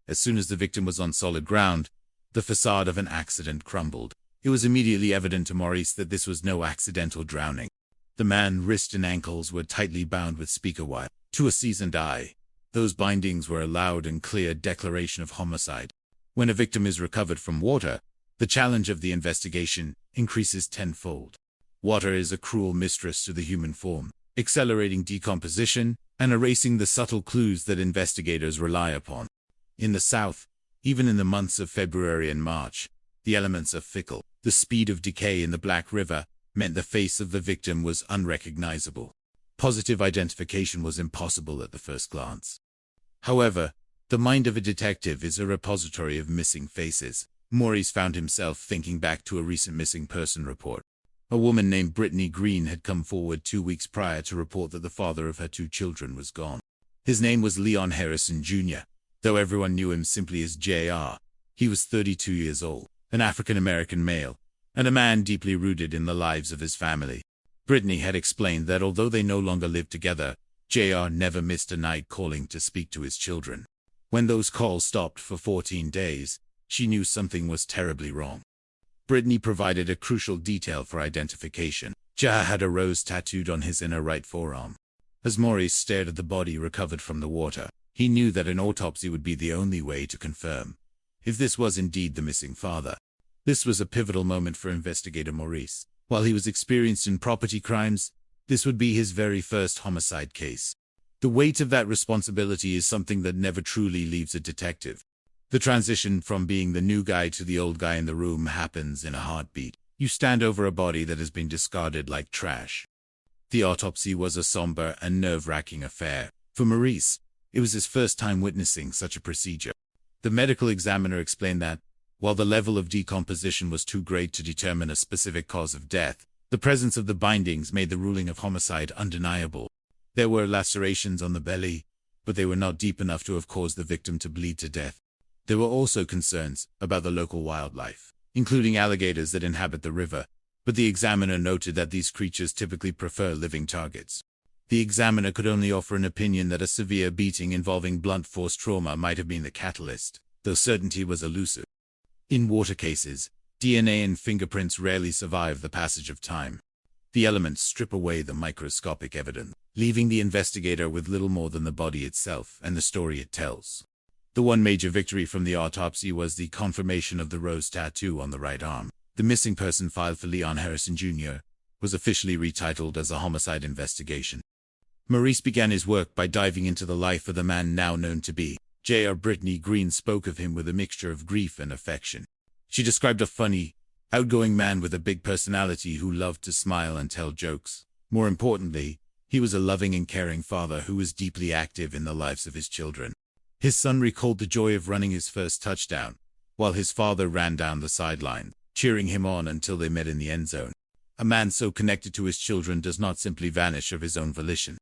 As soon as the victim was on solid ground, the facade of an accident crumbled. It was immediately evident to Maurice that this was no accidental drowning. The man's wrists and ankles were tightly bound with speaker wire. To a seasoned eye, those bindings were a loud and clear declaration of homicide. When a victim is recovered from water, the challenge of the investigation increases tenfold. Water is a cruel mistress to the human form, accelerating decomposition and erasing the subtle clues that investigators rely upon. In the South, even in the months of February and March, the elements are fickle. The speed of decay in the Black River meant the face of the victim was unrecognizable. Positive identification was impossible at the first glance. However, the mind of a detective is a repository of missing faces. Maurice found himself thinking back to a recent missing person report. A woman named Brittany Green had come forward 2 weeks prior to report that the father of her 2 children was gone. His name was Leon Harrison Jr., though everyone knew him simply as J.R. He was 32 years old, an African-American male, and a man deeply rooted in the lives of his family. Brittany had explained that although they no longer lived together, J.R. never missed a night calling to speak to his children. When those calls stopped for 14 days, she knew something was terribly wrong. Brittany provided a crucial detail for identification. J.R. had a rose tattooed on his inner right forearm. As Maurice stared at the body recovered from the water, he knew that an autopsy would be the only way to confirm if this was indeed the missing father. This was a pivotal moment for investigator Maurice. While he was experienced in property crimes, this would be his very first homicide case. The weight of that responsibility is something that never truly leaves a detective. The transition from being the new guy to the old guy in the room happens in a heartbeat. You stand over a body that has been discarded like trash. The autopsy was a somber and nerve-wracking affair. For Maurice, it was his first time witnessing such a procedure. The medical examiner explained that, while the level of decomposition was too great to determine a specific cause of death, the presence of the bindings made the ruling of homicide undeniable. There were lacerations on the belly, but they were not deep enough to have caused the victim to bleed to death. There were also concerns about the local wildlife, including alligators that inhabit the river, but the examiner noted that these creatures typically prefer living targets. The examiner could only offer an opinion that a severe beating involving blunt force trauma might have been the catalyst, though certainty was elusive. In water cases, DNA and fingerprints rarely survive the passage of time. The elements strip away the microscopic evidence, leaving the investigator with little more than the body itself and the story it tells. The one major victory from the autopsy was the confirmation of the rose tattoo on the right arm. The missing person file for Leon Harrison Jr. was officially retitled as a homicide investigation. Maurice began his work by diving into the life of the man now known to be J.R. Brittany Green spoke of him with a mixture of grief and affection. She described a funny, outgoing man with a big personality who loved to smile and tell jokes. More importantly, he was a loving and caring father who was deeply active in the lives of his children. His son recalled the joy of running his first touchdown, while his father ran down the sideline, cheering him on until they met in the end zone. A man so connected to his children does not simply vanish of his own volition.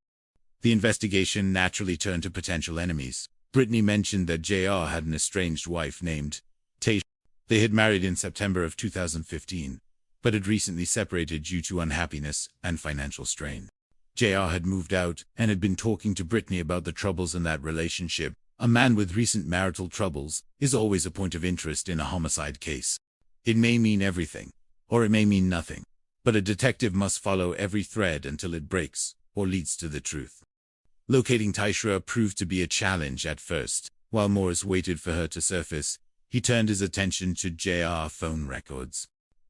The investigation naturally turned to potential enemies. Brittany mentioned that JR had an estranged wife named Tate. They had married in September of 2015, but had recently separated due to unhappiness and financial strain. JR had moved out and had been talking to Brittany about the troubles in that relationship. A man with recent marital troubles is always a point of interest in a homicide case. It may mean everything, or it may mean nothing, but a detective must follow every thread until it breaks or leads to the truth. Locating Taishra proved to be a challenge at first. While Morris waited for her to surface, he turned his attention to JR phone records.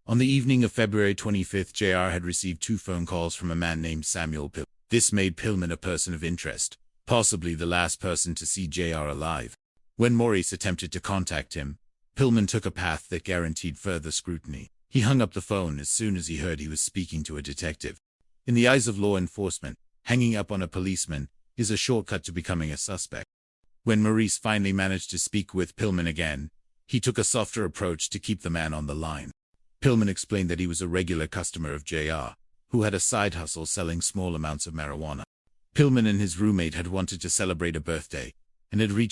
On the evening of February 25th, JR had received 2 phone calls from a man named Samuel Pillman. This made Pillman a person of interest, possibly the last person to see JR alive. When Maurice attempted to contact him, Pillman took a path that guaranteed further scrutiny. He hung up the phone as soon as he heard he was speaking to a detective. In the eyes of law enforcement, hanging up on a policeman is a shortcut to becoming a suspect. When Maurice finally managed to speak with Pillman again, he took a softer approach to keep the man on the line. Pillman explained that he was a regular customer of JR, who had a side hustle selling small amounts of marijuana. Pillman and his roommate had wanted to celebrate a birthday, and had reached